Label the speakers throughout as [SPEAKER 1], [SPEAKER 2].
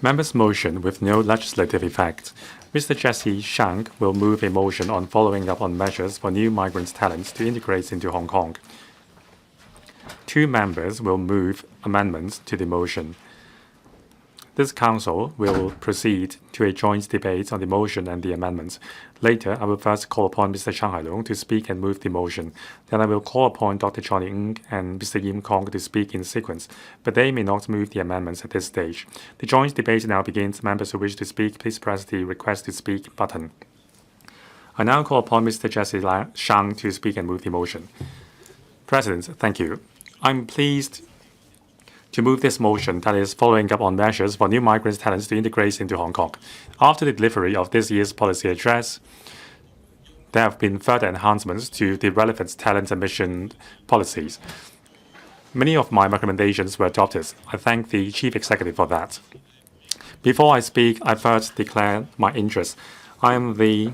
[SPEAKER 1] Members' motion with no legislative effect. Mr. Jesse SHANG will move a motion on following up on measures for new migrant talents to integrate into Hong Kong. Two members will move amendments to the motion. This Council will proceed to a joint debate on the motion and the amendments. Later, I will first call upon Mr. Chang Hailong to speak and move the motion. Then I will call upon Dr. Johnny Ng and Mr. Yim Kong to speak in sequence, but they may not move the amendments at this stage. The joint debate now begins. Members who wish to speak, please press the Request to Speak button. I now call upon Mr. Jesse Shang to speak and move the motion. President, thank you. I'm pleased to move this motion that is following up on measures for new migrant talents to integrate into Hong Kong. After the delivery of this year's policy address, there have been further enhancements to the relevant talent admission policies. Many of my recommendations were adopted. I thank the Chief Executive for that. Before I speak, I first declare my interest. I am the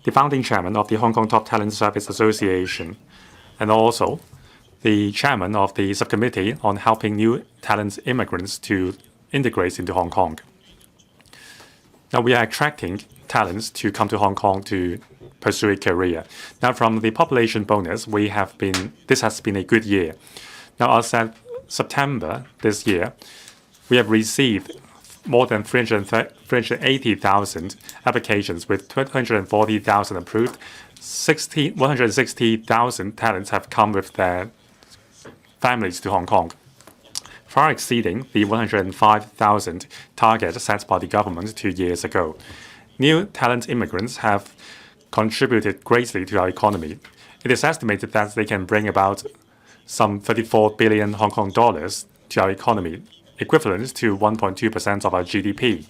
[SPEAKER 1] founding chairman of the Hong Kong Top Talent Service Association, and also the chairman of the subcommittee on helping new talent immigrants to integrate into Hong Kong. Now we are attracting talents to come to Hong Kong to pursue a career. Now from the population bonus, this has been a good year. Now as of September this year, we have received more than 380,000 applications with 240,000 approved. 160,000 talents have come with their families to Hong Kong, far exceeding the 105,000 target set by the government 2 years ago. New talent immigrants have contributed greatly to our economy. It is estimated that they can bring about some 34 billion Hong Kong dollars to our economy, equivalent to 1.2% of our GDP.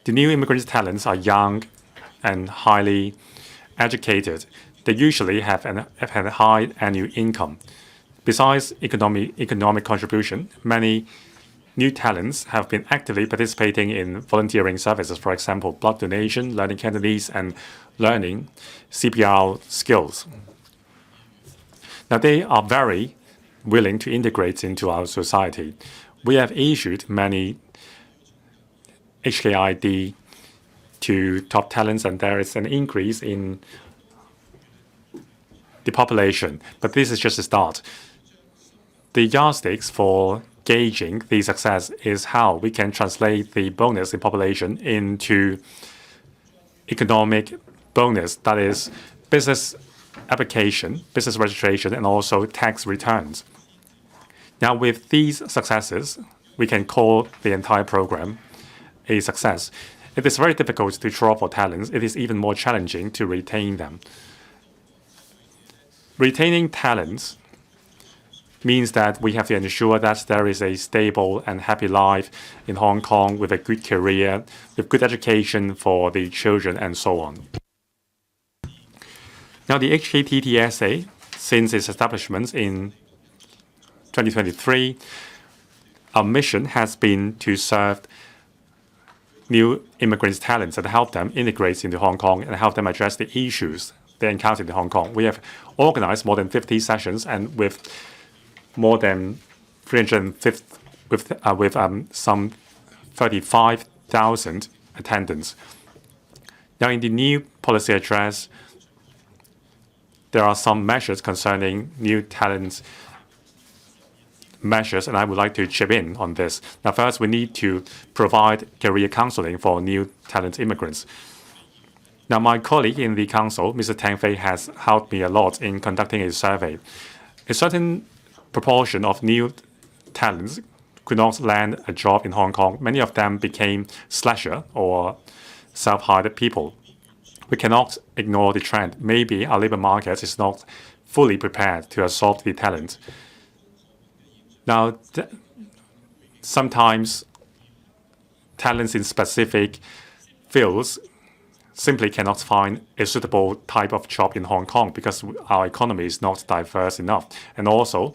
[SPEAKER 1] The new immigrant talents are young and highly educated. They usually have a high annual income. Besides economic contribution, many new talents have been actively participating in volunteering services, for example, blood donation, learning Cantonese, and learning CPR skills. Now, they are very willing to integrate into our society. We have issued many HKID to top talents, and there is an increase in the population. But this is just a start. The yardsticks for gauging the success is how we can translate the bonus in population into economic bonus, that is business application, business registration, and also tax returns. Now, with these successes, we can call the entire program a success. It is very difficult to draw for talents. It is even more challenging to retain them. Retaining talents means that we have to ensure that there is a stable and happy life in Hong Kong with a good career, with good education for the children, and so on. Now, the HKTTSA, since its establishment in 2023, our mission has been to serve new immigrants' talents and help them integrate into Hong Kong and help them address the issues they encounter in Hong Kong. We have organized more than 50 sessions and with more than 350, with some 35,000 attendants. Now, in the new policy address, there are some measures concerning new talents measures, and I would like to chip in on this. Now, first, we need to provide career counseling for new talent immigrants. Now, my colleague in the council, Mr. Tang Fei, has helped me a lot in conducting a survey. A certain proportion of new talents could not land a job in Hong Kong. Many of them became slasher or self-hired people. We cannot ignore the trend. Maybe our labor market is not fully prepared to absorb the talent. Now, sometimes talents in specific fields simply cannot find a suitable type of job in Hong Kong because our economy is not diverse enough. And also,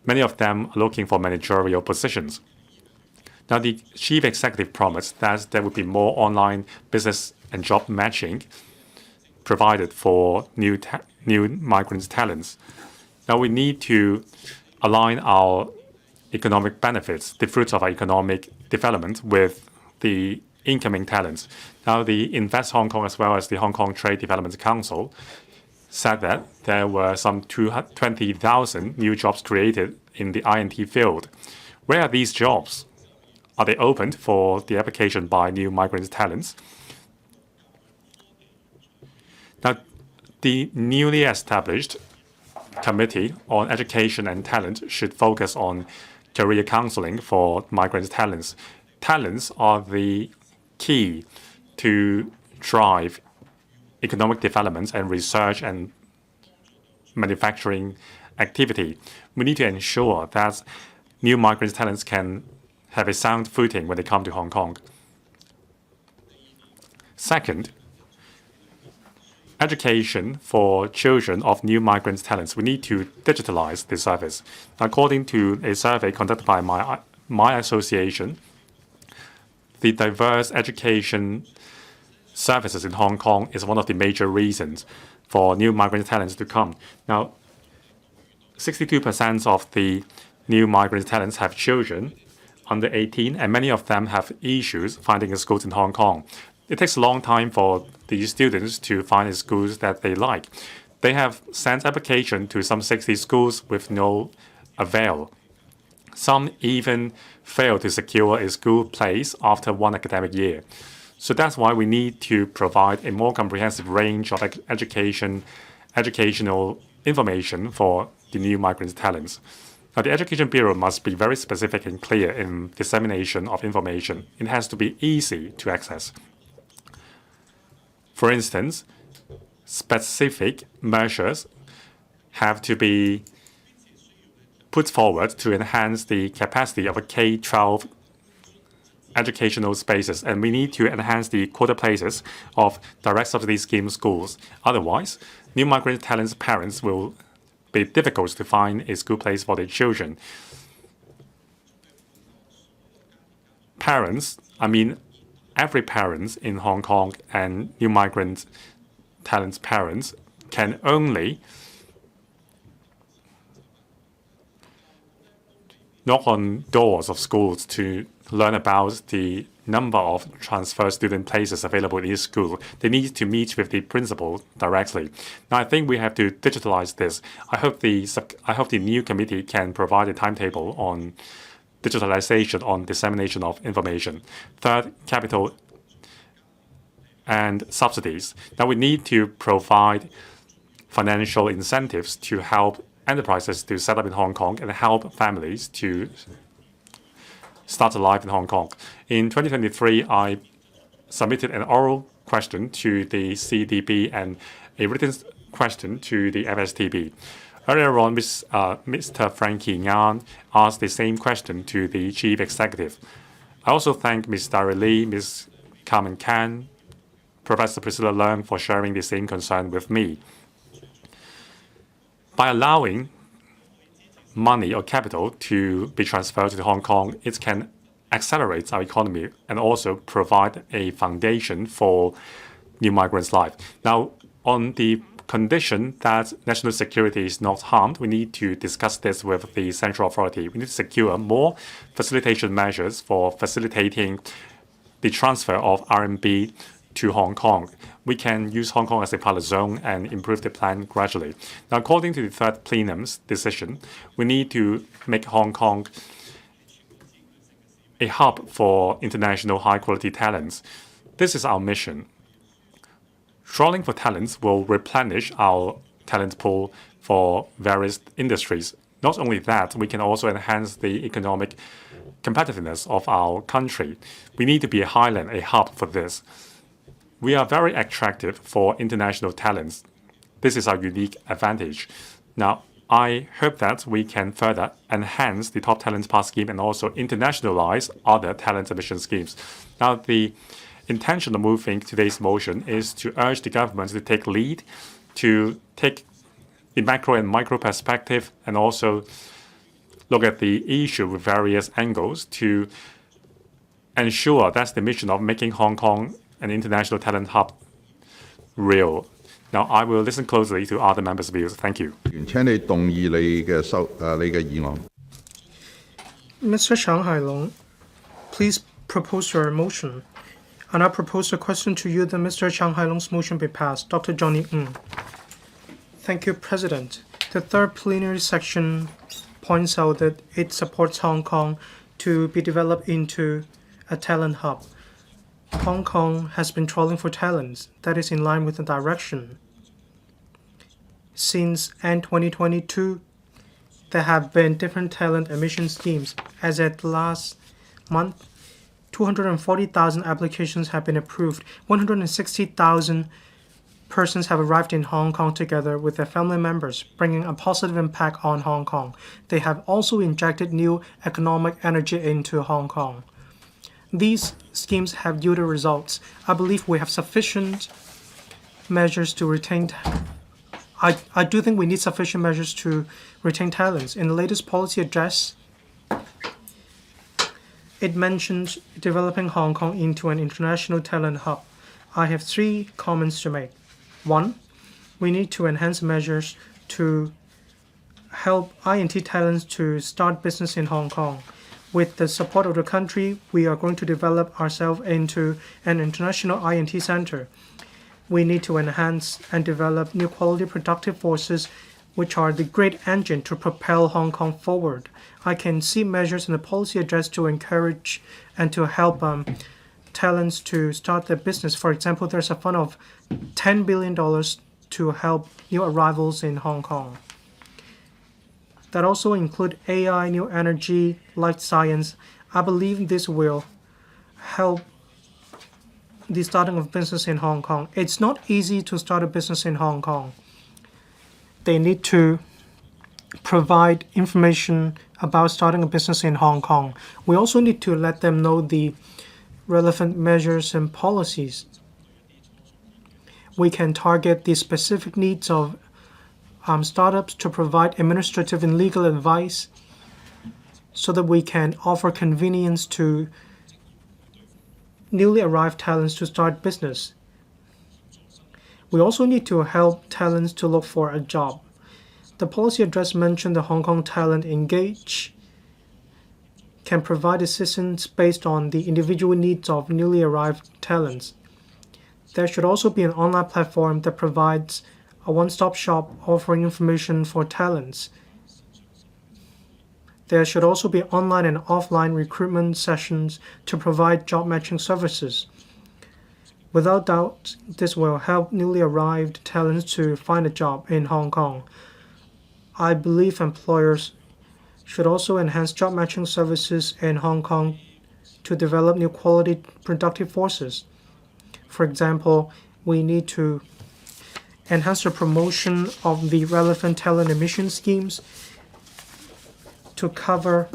[SPEAKER 1] many of them are looking for managerial positions. Now, the chief executive promised that there would be more online business and job matching provided for new migrant talents. Now, we need to align our economic benefits, the fruits of our economic development with the incoming talents. Now, the Invest Hong Kong as well as the Hong Kong Trade Development Council said that there were some 20,000 new jobs created in the I&T field. Where are these jobs? Are they opened for the application by new migrant talents? Now, the newly established Committee on Education and Talent should focus on career counseling for migrant talents. Talents are the key to drive economic development and research and manufacturing activity. We need to ensure that new migrant talents can have a sound footing when they come to Hong Kong. Second, education for children of new migrant talents. We need to digitalize the service. According to a survey conducted by my association, the diverse education services in Hong Kong is one of the major reasons for new migrant talents to come. Now, 62% of the new migrant talents have children under 18, and many of them have issues finding a school in Hong Kong. It takes a long time for the students to find schools that they like. They have sent application to some 60 schools with no avail. Some even fail to secure a school place after one academic year. So that's why we need to provide a more comprehensive range of educational information for the new migrant talents. Now, the Education Bureau must be very specific and clear in dissemination of information. It has to be easy to access. For instance, specific measures have to be put forward to enhance the capacity of a K-12 educational spaces, and we need to enhance the quota places of direct subsidy scheme schools. Otherwise, new migrant talents' parents will be difficult to find a school place for their children. Every parent in Hong Kong and new migrant talents' parents can only knock on doors of schools to learn about the number of transfer student places available in each school. They need to meet with the principal directly. Now, I think we have to digitalize this. I hope the new committee can provide a timetable on digitalization, on dissemination of information. Third, capital and subsidies. Now, we need to provide financial incentives to help enterprises to set up in Hong Kong and help families to start a life in Hong Kong. In 2023, I submitted an oral question to the CDB and a written question to the FSTB. Earlier on, Mr. Frankie Ngan asked the same question to the Chief Executive. I also thank Ms. Dara Lee, Ms. Carmen Kan, Professor Priscilla Leung for sharing the same concern with me. By allowing money or capital to be transferred to Hong Kong, it can accelerate our economy and also provide a foundation for new migrants' life. Now, on the condition that national security is not harmed, we need to discuss this with the central authority. We need to secure more facilitation measures for facilitating the transfer of RMB to Hong Kong. We can use Hong Kong as a pilot zone and improve the plan gradually. Now, according to the third plenum's decision, we need to make Hong Kong a hub for international high-quality talents. This is our mission. Trawling for talents will replenish our talent pool for various industries. Not only that, we can also enhance the economic competitiveness of our country. We need to be a highland, a hub for this. We are very attractive for international talents. This is our unique advantage. Now, I hope that we can further enhance the Top Talent Pass scheme and also internationalize other talent admission schemes. Now, the intention of moving today's motion is to urge the government to take lead, to take the macro and micro perspective, and also look at the issue with various angles to ensure that's the mission of making Hong Kong an international talent hub real. Now, I will listen closely to other members' views. Thank you.
[SPEAKER 2] Mr. Shang Hailong, please propose your motion. And I propose a question to you that Mr. Shang Hailong's motion be passed. Dr. Johnny Ng. Thank you, President. The third plenary section points out that it supports Hong Kong to be developed into a talent hub. Hong Kong has been trawling for talents. That is in line with the direction. Since end 2022, there have been different talent admission schemes. As at last month, 240,000 applications have been approved. 160,000 persons have arrived in Hong Kong together with their family members, bringing a positive impact on Hong Kong. They have also injected new economic energy into Hong Kong. These schemes have yielded results. I believe we have sufficient measures to retain. I do think we need sufficient measures to retain talents. In the latest policy address, it mentions developing Hong Kong into an international talent hub. I have 3 comments to make. 1, we need to enhance measures to help INT talents to start business in Hong Kong. With the support of the country, we are going to develop ourselves into an international INT center. We need to enhance and develop new quality productive forces, which are the great engine to propel Hong Kong forward. I can see measures in the policy address to encourage and to help talents to start their business. For example, there's a fund of $10 billion to help new arrivals in Hong Kong. That also include AI, new energy, life science. I believe this will help the starting of business in Hong Kong. It's not easy to start a business in Hong Kong. They need to provide information about starting a business in Hong Kong. We also need to let them know the relevant measures and policies. We can target the specific needs of startups to provide administrative and legal advice so that we can offer convenience to newly arrived talents to start business. We also need to help talents to look for a job. The policy address mentioned the Hong Kong Talent Engage can provide assistance based on the individual needs of newly arrived talents. There should also be an online platform that provides a one-stop shop offering information for talents. There should also be online and offline recruitment sessions to provide job matching services. Without doubt, this will help newly arrived talents to find a job in Hong Kong. I believe employers should also enhance job matching services in Hong Kong to develop new quality productive forces. For example, we need to enhance the promotion of the relevant talent admission schemes to cover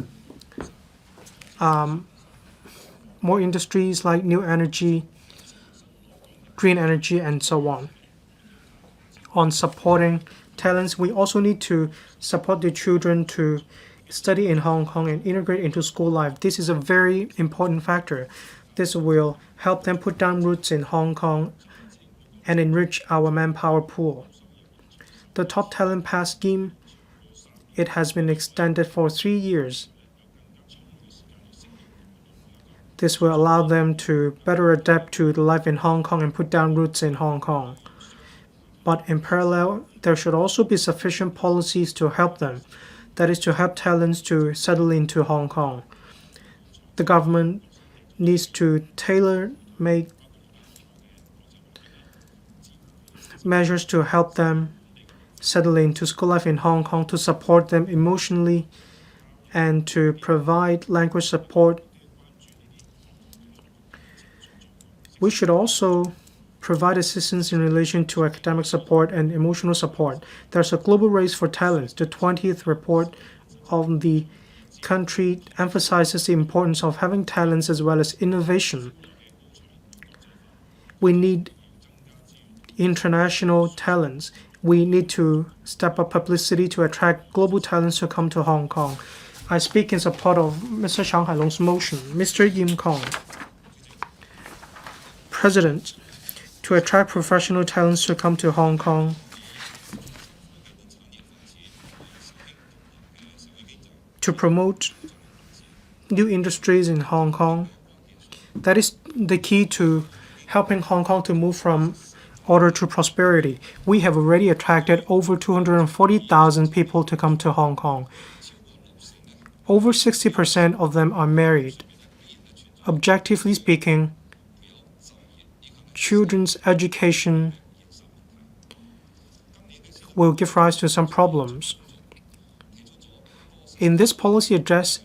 [SPEAKER 2] more industries like new energy, green energy, and so on. On supporting talents, we also need to support the children to study in Hong Kong and integrate into school life. This is a very important factor. This will help them put down roots in Hong Kong and enrich our manpower pool. The Top Talent Pass scheme, it has been extended for 3 years. This will allow them to better adapt to the life in Hong Kong and put down roots in Hong Kong. But in parallel, there should also be sufficient policies to help them. That is to help talents to settle into Hong Kong. The government needs to tailor-make measures to help them settle into school life in Hong Kong, to support them emotionally, and to provide language support. We should also provide assistance in relation to academic support and emotional support. There's a global race for talents. The 20th report of the country emphasizes the importance of having talents as well as innovation. We need international talents. We need to step up publicity to attract global talents to come to Hong Kong. I speak in support of Mr. Shang Hailong's motion. Mr. Yim Kong. President, to attract professional talents to come to Hong Kong, to promote new industries in Hong Kong. That is the key to helping Hong Kong to move from order to prosperity. We have already attracted over 240,000 people to come to Hong Kong. Over 60% of them are married. Objectively speaking, children's education will give rise to some problems. In this policy address,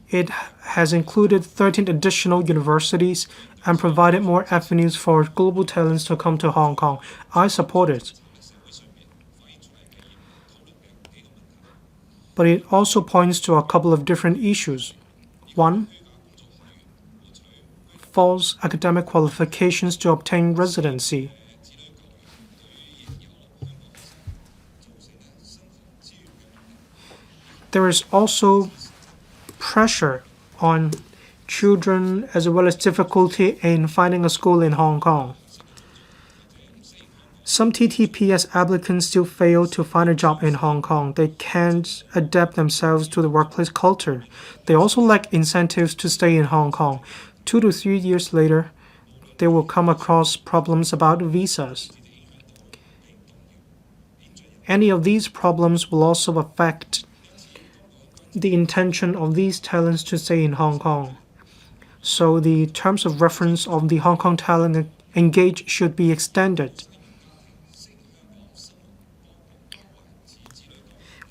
[SPEAKER 2] it has included 13 additional universities and provided more avenues for global talents to come to Hong Kong. I support it. But it also points to a couple of different issues. One, false academic qualifications to obtain residency. There is also pressure on children as well as difficulty in finding a school in Hong Kong. Some TTPS applicants still fail to find a job in Hong Kong. They can't adapt themselves to the workplace culture. They also lack incentives to stay in Hong Kong. 2 to 3 years later, they will come across problems about visas. Any of these problems will also affect the intention of these talents to stay in Hong Kong. So the terms of reference of the Hong Kong talent engaged should be extended.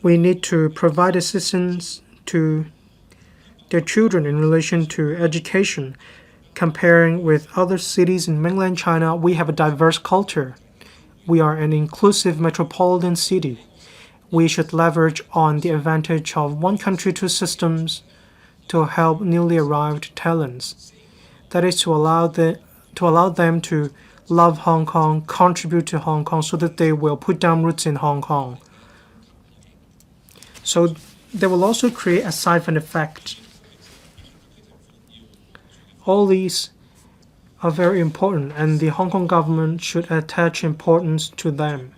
[SPEAKER 2] We need to provide assistance to their children in relation to education. Comparing with other cities in mainland China, we have a diverse culture. We are an inclusive metropolitan city. We should leverage on the advantage of one country, two systems to help newly arrived talents. That is to allow them to love Hong Kong, contribute to Hong Kong so that they will put down roots in Hong Kong. So they will also create a siphon effect. All these are very important, and the Hong Kong government should attach importance to them.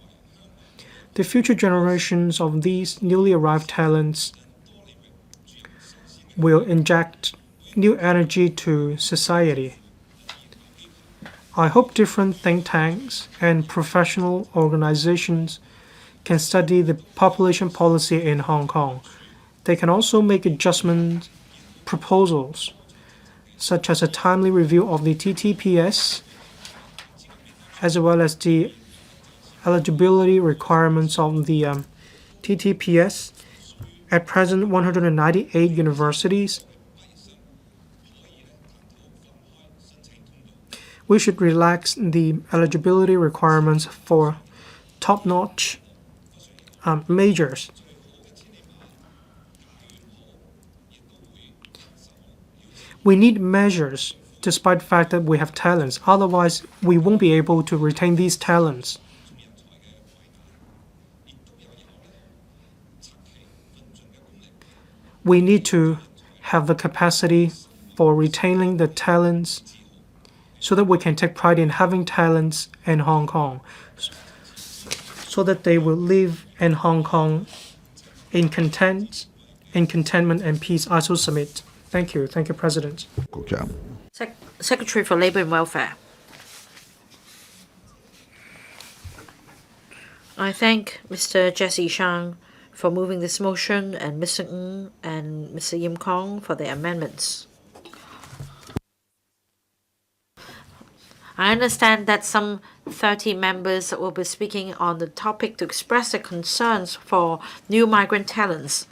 [SPEAKER 2] The future generations of these newly arrived talents will inject new energy to society. I hope different think tanks and professional organizations can study the population policy in Hong Kong. They can also make adjustment proposals, such as a timely review of the TTPS, as well as the eligibility requirements of the TTPS. At present, 198 universities. We should relax the eligibility requirements for top-notch majors. We need measures despite the fact that we have talents. Otherwise, we won't be able to retain these talents. We need to have the capacity for retaining the talents so that we can take pride in having talents in Hong Kong, so that they will live in Hong Kong in contentment and peace. I so submit. Thank you. Thank you, President.
[SPEAKER 3] Secretary for Labour and Welfare. I thank Mr. Jesse Shang for moving this motion, and Mr. Ng and Mr. Yim Kong for their amendments. I understand that some 30 members will be speaking on the topic to express their concerns for new migrant talents.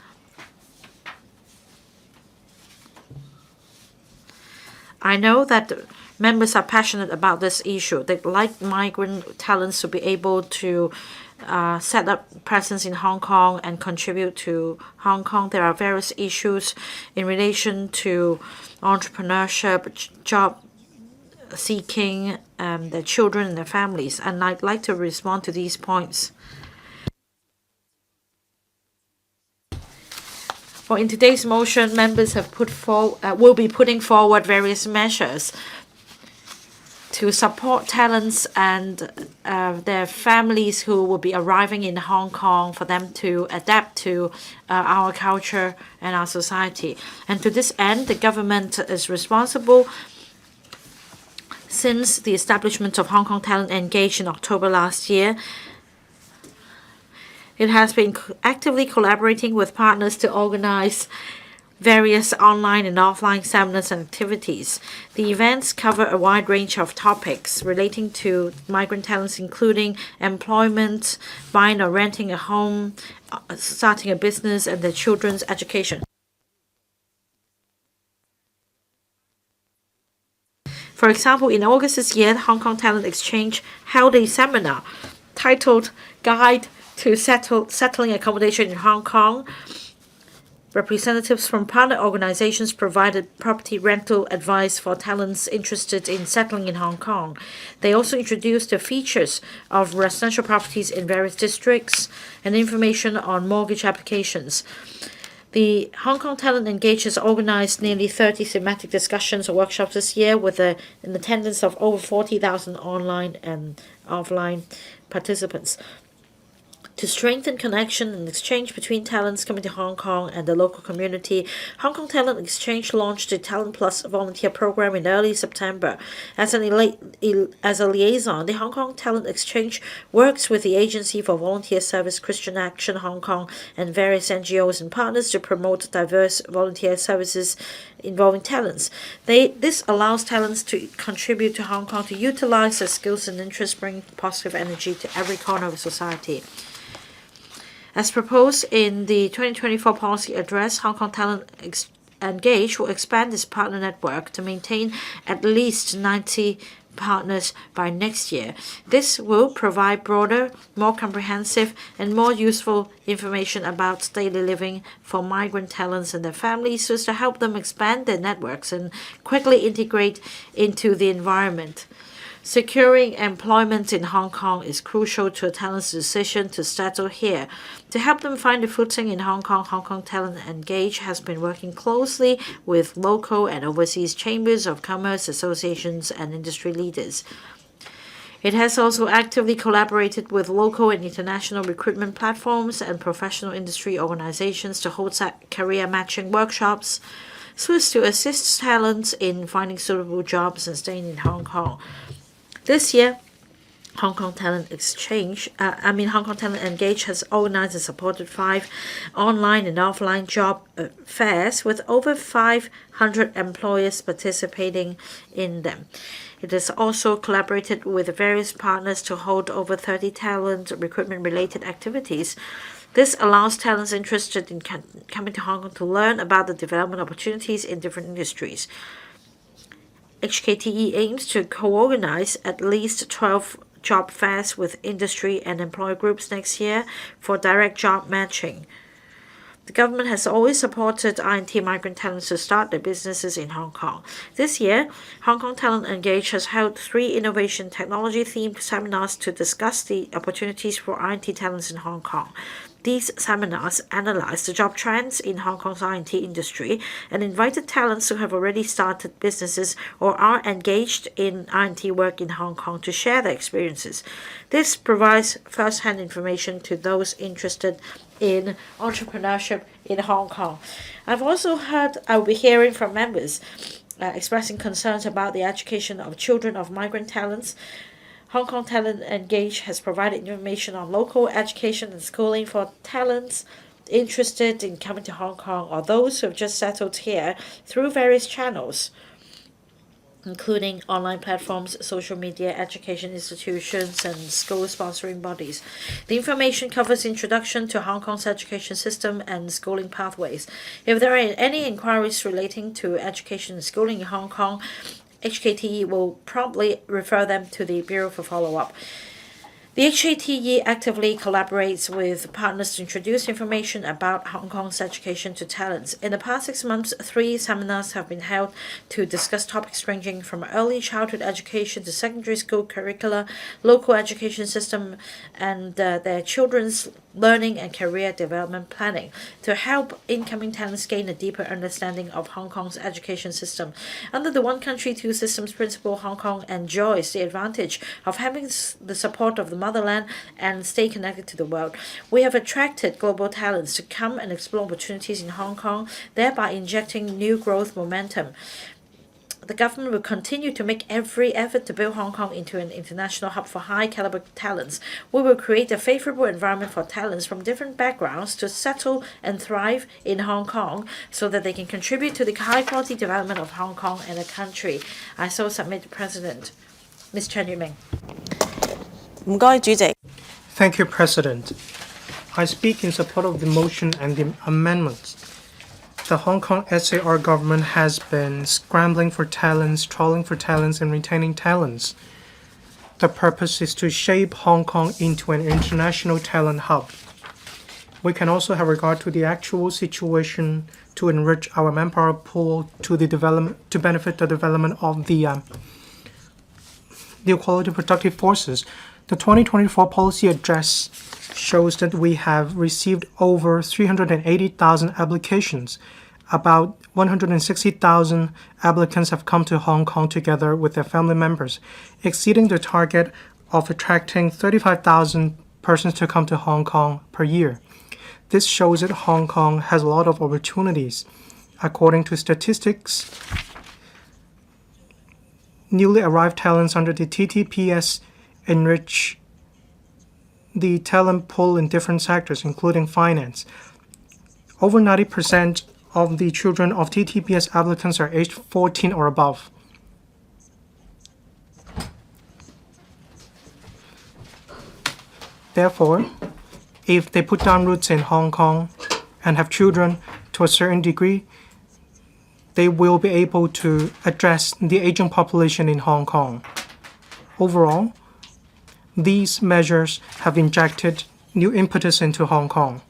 [SPEAKER 3] I know that members are passionate about this issue. They'd like migrant talents to be able to set up presence in Hong Kong and contribute to Hong Kong. There are various issues in relation to entrepreneurship, job seeking, their children and their families, and I'd like to respond to these points. Well, in today's motion, members have will be putting forward various measures to support talents and their families who will be arriving in Hong Kong for them to adapt to our culture and our society. And to this end, the government is responsible since the establishment of Hong Kong Talent Engage in October last year. It has been actively collaborating with partners to organize various online and offline seminars and activities. The events cover a wide range of topics relating to migrant talents, including employment, buying or renting a home, starting a business, and their children's education. For example, in August this year, Hong Kong Talent Exchange held a seminar titled Guide to Settling Accommodation in Hong Kong. Representatives from partner organizations provided property rental advice for talents interested in settling in Hong Kong. They also introduced the features of residential properties in various districts and information on mortgage applications. The Hong Kong Talent Engage has organized nearly 30 thematic discussions or workshops this year with an attendance of over 40,000 online and offline participants. To strengthen connection and exchange between talents coming to Hong Kong and the local community, Hong Kong Talent Exchange launched the Talent Plus volunteer program in early September. As a liaison, the Hong Kong Talent Exchange works with the Agency for Volunteer Service, Christian Action Hong Kong, and various NGOs and partners to promote diverse volunteer services involving talents. This allows talents to contribute to Hong Kong to utilize their skills and interests, bring positive energy to every corner of society. As proposed in the 2024 policy address, Hong Kong Talent Engage will expand its partner network to maintain at least 90 partners by next year. This will provide broader, more comprehensive, and more useful information about daily living for migrant talents and their families so as to help them expand their networks and quickly integrate into the environment. Securing employment in Hong Kong is crucial to a talent's decision to settle here. To help them find a footing in Hong Kong, Hong Kong Talent Engage has been working closely with local and overseas chambers of commerce, associations, and industry leaders. It has also actively collaborated with local and international recruitment platforms and professional industry organizations to hold career matching workshops so as to assist talents in finding suitable jobs and staying in Hong Kong. This year, Hong Kong Talent Engage has organized and supported 5 online and offline job fairs with over 500 employers participating in them. It has also collaborated with various partners to hold over 30 talent recruitment-related activities. This allows talents interested in coming to Hong Kong to learn about the development opportunities in different industries. HKTE aims to co-organize at least 12 job fairs with industry and employer groups next year for direct job matching. The government has always supported INT migrant talents to start their businesses in Hong Kong. This year, Hong Kong Talent Engage has held 3 innovation technology-themed seminars to discuss the opportunities for INT talents in Hong Kong. These seminars analyzed the job trends in Hong Kong's INT industry and invited talents who have already started businesses or are engaged in INT work in Hong Kong to share their experiences. This provides first-hand information to those interested in entrepreneurship in Hong Kong. I'll be hearing from members expressing concerns about the education of children of migrant talents. Hong Kong Talent Engage has provided information on local education and schooling for talents interested in coming to Hong Kong or those who have just settled here through various channels, including online platforms, social media, education institutions, and school sponsoring bodies. The information covers introduction to Hong Kong's education system and schooling pathways. If there are any inquiries relating to education and schooling in Hong Kong, HKTE will promptly refer them to the Bureau for follow-up. The HKTE actively collaborates with partners to introduce information about Hong Kong's education to talents. In the past 6 months, 3 seminars have been held to discuss topics ranging from early childhood education to secondary school curricula, local education system, and their children's learning and career development planning to help incoming talents gain a deeper understanding of Hong Kong's education system. Under the one country, two systems principle, Hong Kong enjoys the advantage of having the support of the motherland and stay connected to the world. We have attracted global talents to come and explore opportunities in Hong Kong, thereby injecting new growth momentum. The government will continue to make every effort to build Hong Kong into an international hub for high-caliber talents. We will create a favorable environment for talents from different backgrounds to settle and thrive in Hong Kong so that they can contribute to the high-quality development of Hong Kong and the country. I so submit to President. Ms. Chen Yuming.
[SPEAKER 4] 唔該，主席。
[SPEAKER 2] Thank you, President. I speak in support of the motion and the amendments. The Hong Kong SAR government has been scrambling for talents, trawling for talents, and retaining talents. The purpose is to shape Hong Kong into an international talent hub. We can also have regard to the actual situation to enrich our manpower pool to benefit the development of the equality productive forces. The 2024 policy address shows that we have received over 380,000 applications. About 160,000 applicants have come to Hong Kong together with their family members, exceeding the target of attracting 35,000 persons to come to Hong Kong per year. This shows that Hong Kong has a lot of opportunities. According to statistics, newly arrived talents under the TTPS enrich the talent pool in different sectors, including finance. Over 90% of the children of TTPS applicants are aged 14 or above. Therefore, if they put down roots in Hong Kong and have children to a certain degree, they will be able to address the aging population in Hong Kong. Overall, these measures have injected new impetus into Hong Kong.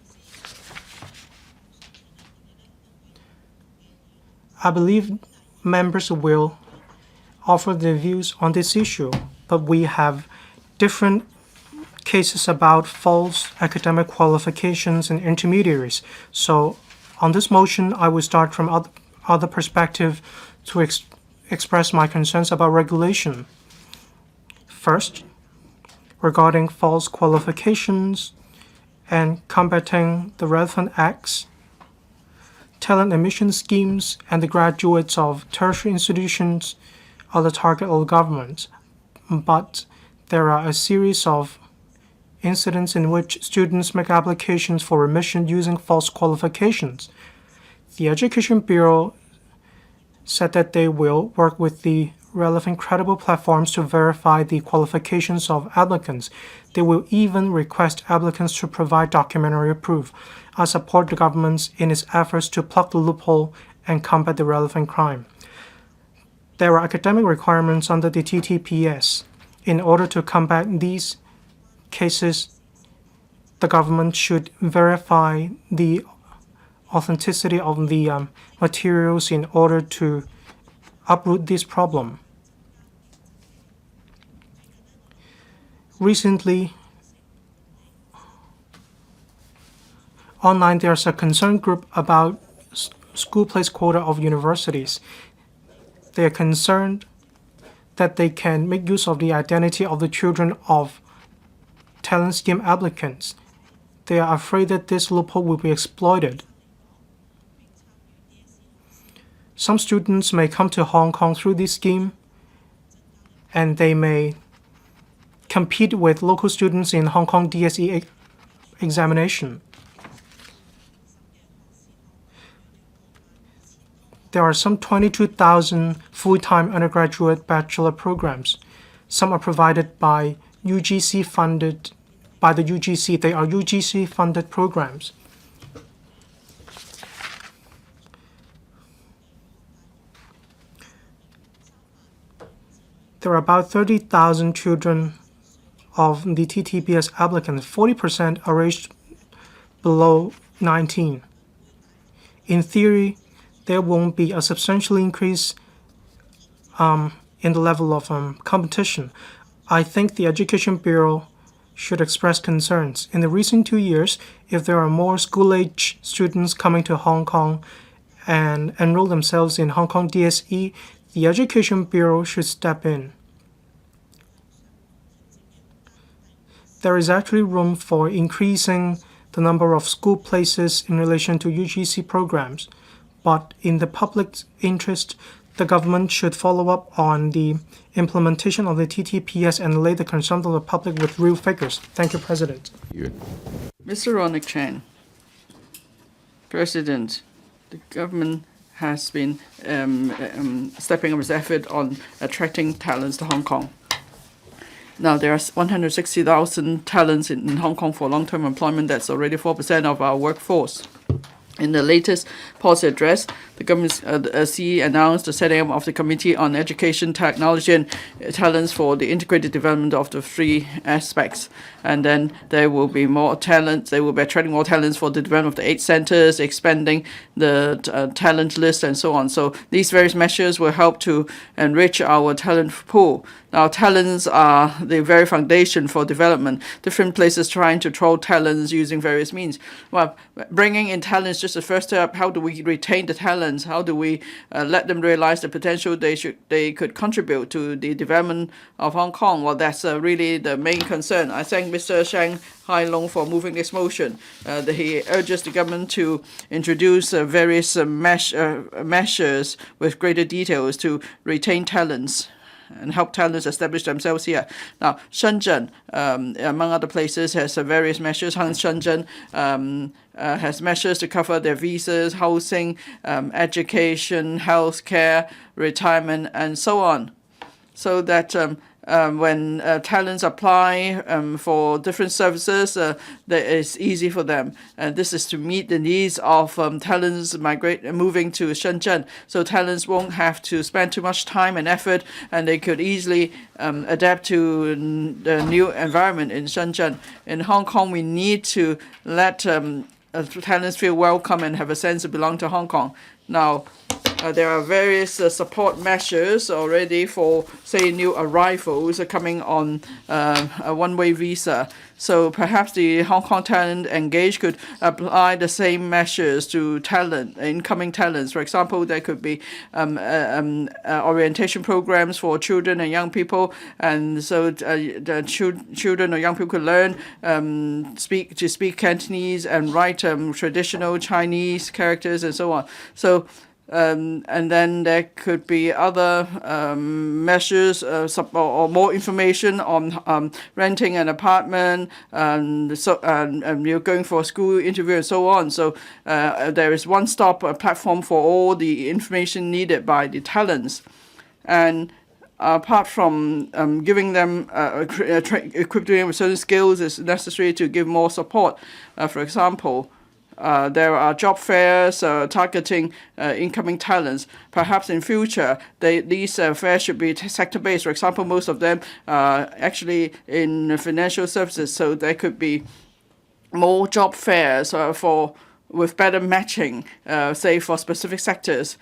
[SPEAKER 2] I believe members will offer their views on this issue, but we have different cases about false academic qualifications and intermediaries. So on this motion, I will start from other perspective to express my concerns about regulation. First, regarding false qualifications and combating the relevant acts, talent admission schemes and the graduates of tertiary institutions are the target of the government. But there are a series of incidents in which students make applications for admission using false qualifications. The Education Bureau said that they will work with the relevant credible platforms to verify the qualifications of applicants. They will even request applicants to provide documentary proof. I support the government in its efforts to plug the loophole and combat the relevant crime. There are academic requirements under the TTPS. In order to combat these cases, the government should verify the authenticity of the materials in order to uproot this problem. Recently, online there's a concern group about school place quota of universities. They are concerned that they can make use of the identity of the children of talent scheme applicants. They are afraid that this loophole will be exploited. Some students may come to Hong Kong through this scheme, and they may compete with local students in Hong Kong DSE examination. There are some 22,000 full-time undergraduate bachelor programs. Some are provided by UGC funded by the UGC. They are UGC funded programs. There are about 30,000 children of the TTPS applicants. 40% are aged below 19. In theory, there won't be a substantial increase in the level of competition. I think the Education Bureau should express concerns. In the recent 2 years, if there are more school-age students coming to Hong Kong and enroll themselves in Hong Kong DSE, the Education Bureau should step in. There is actually room for increasing the number of school places in relation to UGC programs, but in the public interest, the government should follow up on the implementation of the TTPS and lay the concern of the public with real figures. Thank you, President.
[SPEAKER 5] Mr. Ronick Chan, President, the government has been stepping up its effort on attracting talents to Hong Kong. Now, there are 160,000 talents in Hong Kong for long-term employment. That's already 4% of our workforce. In the latest policy address, the government's CE announced the setting up of the Committee on Education, Technology and Talents for the integrated development of the three aspects. And then there will be more talents. They will be attracting more talents for the development of the 8 centers, expanding the talent list and so on. So these various measures will help to enrich our talent pool. Now, talents are the very foundation for development. Different places trying to throw talents using various means. Well, bringing in talents is just the first step. How do we retain the talents? How do we let them realize the potential they could contribute to the development of Hong Kong? Well, that's really the main concern. I thank Mr. Shang Hailong for moving this motion. He urges the government to introduce various measures with greater details to retain talents and help talents establish themselves here. Now, Shenzhen, among other places, has various measures. Shenzhen has measures to cover their visas, housing, education, healthcare, retirement, and so on, so that when talents apply for different services, that it's easy for them. This is to meet the needs of talents moving to Shenzhen, so talents won't have to spend too much time and effort, and they could easily adapt to the new environment in Shenzhen. In Hong Kong, we need to let talents feel welcome and have a sense to belong to Hong Kong. Now, there are various support measures already for, say, new arrivals coming on a one-way visa. So perhaps the Hong Kong Talent Engage could apply the same measures to incoming talents. For example, there could be orientation programs for children and young people, and so the children or young people could learn speak Cantonese and write traditional Chinese characters and so on. So and then there could be other measures or more information on renting an apartment, and you're going for a school interview and so on. So there is one-stop platform for all the information needed by the talents. And apart from giving them, equipping them with certain skills, it's necessary to give more support. For example, there are job fairs targeting incoming talents. Perhaps in future, these fairs should be sector-based. For example, most of them are actually in financial services, so there could be more job fairs with better matching, say, for specific sectors.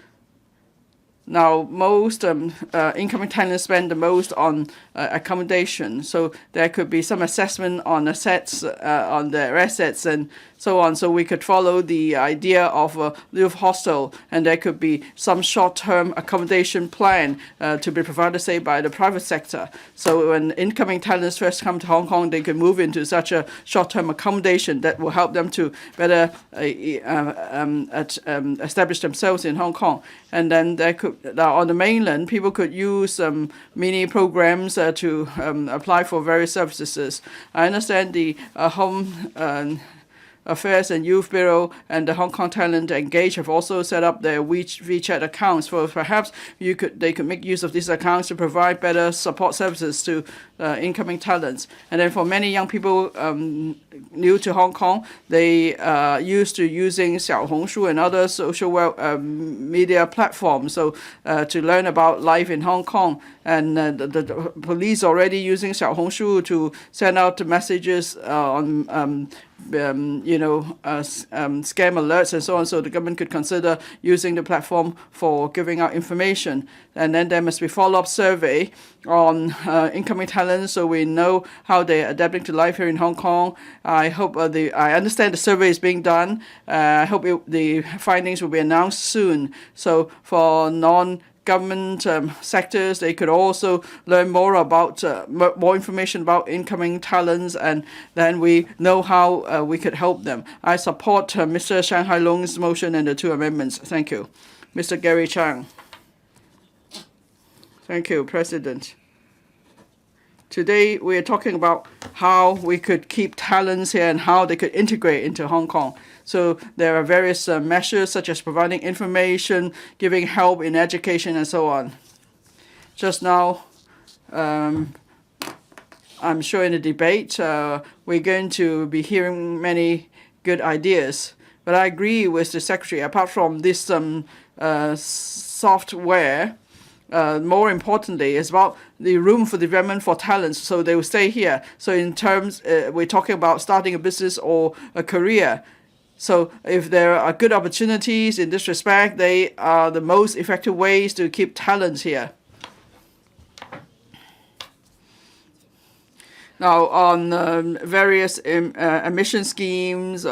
[SPEAKER 5] Now, most incoming talents spend the most on accommodation, so there could be some assessment on on their assets and so on. So we could follow the idea of a youth hostel, and there could be some short-term accommodation plan to be provided, say, by the private sector. So when incoming talents first come to Hong Kong, they could move into such a short-term accommodation that will help them to better establish themselves in Hong Kong. And then there could, on the mainland, people could use mini programs to apply for various services. I understand the Home Affairs and Youth Bureau and the Hong Kong Talent Engage have also set up their WeChat accounts. For perhaps they could make use of these accounts to provide better support services to incoming talents. And then for many young people new to Hong Kong, they are used to using Xiaohongshu and other social media platforms, so to learn about life in Hong Kong. And the police already using Xiaohongshu to send out messages on scam alerts and so on, so the government could consider using the platform for giving out information. And then there must be follow-up survey on incoming talents, so we know how they're adapting to life here in Hong Kong. I hope I understand the survey is being done. I hope the findings will be announced soon. So for non-government sectors, they could also learn more about more information about incoming talents, and then we know how we could help them. I support Mr. Shang Hailong's motion and the 2 amendments. Thank you. Mr. Gary Chang. Thank you, President. Today we are talking about how we could keep talents here and how they could integrate into Hong Kong. So there are various measures such as providing information, giving help in education, and so on. Just now, I'm sure in the debate, we're going to be hearing many good ideas. But I agree with the Secretary, apart from this software, more importantly, is about the room for development for talents, so they will stay here. So in terms, we're talking about starting a business or a career. So if there are good opportunities in this respect, they are the most effective ways to keep talents here. Now, on various admission schemes,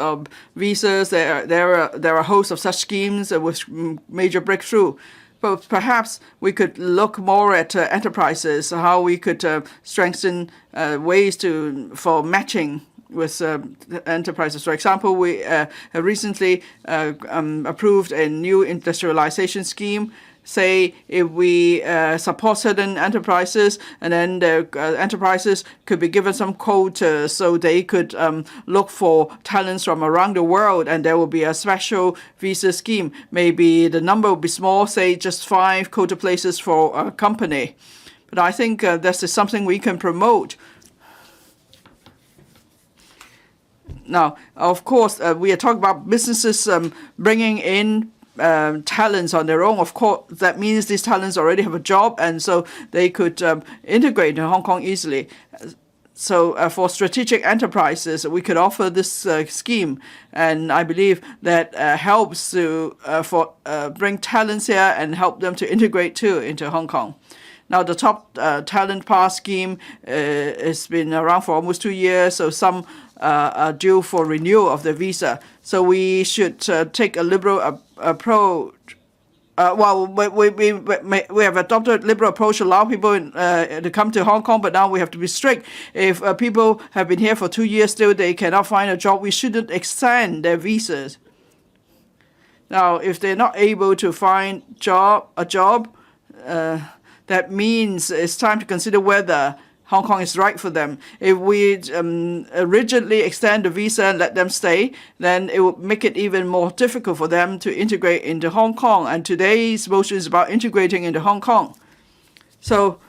[SPEAKER 5] visas, there are a host of such schemes with major breakthrough. But perhaps we could look more at enterprises, how we could strengthen ways for matching with enterprises. For example, we have recently approved a new industrialization scheme. Say if we support certain enterprises, and then the enterprises could be given some quotas so they could look for talents from around the world, and there will be a special visa scheme. Maybe the number will be small, say just 5 quota places for a company. But I think this is something we can promote. Now, of course, we are talking about businesses bringing in talents on their own. Of course, that means these talents already have a job, and so they could integrate in Hong Kong easily. So for strategic enterprises, we could offer this scheme, and I believe that helps to bring talents here and help them to integrate too into Hong Kong. Now, the top talent pass scheme has been around for almost 2 years, so some are due for renewal of the visa. So we should take a liberal approach. We have adopted a liberal approach to allow people to come to Hong Kong, but now we have to be strict. If people have been here for 2 years still, they cannot find a job, we shouldn't extend their visas. Now, if they're not able to find a job, that means it's time to consider whether Hong Kong is right for them. If we rigidly extend the visa and let them stay, then it would make it even more difficult for them to integrate into Hong Kong. And today's motion is about integrating into Hong Kong. So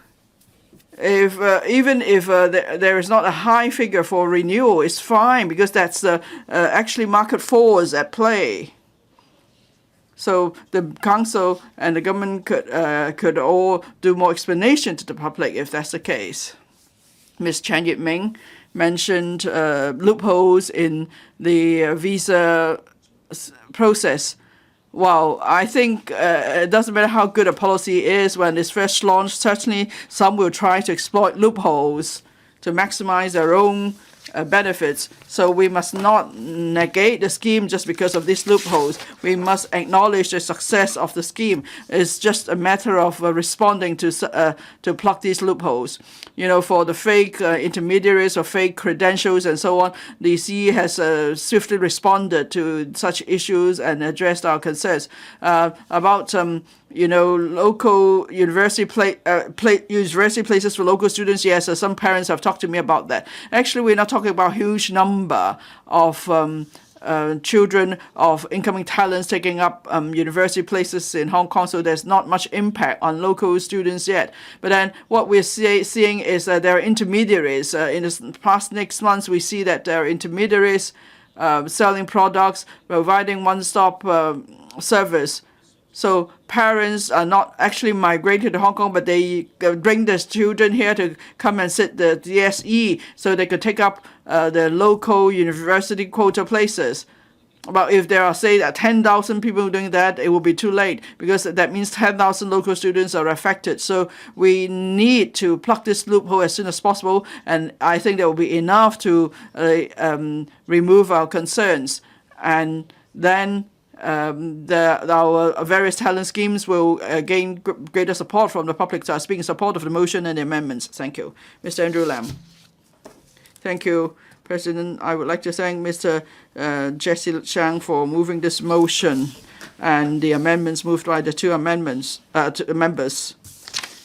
[SPEAKER 5] if even if there is not a high figure for renewal, it's fine, because that's actually market force at play. So the council and the government could all do more explanation to the public if that's the case. Ms. Chan Yip-ming mentioned loopholes in the visa process. Well, I think it doesn't matter how good a policy is when it's first launched. Certainly, some will try to exploit loopholes to maximize their own benefits. So we must not negate the scheme just because of these loopholes. We must acknowledge the success of the scheme. It's just a matter of responding to plug these loopholes. You know, for the fake intermediaries or fake credentials and so on, the CE has swiftly responded to such issues and addressed our concerns about local university university places for local students. Yes, some parents have talked to me about that. Actually, we're not talking about a huge number of children of incoming talents taking up university places in Hong Kong, so there's not much impact on local students yet. But then what we're seeing is that there are intermediaries. In the past 6 months, we see that there are intermediaries selling products, providing one-stop service. So parents are not actually migrated to Hong Kong, but they bring their children here to come and sit the DSE so they could take up the local university quota places. But if there are, say, 10,000 people doing that, it will be too late because that means 10,000 local students are affected. So we need to plug this loophole as soon as possible, and I think that will be enough to remove our concerns. And then our various talent schemes will gain greater support from the public. So I speak in support of the motion and the amendments. Thank you. Mr. Andrew Lam. Thank you, President. I would like to thank Mr. Jesse Shang for moving this motion and the amendments moved by the two members.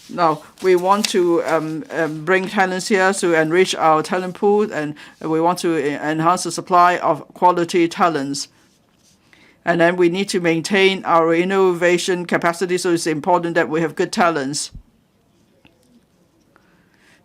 [SPEAKER 5] Now, we want to bring talents here to enrich our talent pool, and we want to enhance the supply of quality talents. And then we need to maintain our innovation capacity, so it's important that we have good talents.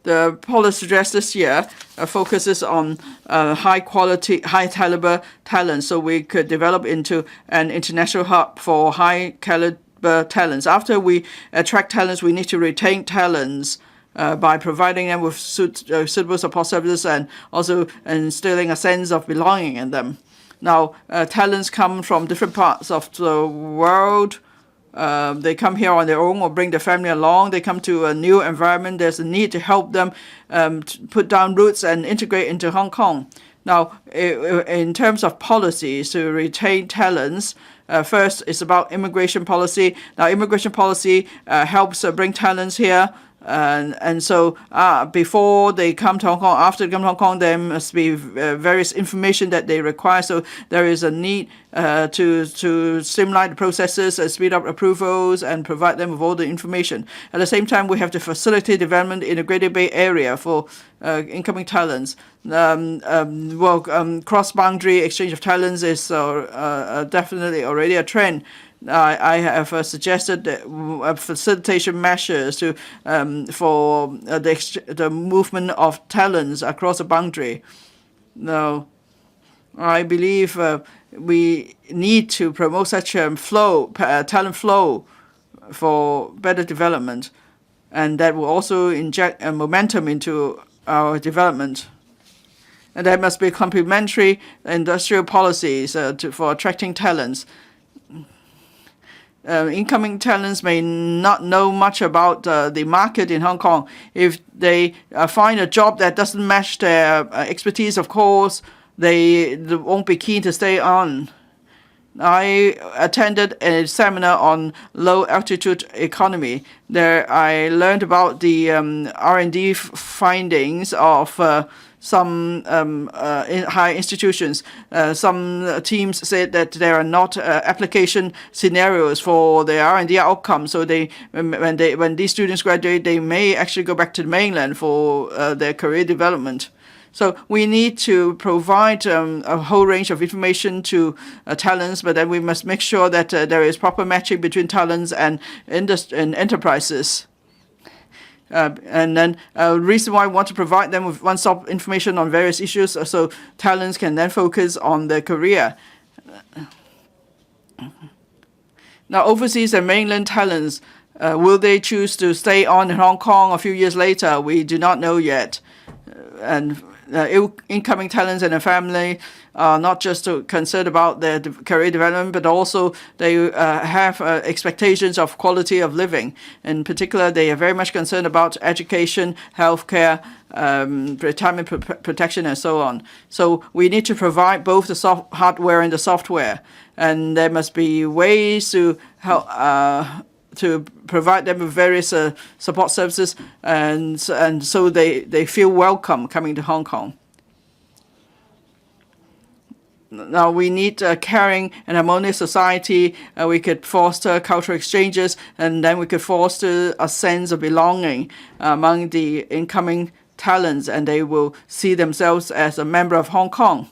[SPEAKER 5] The policy address this year focuses on high quality, high caliber talents, so we could develop into an international hub for high caliber talents. After we attract talents, we need to retain talents by providing them with suitable support services and also instilling a sense of belonging in them. Now, talents come from different parts of the world. They come here on their own or bring their family along. They come to a new environment. There's a need to help them put down roots and integrate into Hong Kong. Now, in terms of policies to retain talents, first it's about immigration policy. Now, immigration policy helps bring talents here. And so before they come to Hong Kong, after they come to Hong Kong, there must be various information that they require. So there is a need to streamline the processes and speed up approvals and provide them with all the information. At the same time, we have to facilitate development in the Greater Bay Area for incoming talents. Cross-boundary exchange of talents is definitely already a trend. I have suggested facilitation measures to for the movement of talents across the boundary. Now, I believe we need to promote such a talent flow for better development, and that will also inject momentum into our development. And there must be complementary industrial policies for attracting talents. Incoming talents may not know much about the market in Hong Kong. If they find a job that doesn't match their expertise, of course, they won't be keen to stay on. I attended a seminar on low-altitude economy. There I learned about the R&D findings of some high institutions. Some teams said that there are not application scenarios for the R&D outcome. So when these students graduate, they may actually go back to the mainland for their career development. So we need to provide a whole range of information to talents, but then we must make sure that there is proper matching between talents and enterprises. And then reason why I want to provide them with one-stop information on various issues so talents can then focus on their career. Now, overseas and mainland talents, will they choose to stay on in Hong Kong a few years later? We do not know yet. And incoming talents and their family are not just concerned about their career development, but also they have expectations of quality of living. In particular, they are very much concerned about education, healthcare, retirement protection, and so on. So we need to provide both the hardware and the software, and there must be ways to help to provide them with various support services, and so they feel welcome coming to Hong Kong. Now we need a caring and harmonious society. We could foster cultural exchanges, and then we could foster a sense of belonging among the incoming talents, and they will see themselves as a member of Hong Kong.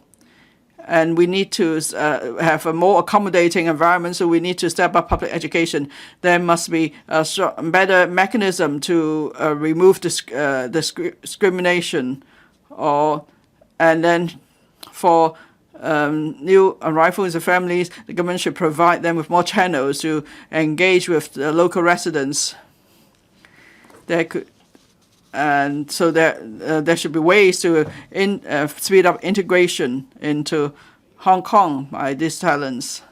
[SPEAKER 5] And we need to have a more accommodating environment, so we need to step up public education. There must be a better mechanism to remove discrimination, and then for new arrivals and families, the government should provide them with more channels to engage with the local residents. And so there should be ways to speed up integration into Hong Kong by these talents.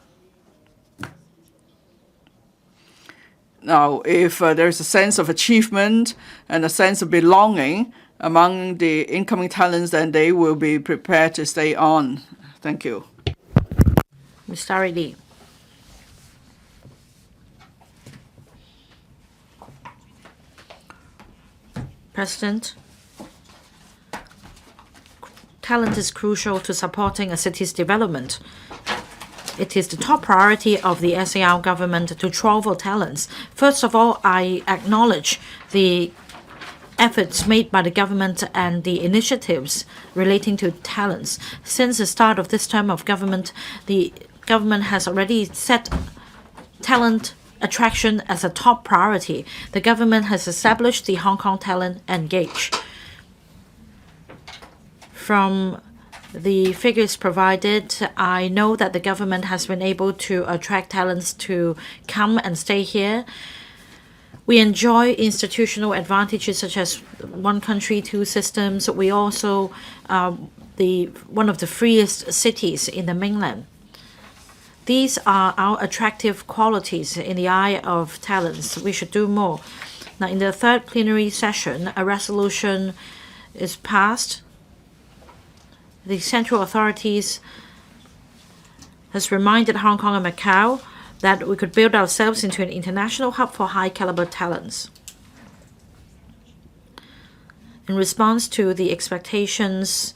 [SPEAKER 5] Now, if there is a sense of achievement and a sense of belonging among the incoming talents, then they will be prepared to stay on. Thank you.
[SPEAKER 3] Ms. Starry Lee. President, talent is crucial to supporting a city's development. It is the top priority of the SAR government to troll for talents. First of all, I acknowledge the efforts made by the government and the initiatives relating to talents. Since the start of this term of government, the government has already set talent attraction as a top priority. The government has established the Hong Kong Talent Engage. From the figures provided, I know that the government has been able to attract talents to come and stay here. We enjoy institutional advantages such as one country, two systems. We also one of the freest cities in the mainland. These are our attractive qualities in the eye of talents. We should do more. Now, in the third plenary session, a resolution is passed. The central authorities has reminded Hong Kong and Macau that we could build ourselves into an international hub for high-caliber talents. In response to the expectations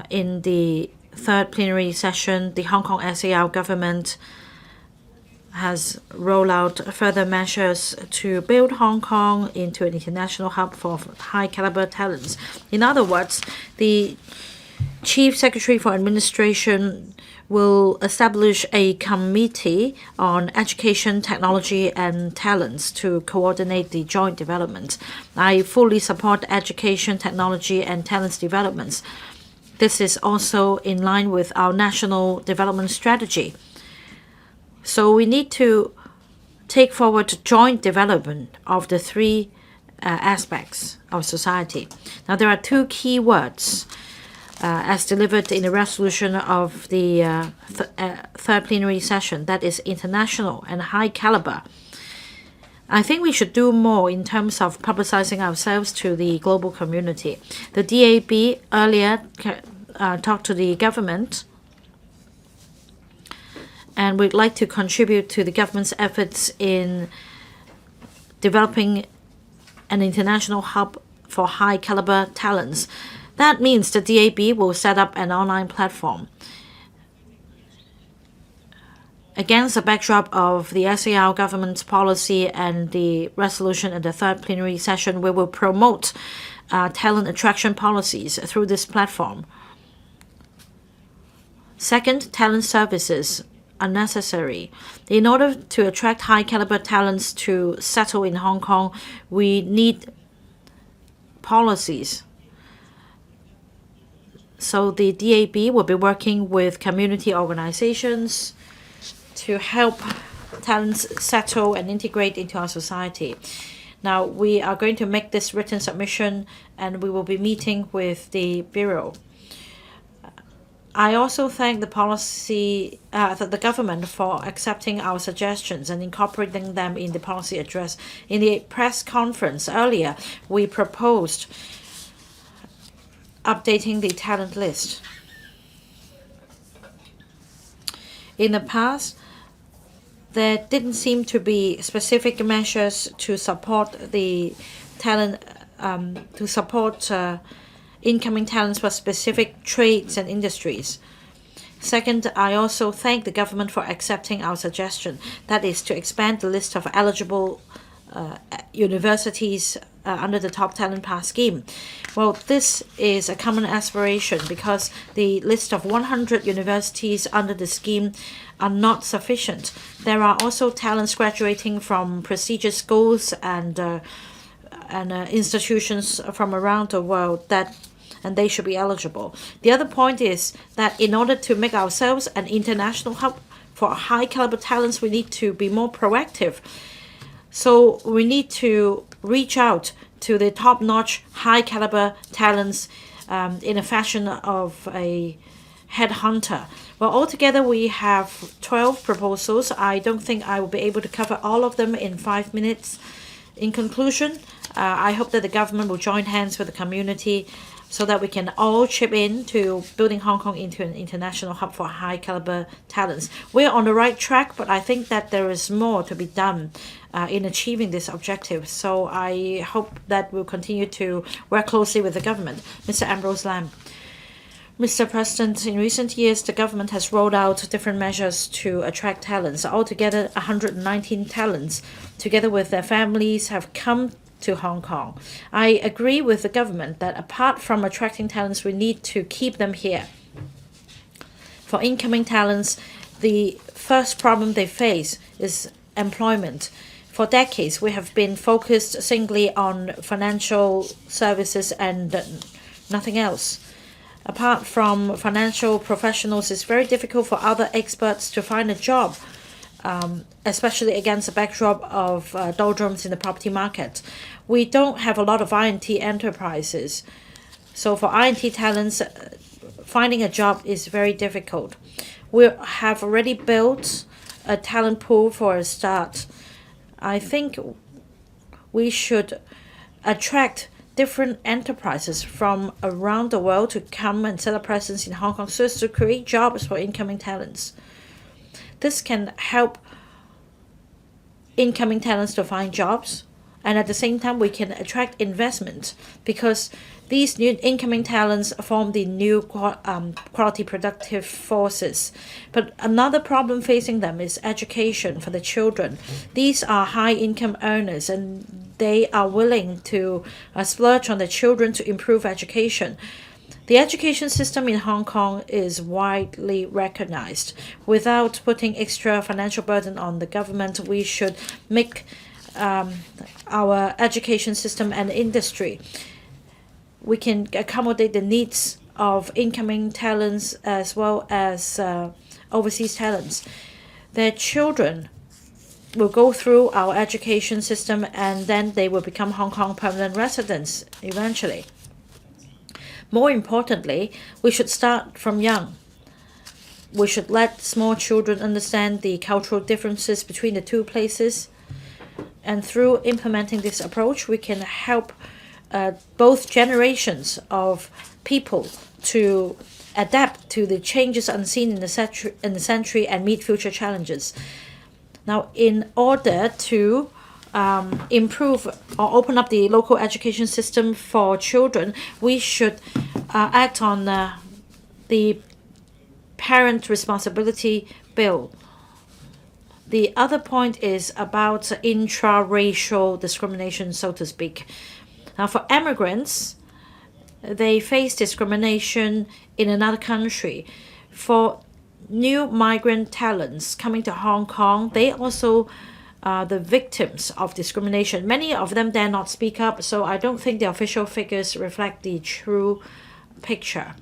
[SPEAKER 3] in the third plenary session, the Hong Kong SAR government has rolled out further measures to build Hong Kong into an international hub for high-caliber talents. In other words, the Chief Secretary for Administration will establish a committee on education, technology, and talents to coordinate the joint development. I fully support education, technology, and talents developments. This is also in line with our national development strategy. So we need to take forward joint development of the three aspects of society. Now, there are two key words as delivered in the resolution of the third plenary session, that is international and high caliber. I think we should do more in terms of publicizing ourselves to the global community. The DAB earlier talked to the government, and we'd like to contribute to the government's efforts in developing an international hub for high caliber talents. That means the DAB will set up an online platform. Against the backdrop of the SAR government's policy and the resolution at the third plenary session, we will promote talent attraction policies through this platform. Second, talent services are necessary. In order to attract high-caliber talents to settle in Hong Kong, we need policies. So the DAB will be working with community organizations to help talents settle and integrate into our society. Now, we are going to make this written submission, and we will be meeting with the Bureau. I also thank the the government for accepting our suggestions and incorporating them in the policy address. In the press conference earlier, we proposed updating the talent list. In the past, there didn't seem to be specific measures to support the talent, incoming talents for specific trades and industries. Second, I also thank the government for accepting our suggestion, that is to expand the list of eligible universities under the Top Talent Pass scheme. Well, this is a common aspiration because the list of 100 universities under the scheme are not sufficient. There are also talents graduating from prestigious schools and institutions from around the world that and they should be eligible. The other point is that in order to make ourselves an international hub for high caliber talents, we need to be more proactive. So we need to reach out to the top-notch, high-caliber talents in a fashion of a headhunter. Well, altogether we have 12 proposals. I don't think I will be able to cover all of them in 5 minutes. In conclusion, I hope that the government will join hands with the community so that we can all chip in to building Hong Kong into an international hub for high caliber talents. We're on the right track, but I think that there is more to be done in achieving this objective. So I hope that we'll continue to work closely with the government. Mr. Ambrose Lam. Mr. President, in recent years, the government has rolled out different measures to attract talents. Altogether, 119 talents, together with their families, have come to Hong Kong. I agree with the government that apart from attracting talents, we need to keep them here. For incoming talents, the first problem they face is employment. For decades, we have been focused singly on financial services and nothing else. Apart from financial professionals, it's very difficult for other experts to find a job, especially against the backdrop of doldrums in the property market. We don't have a lot of I&T enterprises. So for I&T talents, finding a job is very difficult. We have already built a talent pool for a start. I think we should attract different enterprises from around the world to come and set up presence in Hong Kong so as to create jobs for incoming talents. This can help incoming talents to find jobs, and at the same time we can attract investment because these new incoming talents form the new quality productive forces. But another problem facing them is education for the children. These are high income earners and they are willing to splurge on the children to improve education. The education system in Hong Kong is widely recognized. Without putting extra financial burden on the government, we should make our education system an industry. We can accommodate the needs of incoming talents as well as overseas talents. Their children will go through our education system and then they will become Hong Kong permanent residents eventually. More importantly, we should start from young. We should let small children understand the cultural differences between the two places. And through implementing this approach, we can help both generations of people to adapt to the changes unseen in the century and meet future challenges. Now, in order to improve or open up the local education system for children, we should act on the Parent Responsibility Bill. The other point is about intra-racial discrimination, so to speak. Now, for immigrants, they face discrimination in another country. For new migrant talents coming to Hong Kong, they also are the victims of discrimination. Many of them dare not speak up, so I don't think the official figures reflect the true picture.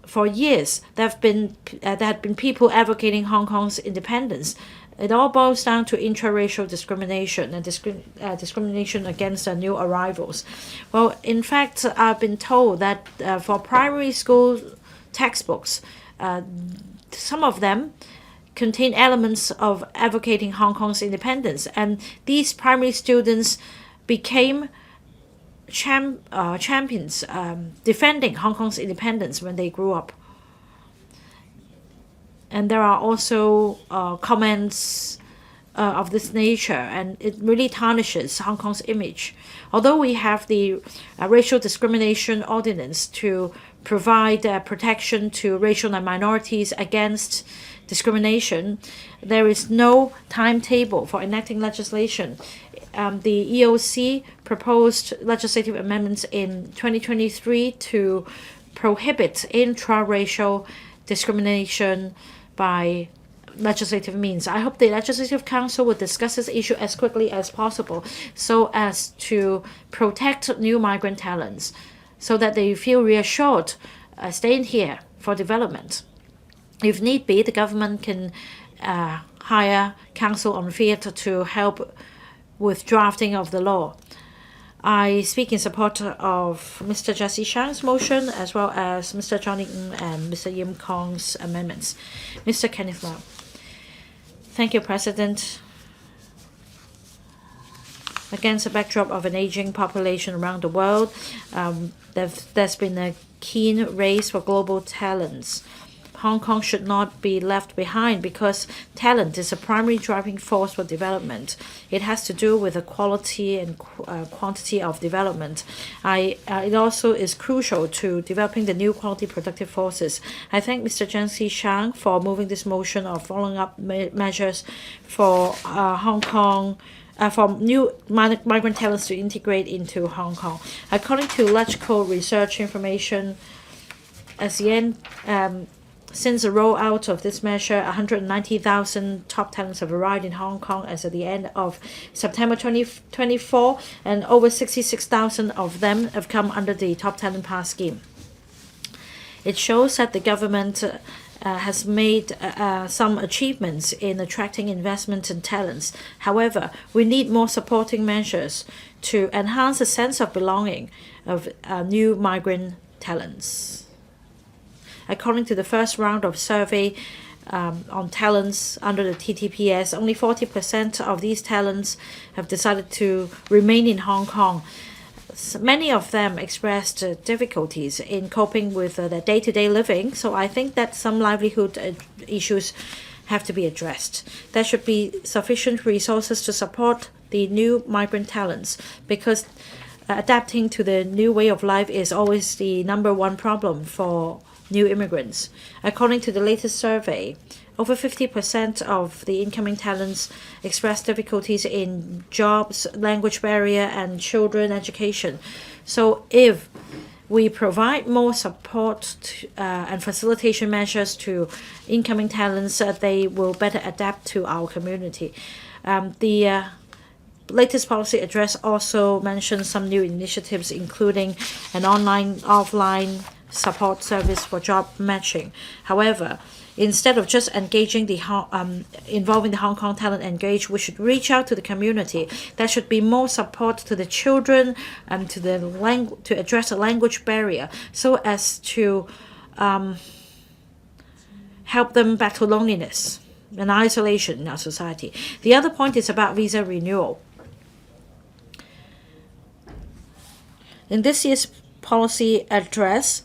[SPEAKER 3] For years, there have been people advocating Hong Kong's independence. It all boils down to intra-racial discrimination and discrimination against new arrivals. Well, in fact, I've been told that for primary school textbooks, some of them contain elements of advocating Hong Kong's independence, and these primary students became champions defending Hong Kong's independence when they grew up. And there are also comments of this nature, and it really tarnishes Hong Kong's image. Although we have the racial discrimination ordinance to provide protection to racial minorities against discrimination, there is no timetable for enacting legislation. The EOC proposed legislative amendments in 2023 to prohibit intra-racial discrimination by legislative means. I hope the Legislative Council will discuss this issue as quickly as possible so as to protect new migrant talents so that they feel reassured staying here for development. If need be, the government can hire counsel on field to help with drafting of the law. I speak in support of Mr. Jesse Shang's motion as well as Mr. Johnny Ng and Mr. Yim Kong's amendments. Mr. Kenneth Lau. Thank you, President. Against the backdrop of an aging population around the world, there's been a keen race for global talents. Hong Kong should not be left behind because talent is a primary driving force for development. It has to do with the quality and quantity of development. It also is crucial to developing the new quality productive forces. I thank Mr. Jesse Shang for moving this motion of following up measures for Hong Kong for new migrant talents to integrate into Hong Kong. According to electrical research information, since the rollout of this measure, 190,000 top talents have arrived in Hong Kong as at the end of September 2024, and over 66,000 of them have come under the Top Talent Pass scheme. It shows that the government has made some achievements in attracting investment and talents. However, we need more supporting measures to enhance the sense of belonging of new migrant talents. According to the first round of survey on talents under the TTPS, only 40% of these talents have decided to remain in Hong Kong. Many of them expressed difficulties in coping with their day-to-day living, so I think that some livelihood issues have to be addressed. There should be sufficient resources to support the new migrant talents because adapting to the new way of life is always the number one problem for new immigrants. According to the latest survey, over 50% of the incoming talents express difficulties in jobs, language barrier, and children education. So if we provide more support and facilitation measures to incoming talents, they will better adapt to our community. The latest policy address also mentions some new initiatives, including an online-offline support service for job matching. However, instead of just engaging involving the Hong Kong talent engage, we should reach out to the community. There should be more support to the children and to address the language barrier so as to help them battle loneliness and isolation in our society. The other point is about visa renewal. In this year's policy address,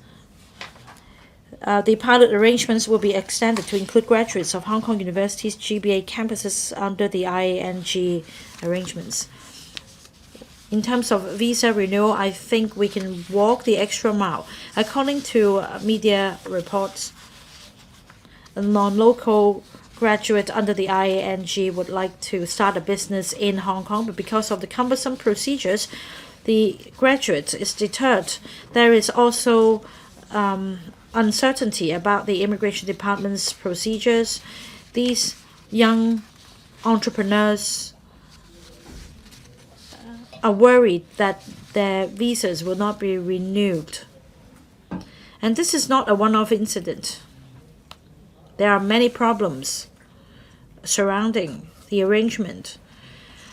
[SPEAKER 3] the pilot arrangements will be extended to include graduates of Hong Kong universities' GBA campuses under the IANG arrangements. In terms of visa renewal, I think we can walk the extra mile. According to media reports, a non-local graduate under the IANG would like to start a business in Hong Kong, but because of the cumbersome procedures, the graduate is deterred. There is also uncertainty about the immigration department's procedures. These young entrepreneurs are worried that their visas will not be renewed. And this is not a one-off incident. There are many problems surrounding the arrangement.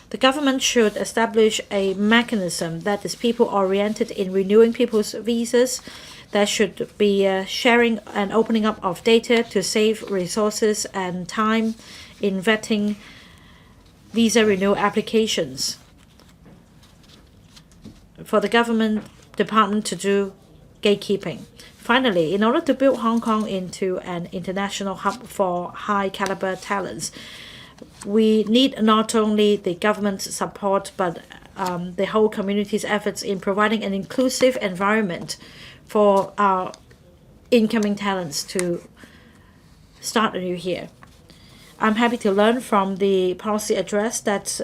[SPEAKER 3] The government should establish a mechanism that is people-oriented in renewing people's visas. There should be sharing and opening up of data to save resources and time in vetting visa renewal applications. For the government department to do gatekeeping. Finally, in order to build Hong Kong into an international hub for high-caliber talents, we need not only the government's support but the whole community's efforts in providing an inclusive environment for our incoming talents to start anew here. I'm happy to learn from the policy address that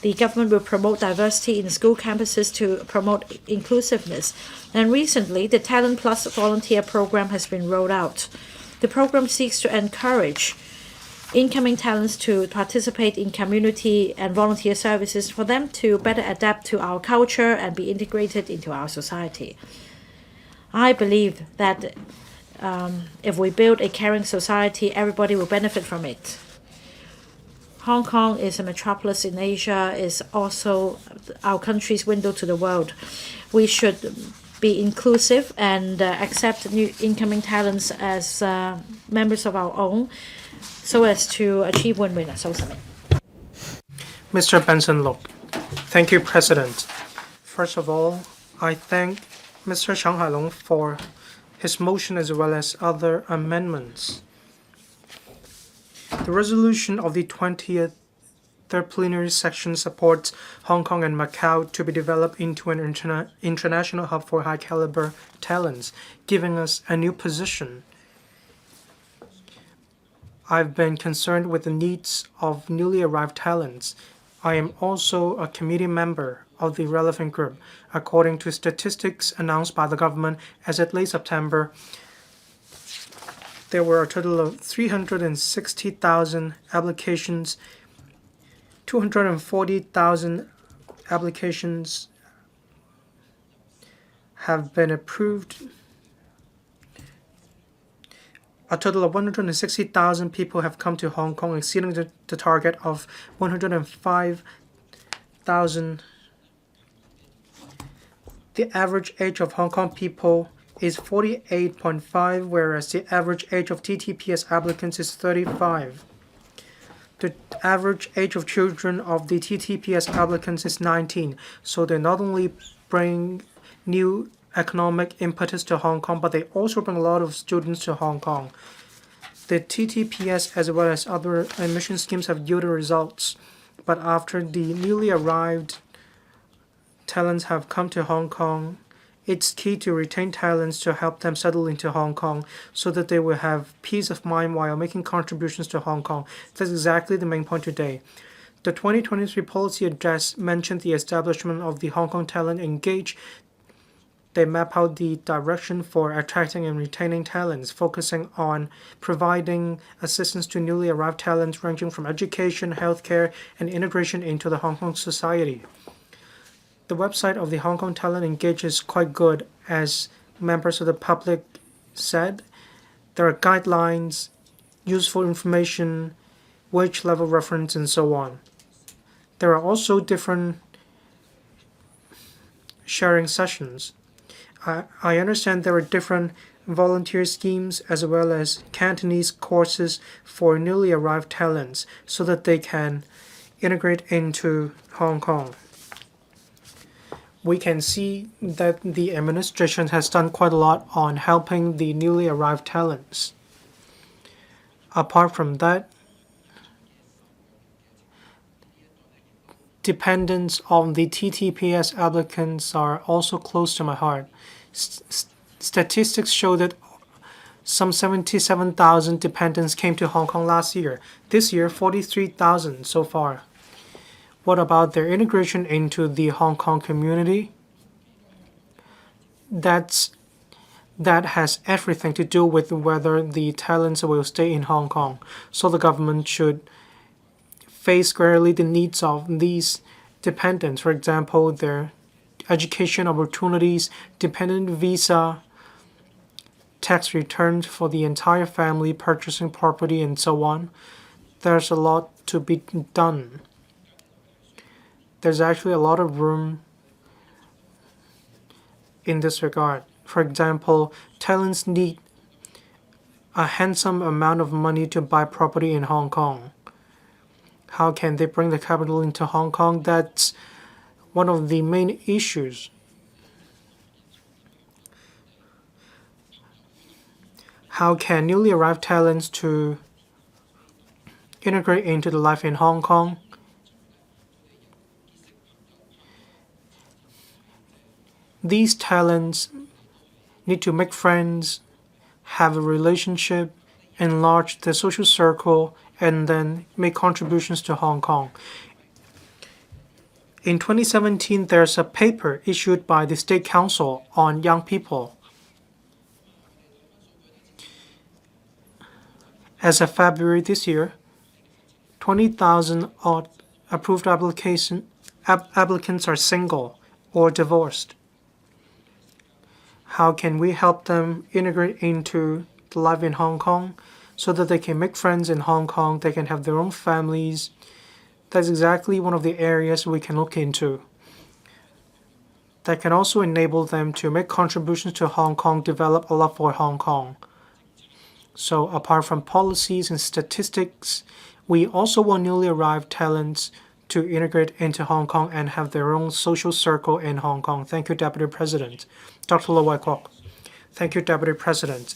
[SPEAKER 3] the government will promote diversity in school campuses to promote inclusiveness. And recently, the Talent Plus volunteer program has been rolled out. The program seeks to encourage incoming talents to participate in community and volunteer services for them to better adapt to our culture and be integrated into our society. I believe that if we build a caring society, everybody will benefit from it. Hong Kong is a metropolis in Asia, is also our country's window to the world. We should be inclusive and accept new incoming talents as members of our own so as to achieve win-win.
[SPEAKER 2] Mr. Benson Look. Thank you, President. First of all, I thank Mr. Shang Hailong for his motion as well as other amendments. The resolution of the 20th Third Plenary Session supports Hong Kong and Macau to be developed into an international hub for high-caliber talents, giving us a new position. I've been concerned with the needs of newly arrived talents. I am also a committee member of the relevant group. According to statistics announced by the government as at late September, there were a total of 360,000 applications. 240,000 applications have been approved. A total of 160,000 people have come to Hong Kong, exceeding the target of 105,000. The average age of Hong Kong people is 48.5, whereas the average age of TTPS applicants is 35. The average age of children of the TTPS applicants is 19, so they not only bring new economic impetus to Hong Kong, but they also bring a lot of students to Hong Kong. The TTPS as well as other admission schemes have yielded results, but after the newly arrived talents have come to Hong Kong, it's key to retain talents to help them settle into Hong Kong so that they will have peace of mind while making contributions to Hong Kong. That's exactly the main point today. The 2023 policy address mentioned the establishment of the Hong Kong Talent Engage. They map out the direction for attracting and retaining talents, focusing on providing assistance to newly arrived talents ranging from education, healthcare, and integration into the Hong Kong society. The website of the Hong Kong Talent Engage is quite good, as members of the public said. There are guidelines, useful information, wage level reference, and so on. There are also different sharing sessions. I understand there are different volunteer schemes as well as Cantonese courses for newly arrived talents so that they can integrate into Hong Kong. We can see that the administration has done quite a lot on helping the newly arrived talents. Apart from that, dependents on the TTPS applicants are also close to my heart. Statistics show that some 77,000 dependents came to Hong Kong last year. This year, 43,000 so far. What about their integration into the Hong Kong community? That has everything to do with whether the talents will stay in Hong Kong. So the government should face squarely the needs of these dependents. For example, their education opportunities, dependent visa, tax returns for the entire family, purchasing property, and so on. There's a lot to be done. There's actually a lot of room in this regard. For example, talents need a handsome amount of money to buy property in Hong Kong. How can they bring the capital into Hong Kong? That's one of the main issues. How can newly arrived talents to integrate into the life in Hong Kong? These talents need to make friends, have a relationship, enlarge their social circle, and then make contributions to Hong Kong. In 2017, there's a paper issued by the State Council on young people. As of February this year, 20,000 odd approved applicants are single or divorced. How can we help them integrate into the life in Hong Kong so that they can make friends in Hong Kong, they can have their own families? That's exactly one of the areas we can look into. That can also enable them to make contributions to Hong Kong, develop a love for Hong Kong. So apart from policies and statistics, we also want newly arrived talents to integrate into Hong Kong and have their own social circle in Hong Kong. Thank you, Deputy President. Dr. Lo Wai Kwok. Thank you, Deputy President.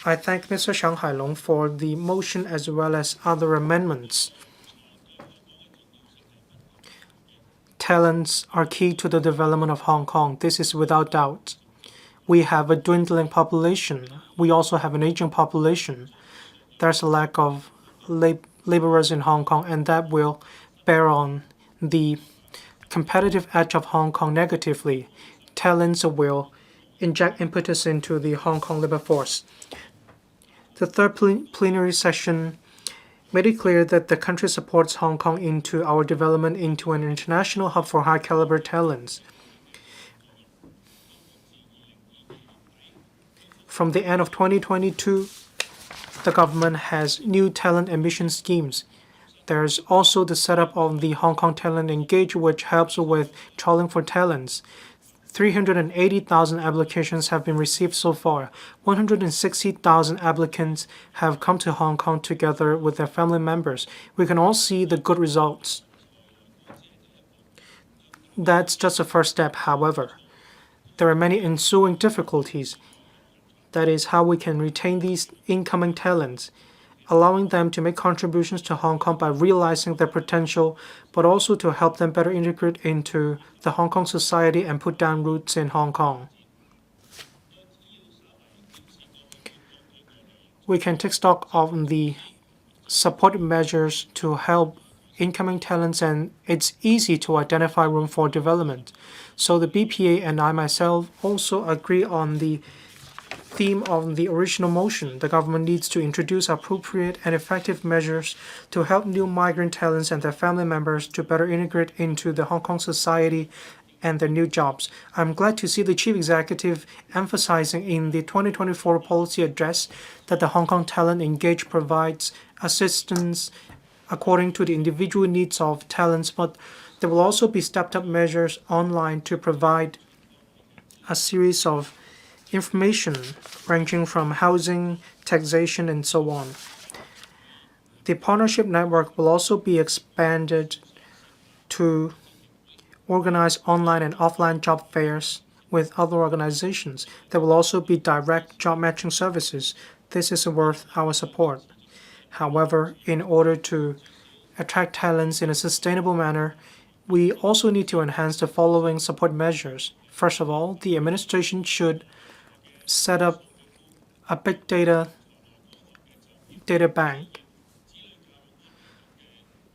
[SPEAKER 2] I thank Mr. Shang Hailong for the motion as well as other amendments. Talents are key to the development of Hong Kong. This is without doubt. We have a dwindling population. We also have an aging population. There's a lack of laborers in Hong Kong, and that will bear on the competitive edge of Hong Kong negatively. Talents will inject impetus into the Hong Kong labor force. The third plenary session made it clear that the country supports Hong Kong into our development into an international hub for high caliber talents. From the end of 2022, the government has new talent admission schemes. There's also the setup of the Hong Kong Talent Engage, which helps with trawling for talents. 380,000 applications have been received so far. 160,000 applicants have come to Hong Kong together with their family members. We can all see the good results. That's just a first step, however. There are many ensuing difficulties. That is how we can retain these incoming talents, allowing them to make contributions to Hong Kong by realizing their potential, but also to help them better integrate into the Hong Kong society and put down roots in Hong Kong. We can take stock of the support measures to help incoming talents, and it's easy to identify room for development. So the BPA and I myself also agree on the theme of the original motion. The government needs to introduce appropriate and effective measures to help new migrant talents and their family members to better integrate into the Hong Kong society and their new jobs. I'm glad to see the Chief Executive emphasizing in the 2024 policy address that the Hong Kong Talent Engage provides assistance according to the individual needs of talents, but there will also be stepped-up measures online to provide a series of information ranging from housing, taxation, and so on. The partnership network will also be expanded to organize online and offline job fairs with other organizations. There will also be direct job matching services. This is worth our support. However, in order to attract talents in a sustainable manner, we also need to enhance the following support measures. First of all, the administration should set up a big data bank,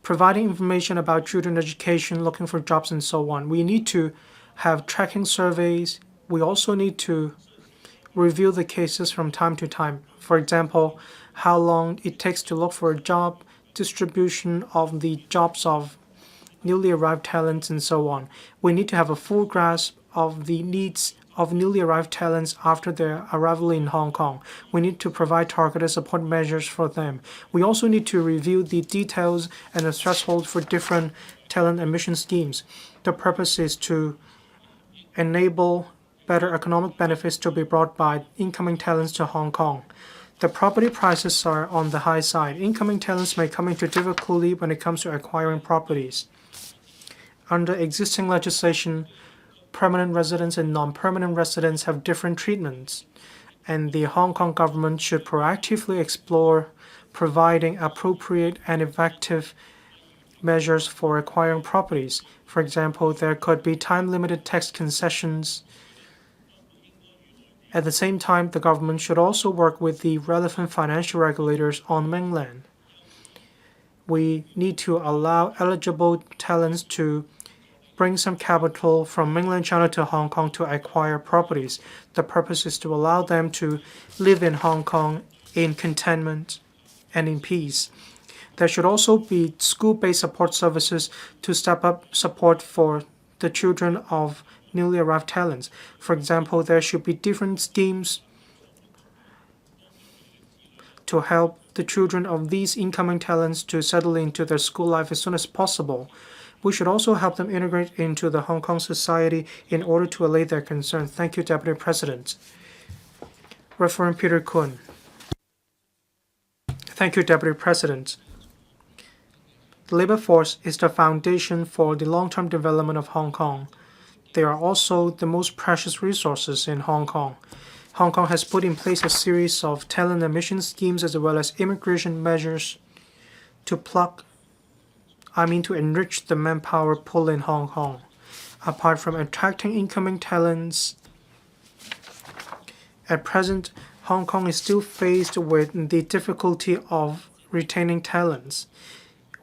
[SPEAKER 2] providing information about children education, looking for jobs, and so on. We need to have tracking surveys. We also need to review the cases from time to time. For example, how long it takes to look for a job, distribution of the jobs of newly arrived talents, and so on. We need to have a full grasp of the needs of newly arrived talents after their arrival in Hong Kong. We need to provide targeted support measures for them. We also need to review the details and the threshold for different talent admission schemes. The purpose is to enable better economic benefits to be brought by incoming talents to Hong Kong. The property prices are on the high side. Incoming talents may come into difficulty when it comes to acquiring properties. Under existing legislation, permanent residents and non-permanent residents have different treatments, and the Hong Kong government should proactively explore providing appropriate and effective measures for acquiring properties. For example, there could be time-limited tax concessions. At the same time, the government should also work with the relevant financial regulators on mainland. We need to allow eligible talents to bring some capital from mainland China to Hong Kong to acquire properties. The purpose is to allow them to live in Hong Kong in contentment and in peace. There should also be school-based support services to step up support for the children of newly arrived talents. For example, there should be different schemes to help the children of these incoming talents to settle into their school life as soon as possible. We should also help them integrate into the Hong Kong society in order to allay their concerns. Thank you, Deputy President. Referent Peter Kun. Thank you, Deputy President. The labor force is the foundation for the long-term development of Hong Kong. They are also the most precious resources in Hong Kong. Hong Kong has put in place a series of talent admission schemes as well as immigration measures to enrich the manpower pool in Hong Kong. Apart from attracting incoming talents, at present, Hong Kong is still faced with the difficulty of retaining talents.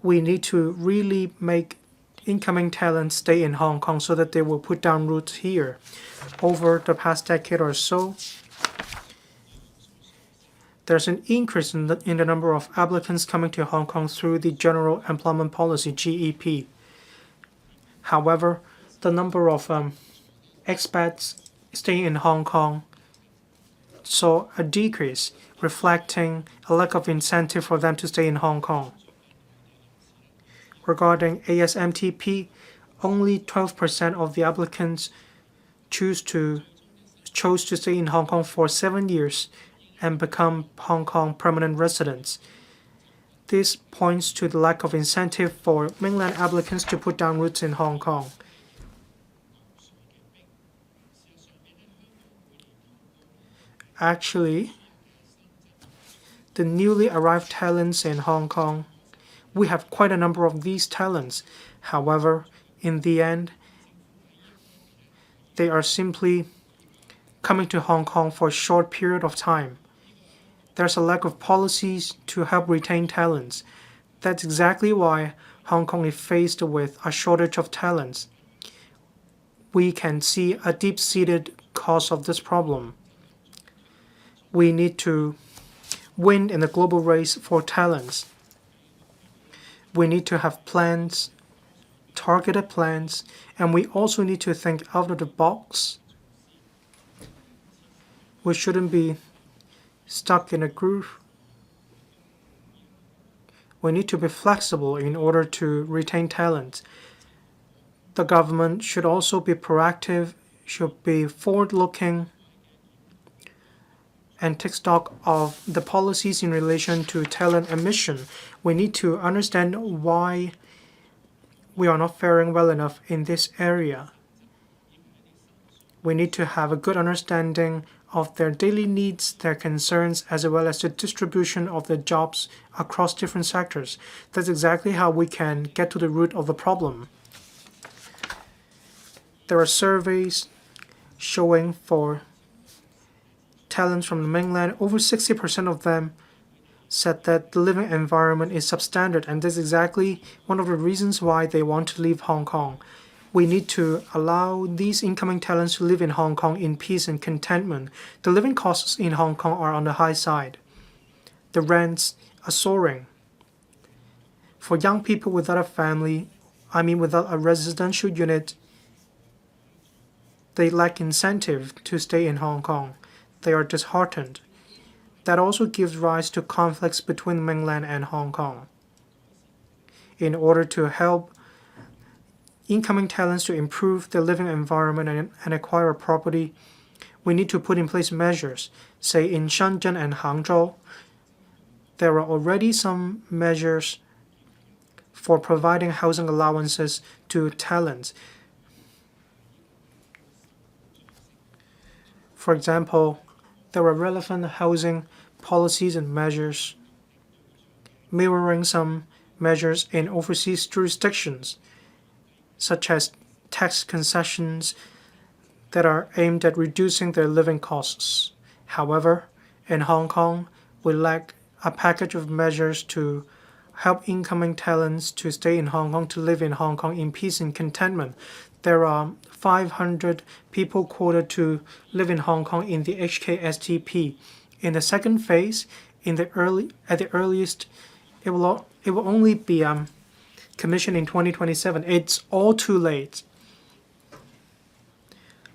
[SPEAKER 2] We need to really make incoming talents stay in Hong Kong so that they will put down roots here. Over the past decade or so, there's an increase in the number of applicants coming to Hong Kong through the General Employment Policy, GEP. However, the number of expats staying in Hong Kong saw a decrease, reflecting a lack of incentive for them to stay in Hong Kong. Regarding ASMTP, only 12% of the applicants chose to stay in Hong Kong for 7 years and become Hong Kong permanent residents. This points to the lack of incentive for mainland applicants to put down roots in Hong Kong. Actually, the newly arrived talents in Hong Kong, we have quite a number of these talents. However, in the end, they are simply coming to Hong Kong for a short period of time. There's a lack of policies to help retain talents. That's exactly why Hong Kong is faced with a shortage of talents. We can see a deep-seated cause of this problem. We need to win in the global race for talents. We need to have plans, targeted plans, and we also need to think out of the box. We shouldn't be stuck in a groove. We need to be flexible in order to retain talent. The government should also be proactive, should be forward-looking, and take stock of the policies in relation to talent admission. We need to understand why we are not faring well enough in this area. We need to have a good understanding of their daily needs, their concerns, as well as the distribution of the jobs across different sectors. That's exactly how we can get to the root of the problem. There are surveys showing for talents from the mainland, over 60% of them said that the living environment is substandard, and this is exactly one of the reasons why they want to leave Hong Kong. We need to allow these incoming talents to live in Hong Kong in peace and contentment. The living costs in Hong Kong are on the high side. The rents are soaring. For young people without a family, without a residential unit, they lack incentive to stay in Hong Kong. They are disheartened. That also gives rise to conflicts between mainland and Hong Kong. In order to help incoming talents to improve their living environment and acquire a property, we need to put in place measures. Say in Shenzhen and Hangzhou, there are already some measures for providing housing allowances to talents. For example, there are relevant housing policies and measures mirroring some measures in overseas jurisdictions, such as tax concessions that are aimed at reducing their living costs. However, in Hong Kong, we lack a package of measures to help incoming talents to stay in Hong Kong, to live in Hong Kong in peace and contentment. There are 500 people quoted to live in Hong Kong in the HKSTP. In the second phase, at the earliest, it will only be commissioned in 2027. It's all too late.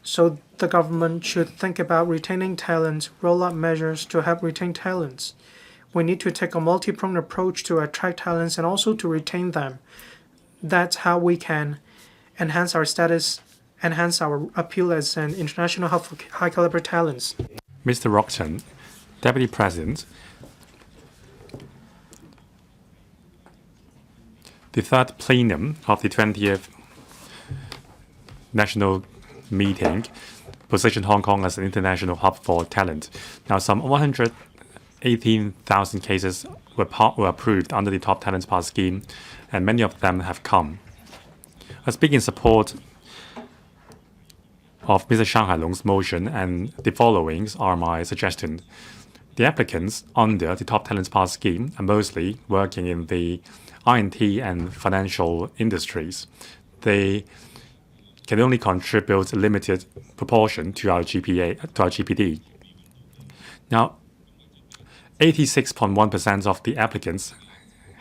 [SPEAKER 2] So the government should think about retaining talents, roll out measures to help retain talents. We need to take a multi-pronged approach to attract talents and also to retain them. That's how we can enhance our status, enhance our appeal as an international hub for high-caliber talents.
[SPEAKER 1] Mr. Rockton, Deputy President, the third plenum of the 20th National Meeting positioned Hong Kong as an international hub for talent. Now, some 118,000 cases were approved under the Top Talents Pass scheme, and many of them have come. I speak in support of Mr. Hailong's motion, and the following are my suggestions. The applicants under the Top Talents Pass scheme are mostly working in the I&T and financial industries. They can only contribute a limited proportion to our GPD. Now, 86.1% of the applicants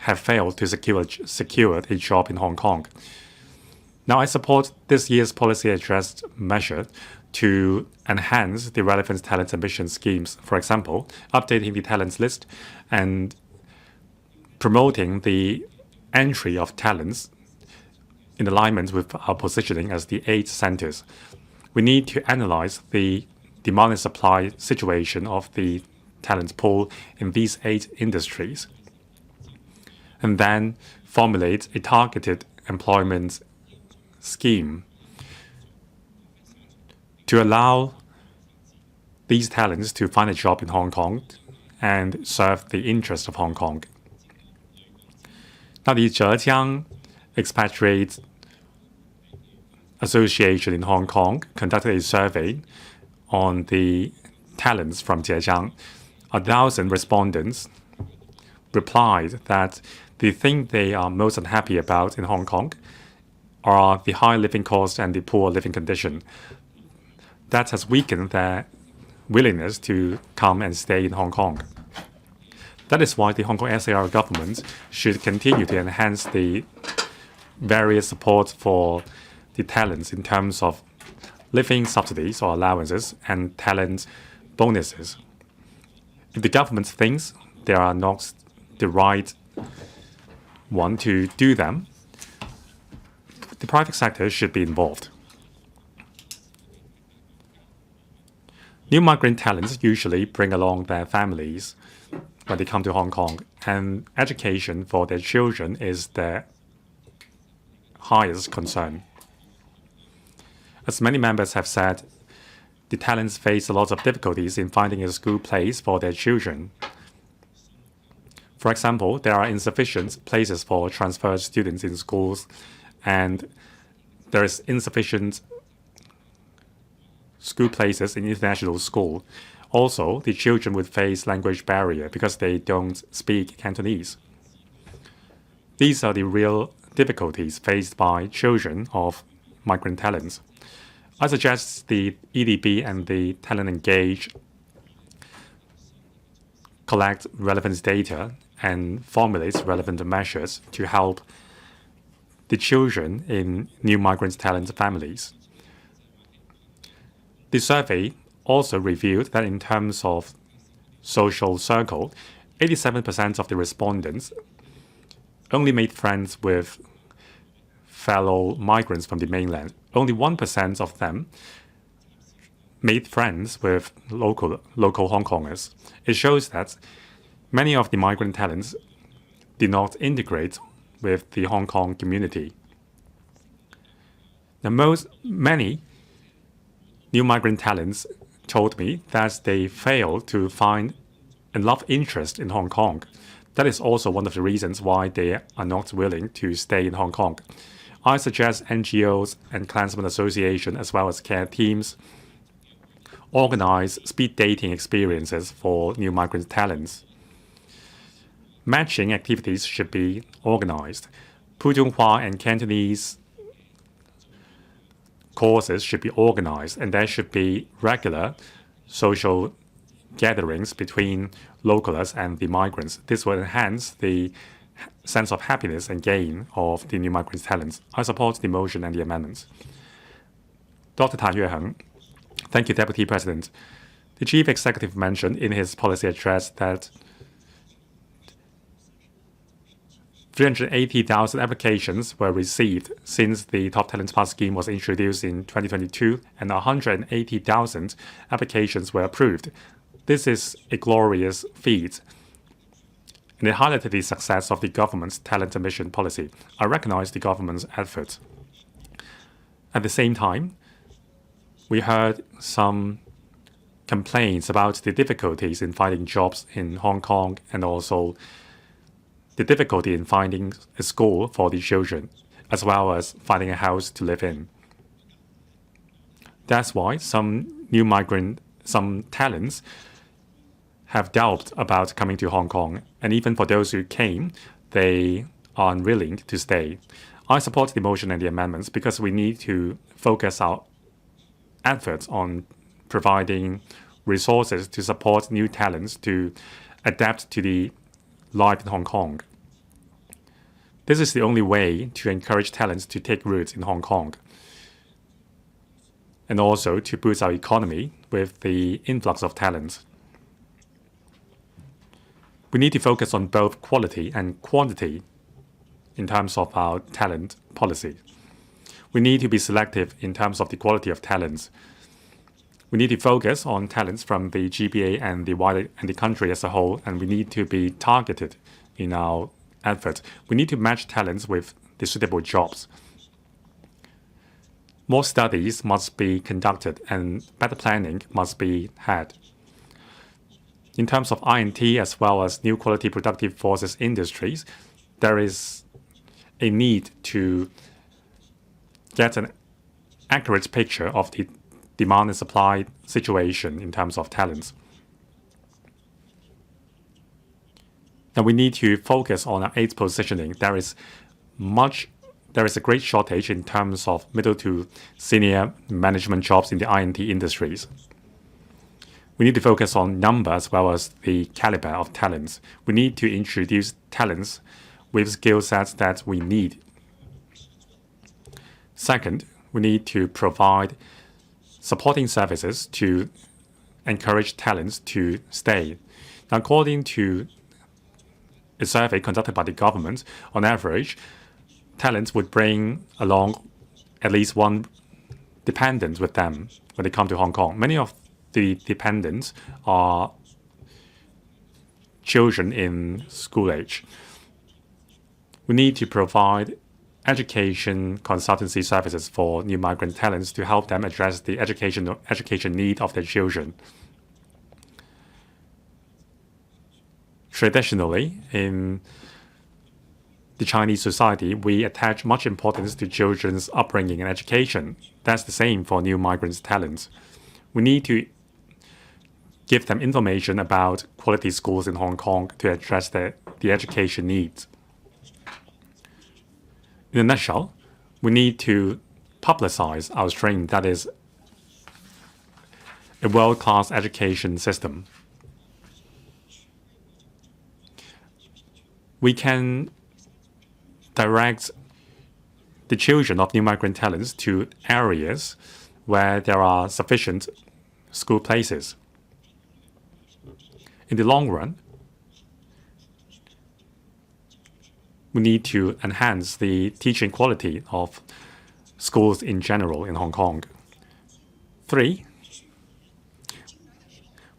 [SPEAKER 1] have failed to secure a job in Hong Kong. Now, I support this year's policy addressed measure to enhance the relevant talent admission schemes. For example, updating the talents list and promoting the entry of talents in alignment with our positioning as the 8 centers. We need to analyze the demand and supply situation of the talent pool in these 8 industries, and then formulate a targeted employment scheme to allow these talents to find a job in Hong Kong and serve the interest of Hong Kong. Now, the Zhejiang Expatriate Association in Hong Kong conducted a survey on the talents from Zhejiang. 1,000 respondents replied that the thing they are most unhappy about in Hong Kong are the high living costs and the poor living condition. That has weakened their willingness to come and stay in Hong Kong. That is why the Hong Kong SAR government should continue to enhance the various support for the talents in terms of living subsidies or allowances and talent bonuses. If the government thinks they are not the right one to do them, the private sector should be involved. New migrant talents usually bring along their families when they come to Hong Kong, and education for their children is their highest concern. As many members have said, the talents face a lot of difficulties in finding a school place for their children. For example, there are insufficient places for transferred students in schools, and there is insufficient school places in international school. Also, the children would face language barrier because they don't speak Cantonese. These are the real difficulties faced by children of migrant talents. I suggest the EDB and the Talent Engage collect relevant data and formulate relevant measures to help the children in new migrant talent families. The survey also revealed that in terms of social circle, 87% of the respondents only made friends with fellow migrants from the mainland. Only 1% of them made friends with local Hong Kongers. It shows that many of the migrant talents did not integrate with the Hong Kong community. Now, many new migrant talents told me that they failed to find enough interest in Hong Kong. That is also one of the reasons why they are not willing to stay in Hong Kong. I suggest NGOs and Klansmen Association, as well as care teams, organize speed dating experiences for new migrant talents. Matching activities should be organized. Putonghua and Cantonese courses should be organized, and there should be regular social gatherings between locals and the migrants. This will enhance the sense of happiness and gain of the new migrant talents. I support the motion and the amendments. Dr. Tan Yueheng, Thank you, Deputy President. The Chief Executive mentioned in his policy address that 380,000 applications were received since the Top Talent Pass scheme was introduced in 2022, and 180,000 applications were approved. This is a glorious feat, and it highlighted the success of the government's talent admission policy. I recognize the government's efforts. At the same time, we heard some complaints about the difficulties in finding jobs in Hong Kong and also the difficulty in finding a school for the children, as well as finding a house to live in. That's why some talents have doubt about coming to Hong Kong, and even for those who came, they are unwilling to stay. I support the motion and the amendments because we need to focus our efforts on providing resources to support new talents to adapt to the life in Hong Kong. This is the only way to encourage talents to take roots in Hong Kong and also to boost our economy with the influx of talents. We need to focus on both quality and quantity in terms of our talent policy. We need to be selective in terms of the quality of talents. We need to focus on talents from the GBA and the country as a whole, and we need to be targeted in our efforts. We need to match talents with the suitable jobs. More studies must be conducted and better planning must be had. In terms of I&T as well as new quality productive forces industries, there is a need to get an accurate picture of the demand and supply situation in terms of talents. Now we need to focus on our AIDS positioning. There is a great shortage in terms of middle to senior management jobs in the I&T industries. We need to focus on number as well as the caliber of talents. We need to introduce talents with skill sets that we need. Second, we need to provide supporting services to encourage talents to stay. Now, according to a survey conducted by the government, on average, talents would bring along at least one dependent with them when they come to Hong Kong. Many of the dependents are children in school age. We need to provide education consultancy services for new migrant talents to help them address the education need of their children. Traditionally, in the Chinese society, we attach much importance to children's upbringing and education. That's the same for new migrant talents. We need to give them information about quality schools in Hong Kong to address the education needs. In a nutshell, we need to publicize our strength, that is a world-class education system. We can direct the children of new migrant talents to areas where there are sufficient school places. In the long run, we need to enhance the teaching quality of schools in general in Hong Kong. 3,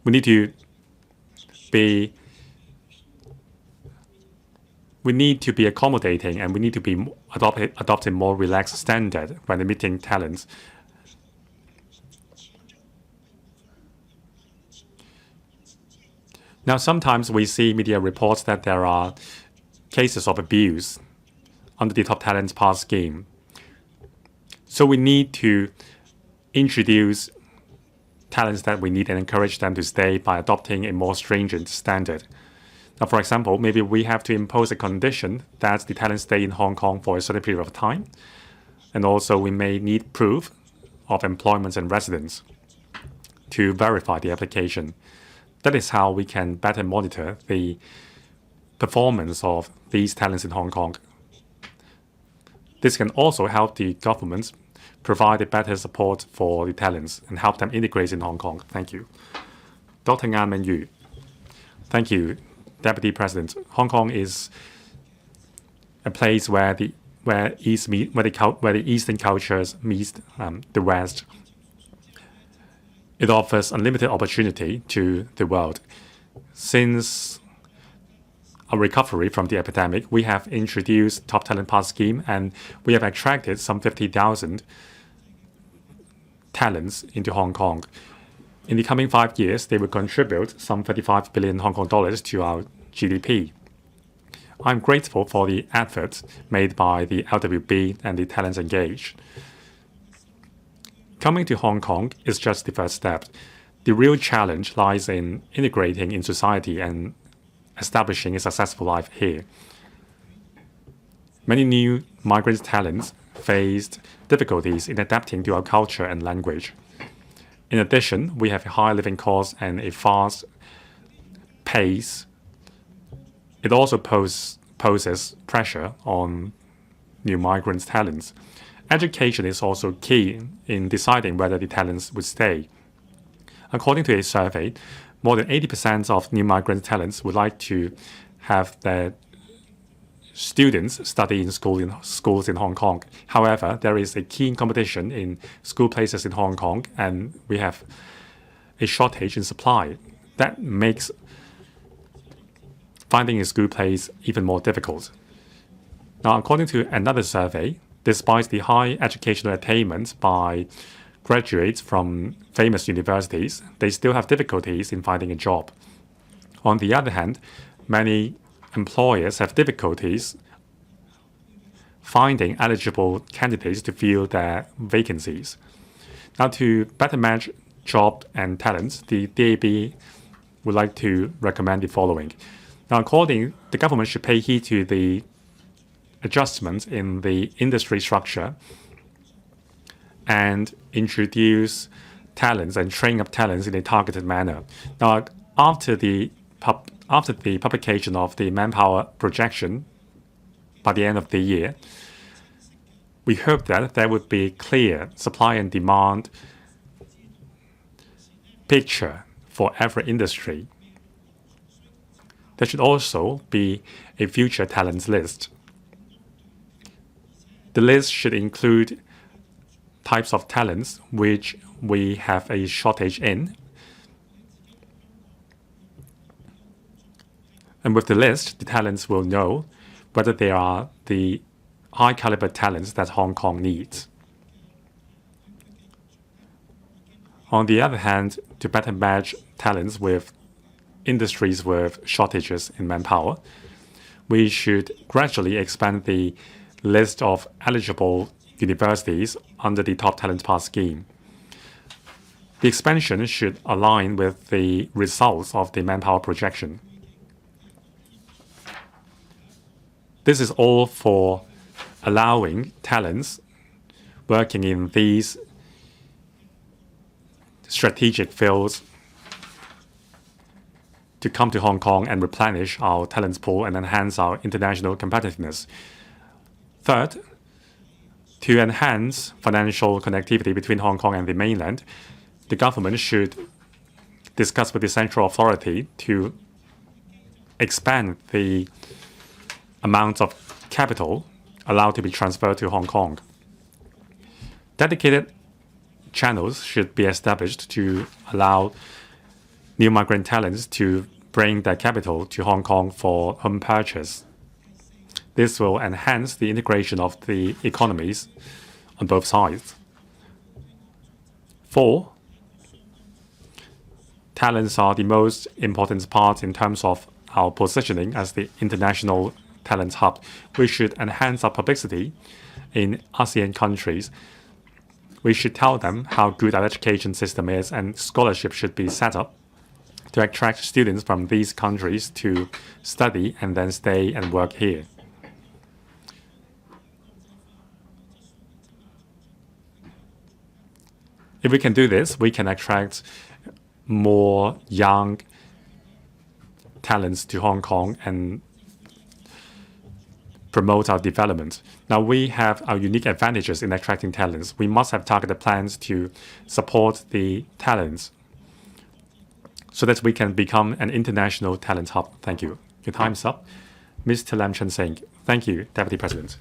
[SPEAKER 1] we need to be accommodating, and we need to be adopting more relaxed standard when admitting talents. Now, sometimes we see media reports that there are cases of abuse under the Top Talent Pass scheme. So we need to introduce talents that we need and encourage them to stay by adopting a more stringent standard. Now, for example, maybe we have to impose a condition that the talents stay in Hong Kong for a certain period of time. And also we may need proof of employment and residence to verify the application. That is how we can better monitor the performance of these talents in Hong Kong. This can also help the government provide a better support for the talents and help them integrate in Hong Kong. Thank you. Dr. Ngan Min Yu. Thank you, Deputy President. Hong Kong is a place where the Eastern cultures meet the West. It offers unlimited opportunity to the world. Since our recovery from the epidemic, we have introduced Top Talent Pass scheme, and we have attracted some 50,000 talents into Hong Kong. In the coming 5 years, they will contribute some 35 billion Hong Kong dollars to our GDP. I'm grateful for the efforts made by the LWB and the talents engaged. Coming to Hong Kong is just the first step. The real challenge lies in integrating in society and establishing a successful life here. Many new migrant talents faced difficulties in adapting to our culture and language. In addition, we have a high living cost and a fast pace. It also poses pressure on new migrant talents. Education is also key in deciding whether the talents would stay. According to a survey, more than 80% of new migrant talents would like to have their students study in schools in Hong Kong. However, there is a keen competition in school places in Hong Kong, and we have a shortage in supply. That makes finding a school place even more difficult. Now, according to another survey, despite the high educational attainment by graduates from famous universities, they still have difficulties in finding a job. On the other hand, many employers have difficulties finding eligible candidates to fill their vacancies. Now, to better match job and talents, the DAB would like to recommend the following. Now, the government should pay heed to the adjustments in the industry structure and introduce talents and train up talents in a targeted manner. Now, after the publication of the manpower projection by the end of the year, we hope that there would be a clear supply and demand picture for every industry. There should also be a future talents list. The list should include types of talents which we have a shortage in. And with the list, the talents will know whether they are the high caliber talents that Hong Kong needs. On the other hand, to better match talents with industries with shortages in manpower, we should gradually expand the list of eligible universities under the Top Talent Pass scheme. The expansion should align with the results of the manpower projection. This is all for allowing talents working in these strategic fields to come to Hong Kong and replenish our talents pool and enhance our international competitiveness. Third, to enhance financial connectivity between Hong Kong and the mainland, the government should discuss with the central authority to expand the amount of capital allowed to be transferred to Hong Kong. Dedicated channels should be established to allow new migrant talents to bring their capital to Hong Kong for home purchase. This will enhance the integration of the economies on both sides. 4, talents are the most important part in terms of our positioning as the international talent hub. We should enhance our publicity in ASEAN countries. We should tell them how good our education system is, and scholarships should be set up to attract students from these countries to study and then stay and work here. If we can do this, we can attract more young talents to Hong Kong and promote our development. Now, we have our unique advantages in attracting talents. We must have targeted plans to support the talents so that we can become an international talent hub. Thank you. Your time's up. Mr. Lam Chen Singh. Thank you, Deputy President.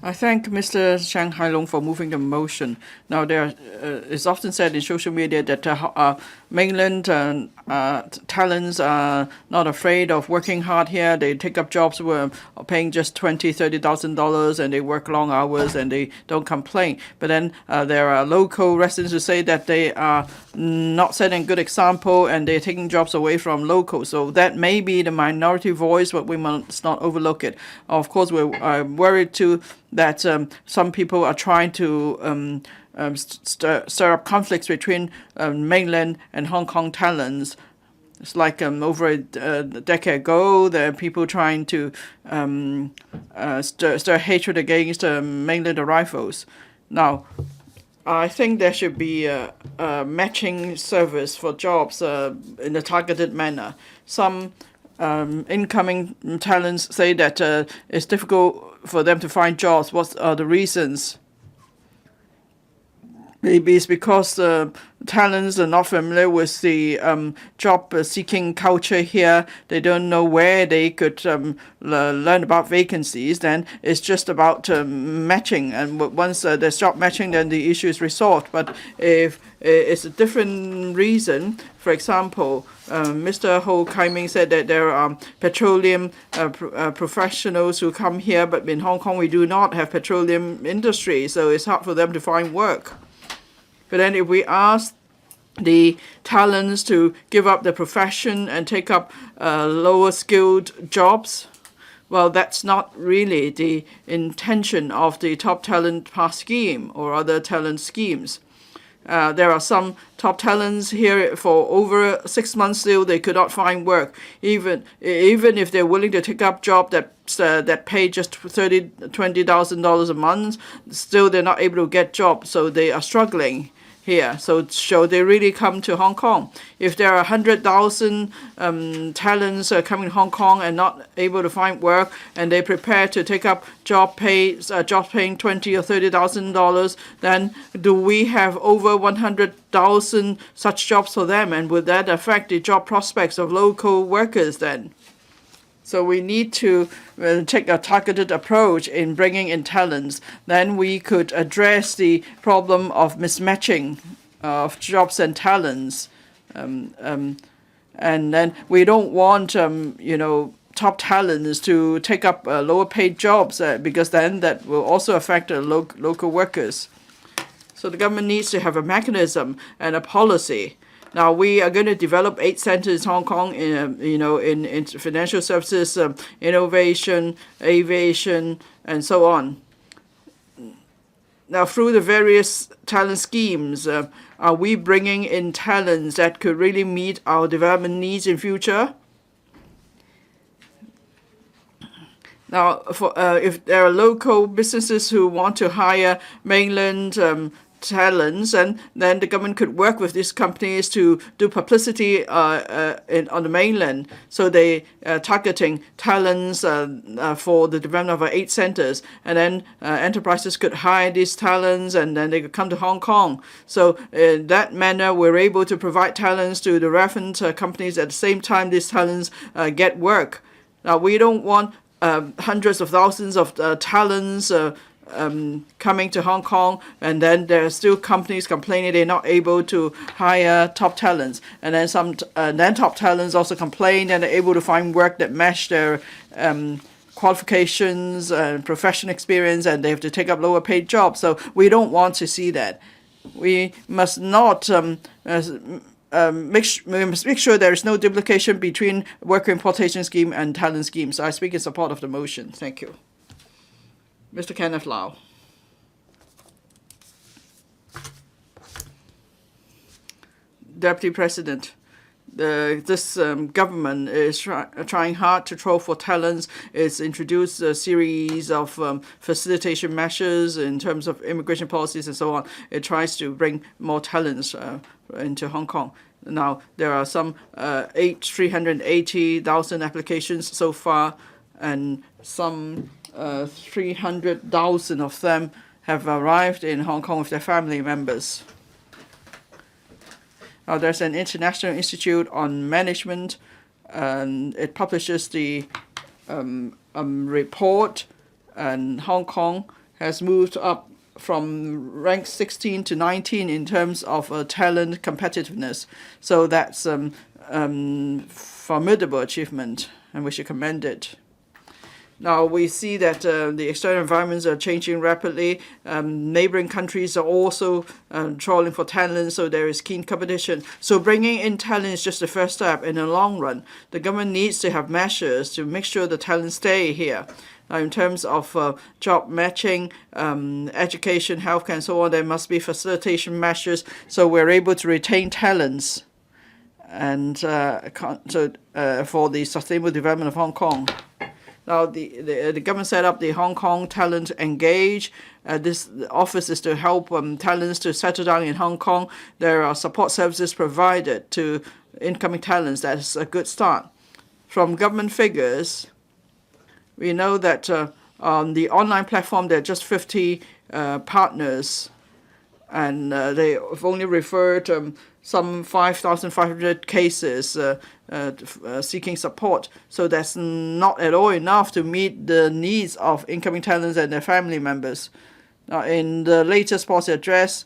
[SPEAKER 5] I thank Mr. Shang Hailong for moving the motion. Now, it's often said in social media that mainland talents are not afraid of working hard here. They take up jobs paying just $20,000, $30,000, and they work long hours and they don't complain. But then there are local residents who say that they are not setting a good example and they're taking jobs away from locals. So that may be the minority voice, but we must not overlook it. Of course, we're worried too that some people are trying to stir up conflicts between mainland and Hong Kong talents. It's like over a decade ago, there are people trying to stir hatred against mainland arrivals. Now, I think there should be a matching service for jobs in a targeted manner. Some incoming talents say that it's difficult for them to find jobs. What are the reasons? Maybe it's because talents are not familiar with the job-seeking culture here. They don't know where they could learn about vacancies. Then it's just about matching. And once there's job matching, then the issue is resolved. But if it's a different reason, for example, Mr. Ho Kai-ming said that there are petroleum professionals who come here, but in Hong Kong we do not have petroleum industry, so it's hard for them to find work. But then if we ask the talents to give up their profession and take up lower skilled jobs, well, that's not really the intention of the Top Talent Pass scheme or other talent schemes. There are some top talents here for over 6 months still they could not find work, even if they're willing to take up job that pay just $20,000 a month. Still, they're not able to get jobs, so they are struggling here. So they really come to Hong Kong. If there are 100,000 talents coming to Hong Kong and not able to find work, and they prepare to take up jobs paying $20,000 or $30,000, then do we have over 100,000 such jobs for them? And would that affect the job prospects of local workers then? So we need to take a targeted approach in bringing in talents. Then we could address the problem of mismatching of jobs and talents. And then we don't want, top talents to take up lower paid jobs because then that will also affect local workers. So the government needs to have a mechanism and a policy. Now, we are going to develop 8 centers in Hong Kong in financial services, innovation, aviation, and so on. Now, through the various talent schemes, are we bringing in talents that could really meet our development needs in future? Now, if there are local businesses who want to hire mainland talents, and then the government could work with these companies to do publicity on the mainland. So they targeting talents for the development of our 8 centers, and then enterprises could hire these talents, and then they could come to Hong Kong. So in that manner, we're able to provide talents to the relevant companies at the same time these talents get work. Now, we don't want hundreds of thousands of talents coming to Hong Kong, and then there are still companies complaining they're not able to hire top talents, and then top talents also complain and they're able to find work that match their qualifications and professional experience, and they have to take up lower paid jobs. So we don't want to see that. We must not we must make sure there is no duplication between worker importation scheme and talent schemes. I speak in support of the motion. Thank you. Mr. Kenneth Lau. Deputy President, this government is trying hard to throw for talents. It's introduced a series of facilitation measures in terms of immigration policies and so on. It tries to bring more talents into Hong Kong. Now, there are some 380,000 applications so far, and some 300,000 of them have arrived in Hong Kong with their family members. Now, there's an International Institute on Management, and it publishes the report, and Hong Kong has moved up from rank 16 to 19 in terms of talent competitiveness. So that's formidable achievement, and we should commend it. Now we see that the external environments are changing rapidly. Neighboring countries are also trawling for talent, so there is keen competition. So bringing in talent is just the first step. In the long run, the government needs to have measures to make sure the talent stay here. Now, in terms of job matching, education, healthcare, and so on, there must be facilitation measures so we're able to retain talents and for the sustainable development of Hong Kong. Now, the government set up the Hong Kong Talent Engage. This office is to help talents to settle down in Hong Kong. There are support services provided to incoming talents. That's a good start. From government figures, we know that on the online platform, there are just 50 partners, and they've only referred some 5,500 cases seeking support. So that's not at all enough to meet the needs of incoming talents and their family members. Now, in the latest policy address,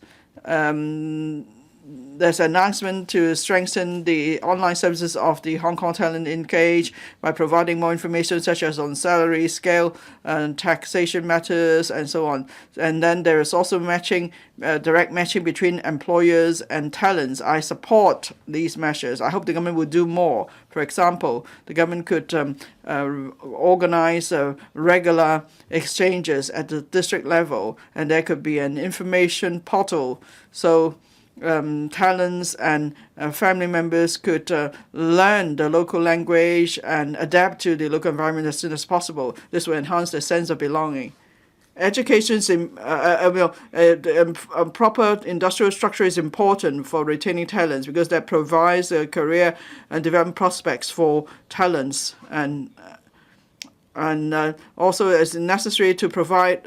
[SPEAKER 5] there's an announcement to strengthen the online services of the Hong Kong Talent Engage by providing more information such as on salary, scale, and taxation matters, and so on. And then there is also matching, direct matching between employers and talents. I support these measures. I hope the government will do more. For example, the government could organize regular exchanges at the district level, and there could be an information portal. So talents and family members could learn the local language and adapt to the local environment as soon as possible. This will enhance their sense of belonging. Education's proper industrial structure is important for retaining talents because that provides career and development prospects for talents, and also it's necessary to provide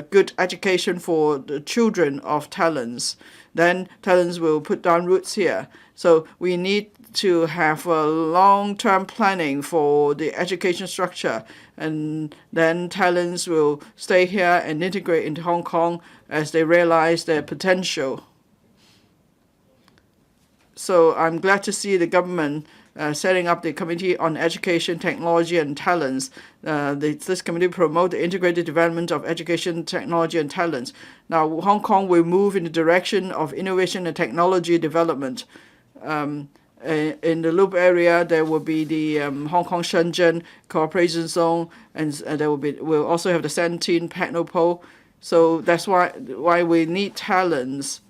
[SPEAKER 5] good education for the children of talents. Then talents will put down roots here. So we need to have a long-term planning for the education structure, and then talents will stay here and integrate into Hong Kong as they realize their potential. So I'm glad to see the government setting up the Committee on Education, Technology and Talents. This committee promote the integrated development of education, technology and talents. Now, Hong Kong will move in the direction of innovation and technology development. In the Loop area, there will be the Hong Kong Shenzhen Cooperation Zone, and we'll also have the 17 Technopole. So that's why we need talents.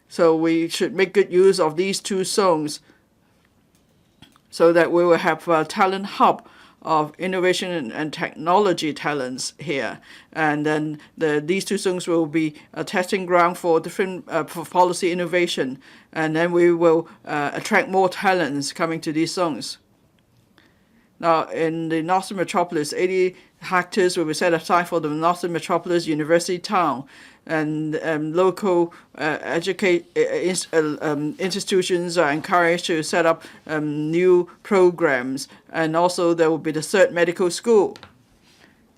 [SPEAKER 5] So we should make good use of these two zones, so that we will have a talent hub of innovation and technology talents here. And then these two zones will be a testing ground for different for policy innovation. And then we will attract more talents coming to these zones. Now, in the Northern Metropolis, 80 hectares will be set aside for the Northern Metropolis University Town, and local institutions are encouraged to set up new programs, and also there will be the third medical school.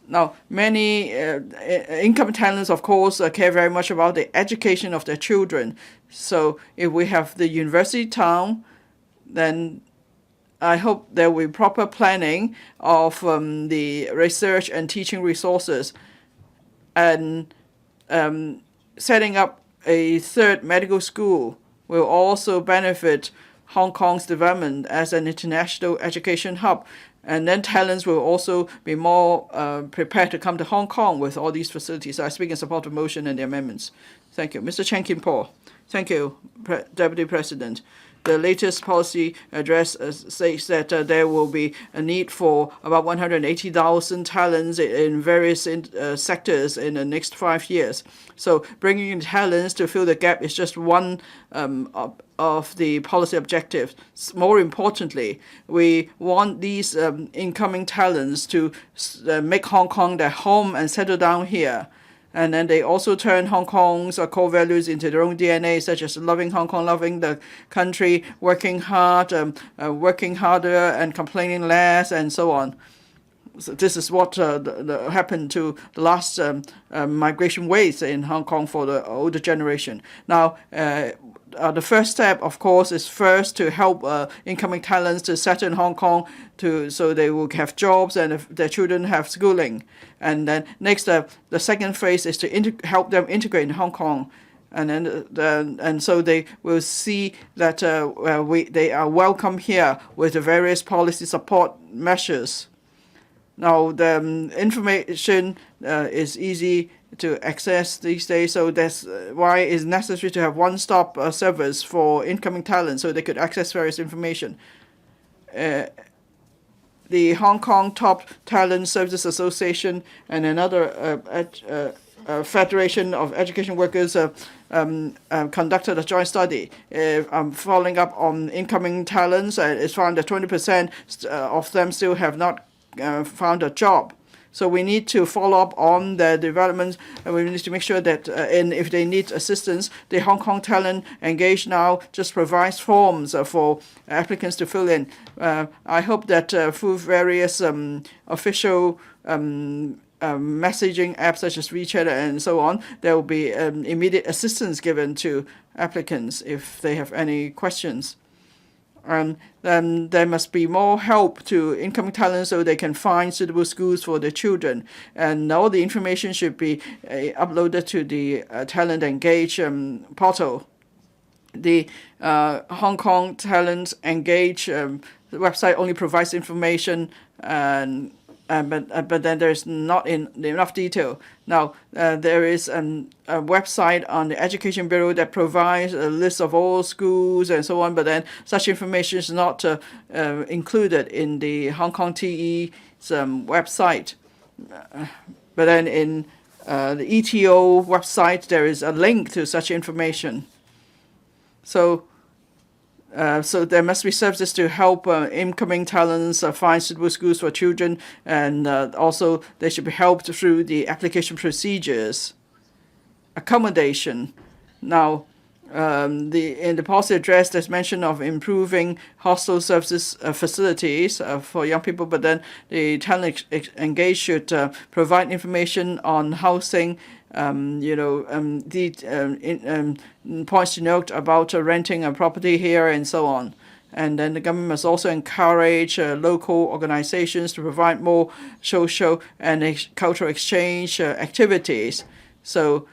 [SPEAKER 5] Now, many income talents, of course, care very much about the education of their children. So if we have the university town, then I hope there will be proper planning of the research and teaching resources, and setting up a third medical school will also benefit Hong Kong's development as an international education hub. And then talents will also be more prepared to come to Hong Kong with all these facilities. So I speak in support of the motion and the amendments. Thank you. Mr. Chen Kim-po. Thank you, Deputy President. the latest policy address states that there will be a need for about 180,000 talents in various sectors in the next 5 years. So bringing in talents to fill the gap is just one of the policy objectives. More importantly, we want these incoming talents to make Hong Kong their home and settle down here. And then they also turn Hong Kong's core values into their own DNA, such as loving Hong Kong, loving the country, working hard, working harder and complaining less, and so on. So this is what happened to the last migration waves in Hong Kong for the older generation. Now, the first step, of course, is first to help incoming talents to settle in Hong Kong, so they will have jobs and their children have schooling. And then next, the second phase is to help them integrate in Hong Kong. And then and so they will see that they are welcome here with the various policy support measures. Now, the information is easy to access these days, so that's why it's necessary to have one-stop service for incoming talent so they could access various information. The Hong Kong Top Talent Services Association and another Federation of Education Workers conducted a joint study following up on incoming talents. It's found that 20% of them still have not found a job. So we need to follow up on the developments, and we need to make sure that if they need assistance, the Hong Kong Talent Engage now just provides forms for applicants to fill in. I hope that through various official messaging apps such as WeChat and so on, there will be immediate assistance given to applicants if they have any questions. And then there must be more help to incoming talents so they can find suitable schools for their children. And all the information should be uploaded to the Talent Engage portal. The Hong Kong Talent Engage website only provides information, but then there's not enough detail. Now, there is a website on the Education Bureau that provides a list of all schools and so on, but then such information is not included in the Hong Kong TE's website. But then in the ETO website, there is a link to such information. So there must be services to help incoming talents find suitable schools for children, and also they should be helped through the application procedures. Accommodation. Now, in the policy address, there's mention of improving hostel services facilities for young people, but then the Talent Engage should provide information on housing, points to note about renting a property here and so on. And then the government must also encourage local organizations to provide more social and cultural exchange activities. So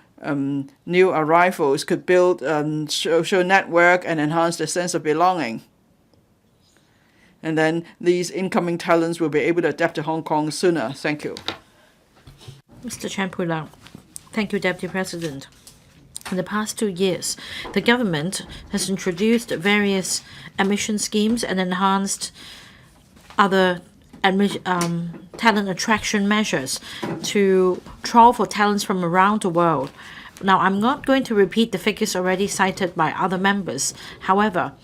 [SPEAKER 5] new arrivals could build a social network and enhance their sense of belonging. And then these incoming talents will be able to adapt to Hong Kong sooner. Thank you.
[SPEAKER 3] Mr. Champula. Thank you, Deputy President. In the past 2 years, the government has introduced various admission schemes and enhanced other talent attraction measures to draw for talents from around the world. Now, I'm not going to repeat the figures already cited by other members. However,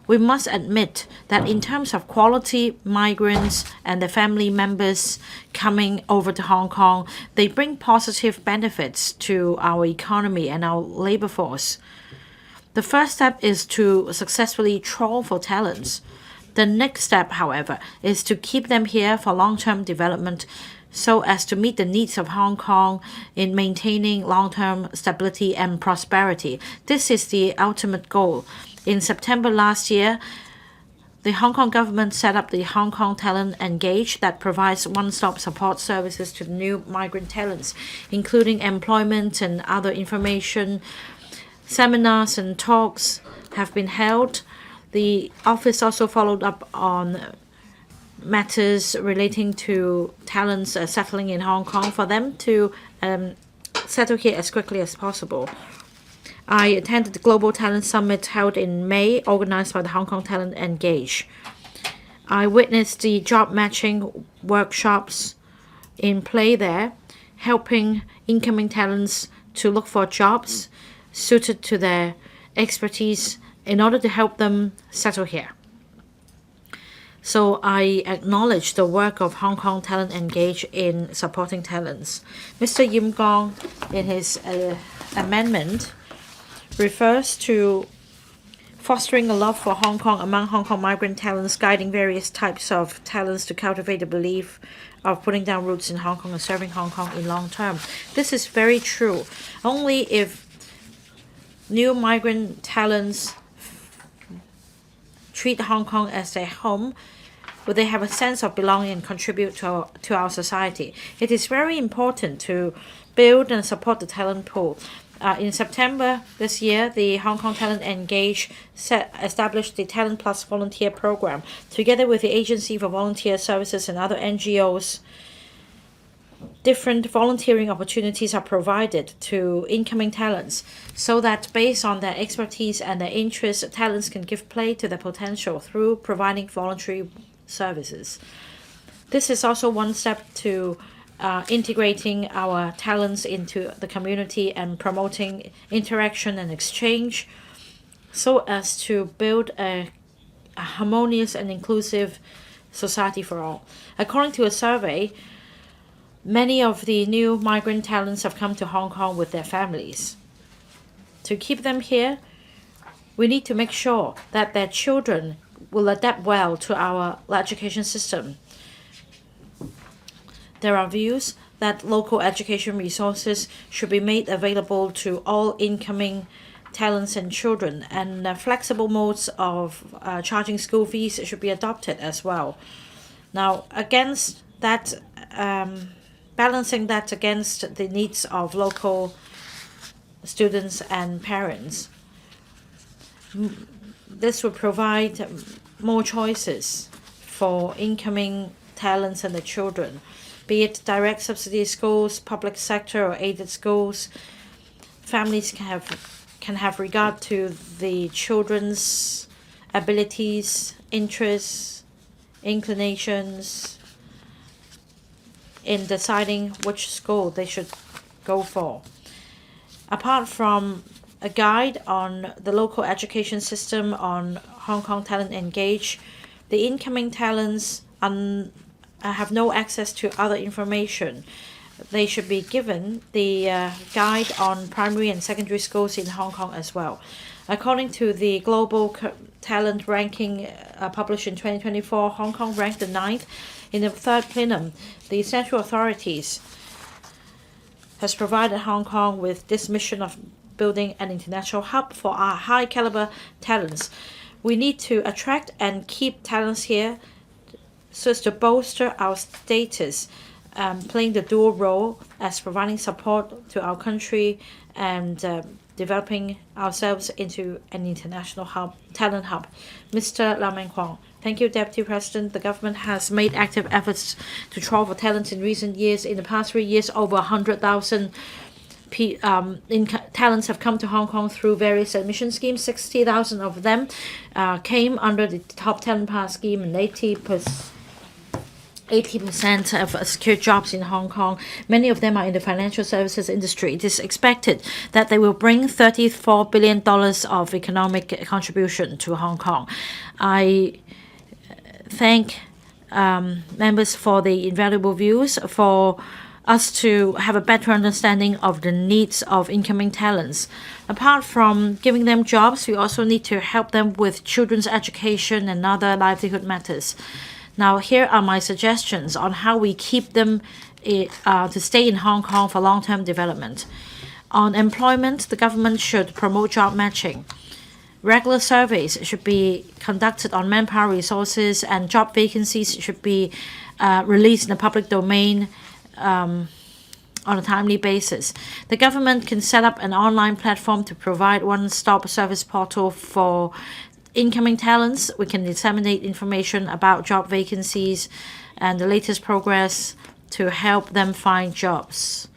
[SPEAKER 3] we must admit that in terms of quality migrants and their family members coming over to Hong Kong, they bring positive benefits to our economy and our labor force. The first step is to successfully trawl for talents. The next step, however, is to keep them here for long-term development so as to meet the needs of Hong Kong in maintaining long-term stability and prosperity. This is the ultimate goal. In September last year, the Hong Kong government set up the Hong Kong Talent Engage that provides one-stop support services to new migrant talents, including employment and other information. Seminars and talks have been held. The office also followed up on matters relating to talents settling in Hong Kong for them to settle here as quickly as possible. I attended the Global Talent Summit held in May, organized by the Hong Kong Talent Engage. I witnessed the job matching workshops in play there, helping incoming talents to look for jobs suited to their expertise in order to help them settle here. So I acknowledge the work of Hong Kong Talent Engage in supporting talents. Mr. Yim Gong, in his amendment, refers to fostering a love for Hong Kong among Hong Kong migrant talents, guiding various types of talents to cultivate the belief of putting down roots in Hong Kong and serving Hong Kong in long term. This is very true. Only if new migrant talents treat Hong Kong as their home will they have a sense of belonging and contribute to our society. It is very important to build and support the talent pool. In September this year, the Hong Kong Talent Engage established the Talent Plus volunteer program. Together with the Agency for Volunteer Services and other NGOs, different volunteering opportunities are provided to incoming talents so that based on their expertise and their interests, talents can give play to their potential through providing voluntary services. This is also one step to integrating our talents into the community and promoting interaction and exchange so as to build a harmonious and inclusive society for all. According to a survey, many of the new migrant talents have come to Hong Kong with their families. To keep them here, we need to make sure that their children will adapt well to our education system. There are views that local education resources should be made available to all incoming talents and children, and flexible modes of charging school fees should be adopted as well. Now, against that, balancing that against the needs of local students and parents, this would provide more choices for incoming talents and the children, be it direct subsidy schools, public sector or aided schools. Families can have regard to the children's abilities, interests, inclinations in deciding which school they should go for. Apart from a guide on the local education system on Hong Kong Talent Engage, the incoming talents have no access to other information. They should be given the guide on primary and secondary schools in Hong Kong as well. According to the Global Talent Ranking published in 2024, Hong Kong ranked the 9th. In the third plenum, the central authorities has provided Hong Kong with this mission of building an international hub for our high caliber talents. We need to attract and keep talents here so as to bolster our status, playing the dual role as providing support to our country and developing ourselves into an international hub, talent hub. Mr. Lam Meng Kwong. Thank you, Deputy President. The government has made active efforts to draw for talents in recent years. In the past 3 years, over 100,000 talents have come to Hong Kong through various admission schemes. 60,000 of them came under the Top Talent Pass scheme, and 80% have secured jobs in Hong Kong. Many of them are in the financial services industry. It is expected that they will bring $34 billion of economic contribution to Hong Kong. I thank members for the invaluable views, for us to have a better understanding of the needs of incoming talents. Apart from giving them jobs, we also need to help them with children's education and other livelihood matters. Now, here are my suggestions on how we keep them to stay in Hong Kong for long-term development. On employment, the government should promote job matching. Regular surveys should be conducted on manpower resources, and job vacancies should be released in the public domain on a timely basis. The government can set up an online platform to provide one-stop service portal for incoming talents. We can disseminate information about job vacancies and the latest progress to help them find jobs.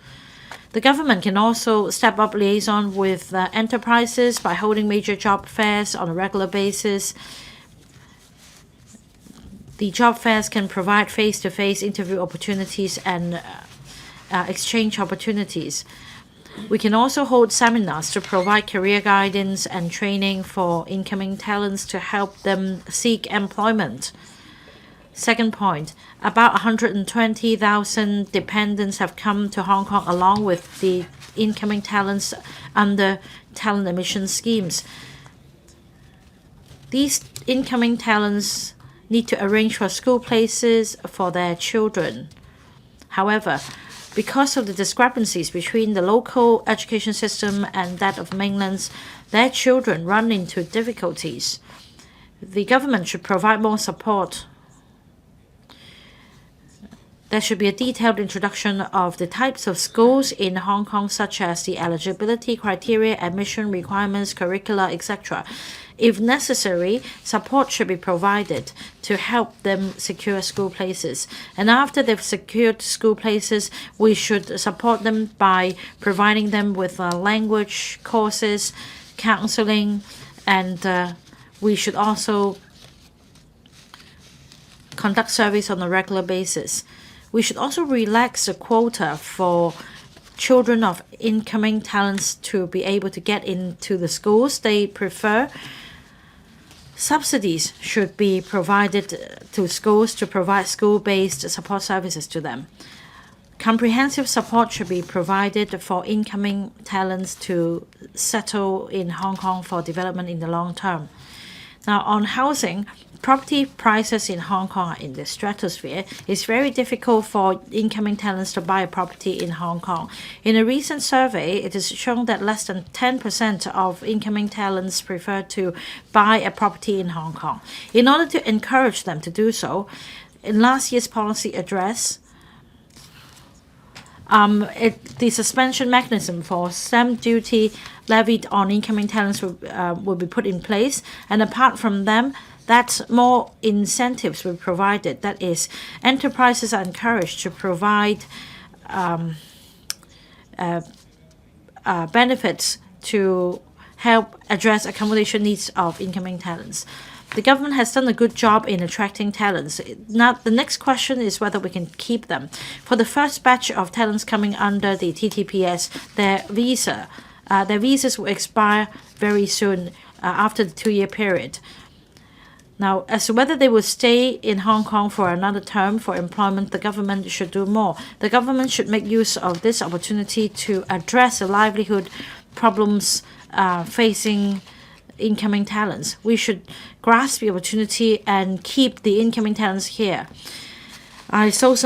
[SPEAKER 3] The government can also step up liaison with enterprises by holding major job fairs on a regular basis. The job fairs can provide face-to-face interview opportunities and exchange opportunities. We can also hold seminars to provide career guidance and training for incoming talents to help them seek employment. Second point, about 120,000 dependents have come to Hong Kong along with the incoming talents under talent admission schemes. These incoming talents need to arrange for school places for their children. However, because of the discrepancies between the local education system and that of mainlands, their children run into difficulties. The government should provide more support. There should be a detailed introduction of the types of schools in Hong Kong, such as the eligibility criteria, admission requirements, curricula, etc. If necessary, support should be provided to help them secure school places. And after they've secured school places, we should support them by providing them with language courses, counseling, and we should also conduct surveys on a regular basis. We should also relax the quota for children of incoming talents to be able to get into the schools they prefer. Subsidies should be provided to schools to provide school-based support services to them. Comprehensive support should be provided for incoming talents to settle in Hong Kong for development in the long term. Now, on housing, property prices in Hong Kong are in the stratosphere. It's very difficult for incoming talents to buy a property in Hong Kong. In a recent survey, it is shown that less than 10% of incoming talents prefer to buy a property in Hong Kong. In order to encourage them to do so, in last year's policy address, the suspension mechanism for stamp duty levied on incoming talents will be put in place, and apart from them, that more incentives will be provided. That is, enterprises are encouraged to provide benefits to help address accommodation needs of incoming talents. The government has done a good job in attracting talents. Now, the next question is whether we can keep them. For the first batch of talents coming under the TTPS, their visas will expire very soon after the 2-year period. Now, as to whether they will stay in Hong Kong for another term for employment, the government should do more. The government should make use of this opportunity to address the livelihood problems facing incoming talents. We should grasp the opportunity and keep the incoming talents here. I support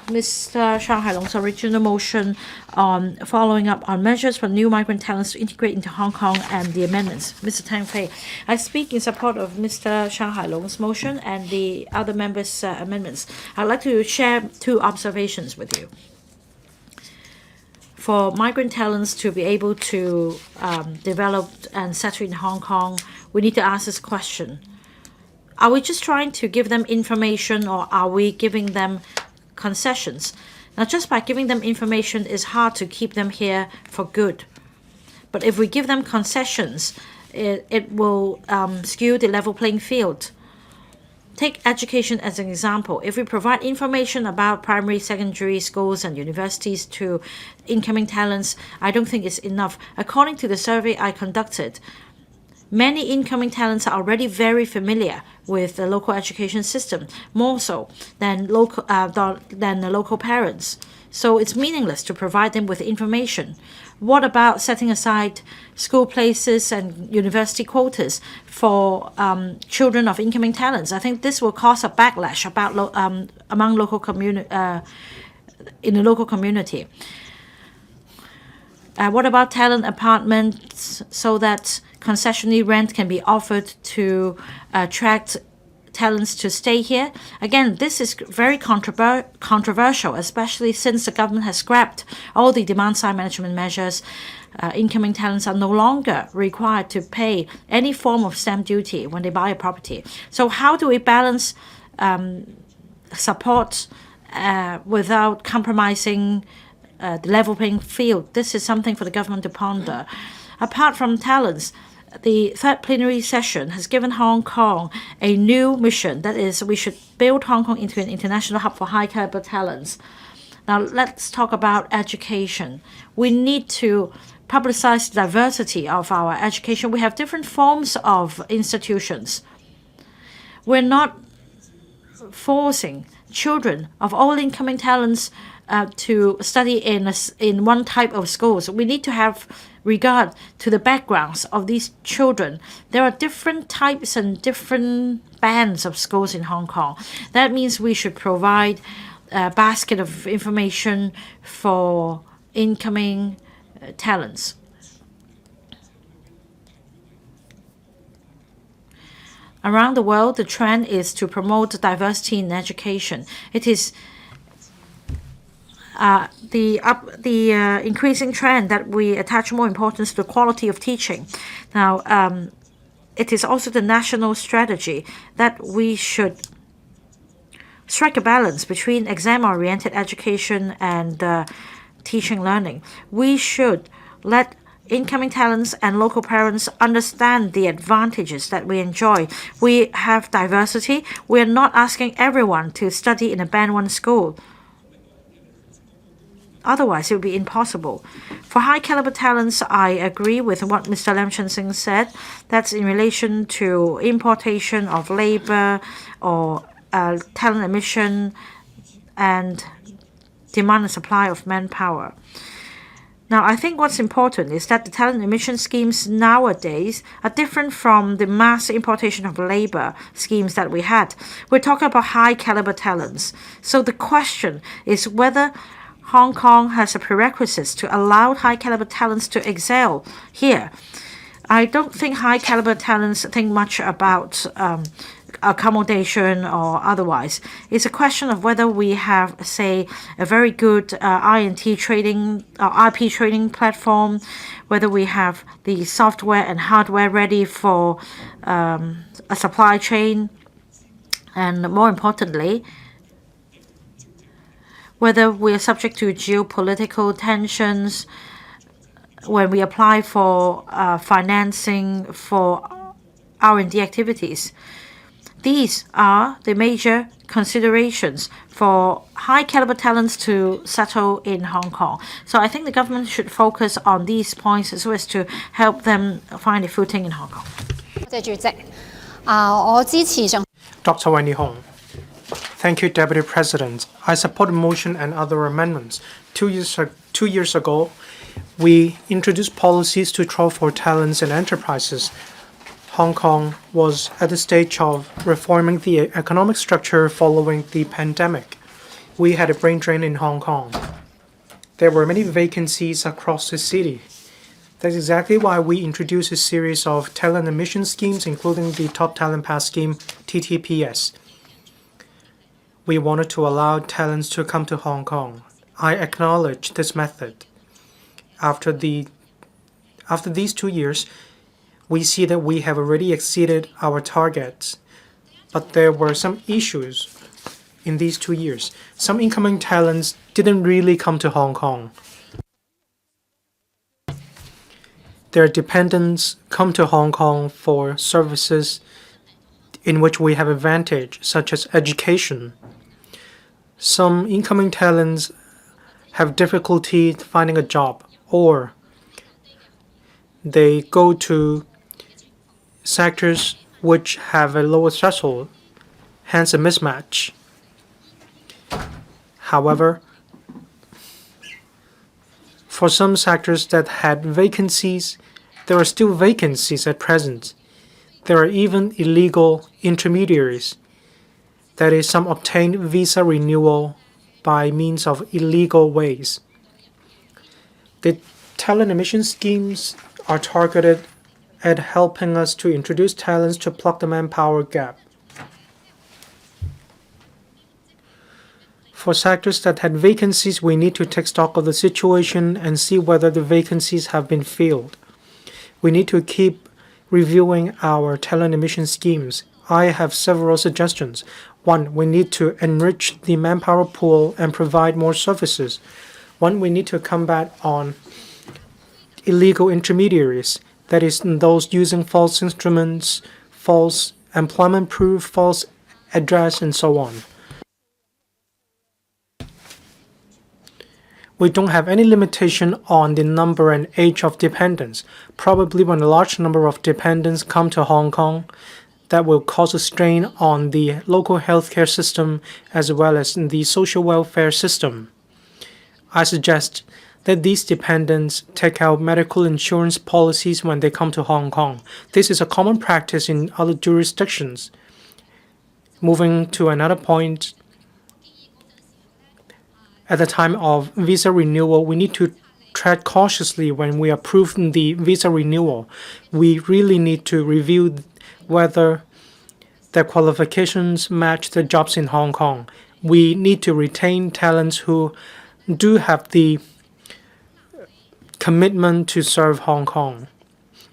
[SPEAKER 3] Mr. Shang Hailong's original motion on following up on measures for new migrant talents to integrate into Hong Kong and the amendments. Mr. Tang Fei, I speak in support of Mr. Shang Hailong's motion and the other members' amendments. I'd like to share 2 observations with you. For migrant talents to be able to develop and settle in Hong Kong, we need to ask this question. Are we just trying to give them information, or are we giving them concessions? Now, just by giving them information, it's hard to keep them here for good. But if we give them concessions, it will skew the level playing field. Take education as an example. If we provide information about primary, secondary schools and universities to incoming talents, I don't think it's enough. According to the survey I conducted, many incoming talents are already very familiar with the local education system, more so than the local parents. So it's meaningless to provide them with information. What about setting aside school places and university quotas for children of incoming talents? I think this will cause a backlash among local in the local community. What about talent apartments so that concessionary rent can be offered to attract talents to stay here? Again, this is very controversial, especially since the government has scrapped all the demand-side management measures. Incoming talents are no longer required to pay any form of stamp duty when they buy a property. So how do we balance support without compromising the level playing field. This is something for the government to ponder. Apart from talents, the third plenary session has given Hong Kong a new mission. That is, we should build Hong Kong into an international hub for high caliber talents. Now, let's talk about education. We need to publicize the diversity of our education. We have different forms of institutions. We're not forcing children of all incoming talents to study in one type of schools. We need to have regard to the backgrounds of these children. There are different types and different bands of schools in Hong Kong. That means we should provide a basket of information for incoming talents. Around the world, the trend is to promote diversity in education. It is the increasing trend that we attach more importance to the quality of teaching. Now, it is also the national strategy that we should strike a balance between exam-oriented education and teaching learning. We should let incoming talents and local parents understand the advantages that we enjoy. We have diversity. We are not asking everyone to study in a Band 1 school. Otherwise, it would be impossible. For high caliber talents, I agree with what Mr. Lam Chun Sing said. That's in relation to importation of labor or talent emission and demand and supply of manpower. Now, I think what's important is that the talent emission schemes nowadays are different from the mass importation of labor schemes that we had. We're talking about high caliber talents. So the question is whether Hong Kong has a prerequisites to allow high caliber talents to excel here. I don't think high caliber talents think much about accommodation or otherwise. It's a question of whether we have, say, a very good I&T trading or IP trading platform, whether we have the software and hardware ready for a supply chain, and more importantly, whether we are subject to geopolitical tensions when we apply for financing for R&D activities. These are the major considerations for high caliber talents to settle in Hong Kong. So I think the government should focus on these points as well as to help them find a footing in Hong Kong.
[SPEAKER 2] Dr. Wendy Hong. Thank you, Deputy President. I support the motion and other amendments. 2 years ago, we introduced policies to troll for talents and enterprises. Hong Kong was at the stage of reforming the economic structure following the pandemic. We had a brain drain in Hong Kong. There were many vacancies across the city. That's exactly why we introduced a series of talent admission schemes, including the Top Talent Pass Scheme, TTPS. We wanted to allow talents to come to Hong Kong. I acknowledge this method. After these 2 years, we see that we have already exceeded our targets. But there were some issues in these 2 years. Some incoming talents didn't really come to Hong Kong. Their dependents come to Hong Kong for services in which we have advantage, such as education. Some incoming talents have difficulty finding a job, or they go to sectors which have a lower threshold, hence a mismatch. However, for some sectors that had vacancies, there are still vacancies at present. There are even illegal intermediaries. That is, some obtain visa renewal by means of illegal ways. The talent admission schemes are targeted at helping us to introduce talents to plug the manpower gap. For sectors that had vacancies, we need to take stock of the situation and see whether the vacancies have been filled. We need to keep reviewing our talent admission schemes. I have several suggestions. One, we need to enrich the manpower pool and provide more services. One, we need to combat on illegal intermediaries, that is, those using false instruments, false employment proof, false address, and so on. We don't have any limitation on the number and age of dependents. Probably when a large number of dependents come to Hong Kong, that will cause a strain on the local healthcare system as well as the social welfare system. I suggest that these dependents take out medical insurance policies when they come to Hong Kong. This is a common practice in other jurisdictions. Moving to another point, at the time of visa renewal, we need to tread cautiously when we approve the visa renewal. We really need to review whether their qualifications match the jobs in Hong Kong. We need to retain talents who do have the commitment to serve Hong Kong.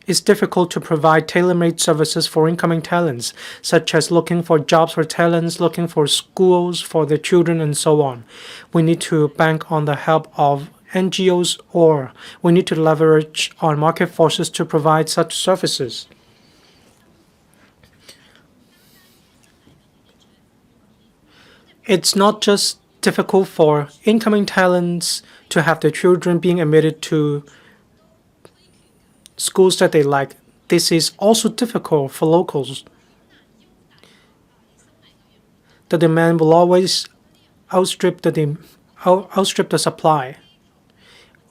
[SPEAKER 2] It's difficult to provide tailor-made services for incoming talents, such as looking for jobs for talents, looking for schools for their children, and so on. We need to bank on the help of NGOs, or we need to leverage on market forces to provide such services. It's not just difficult for incoming talents to have their children being admitted to schools that they like. This is also difficult for locals. The demand will always outstrip the supply.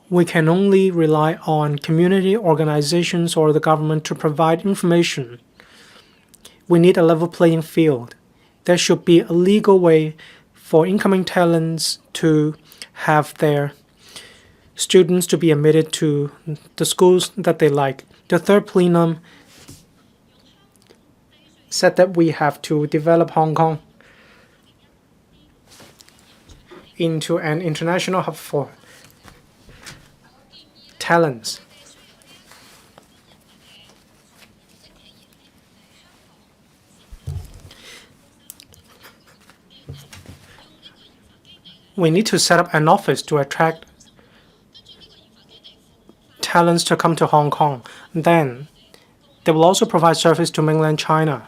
[SPEAKER 2] We can only rely on community organizations or the government to provide information. We need a level playing field. There should be a legal way for incoming talents to have their students to be admitted to the schools that they like. The third plenum said that we have to develop Hong Kong into an international hub for talents. We need to set up an office to attract talents to come to Hong Kong. Then they will also provide service to mainland China.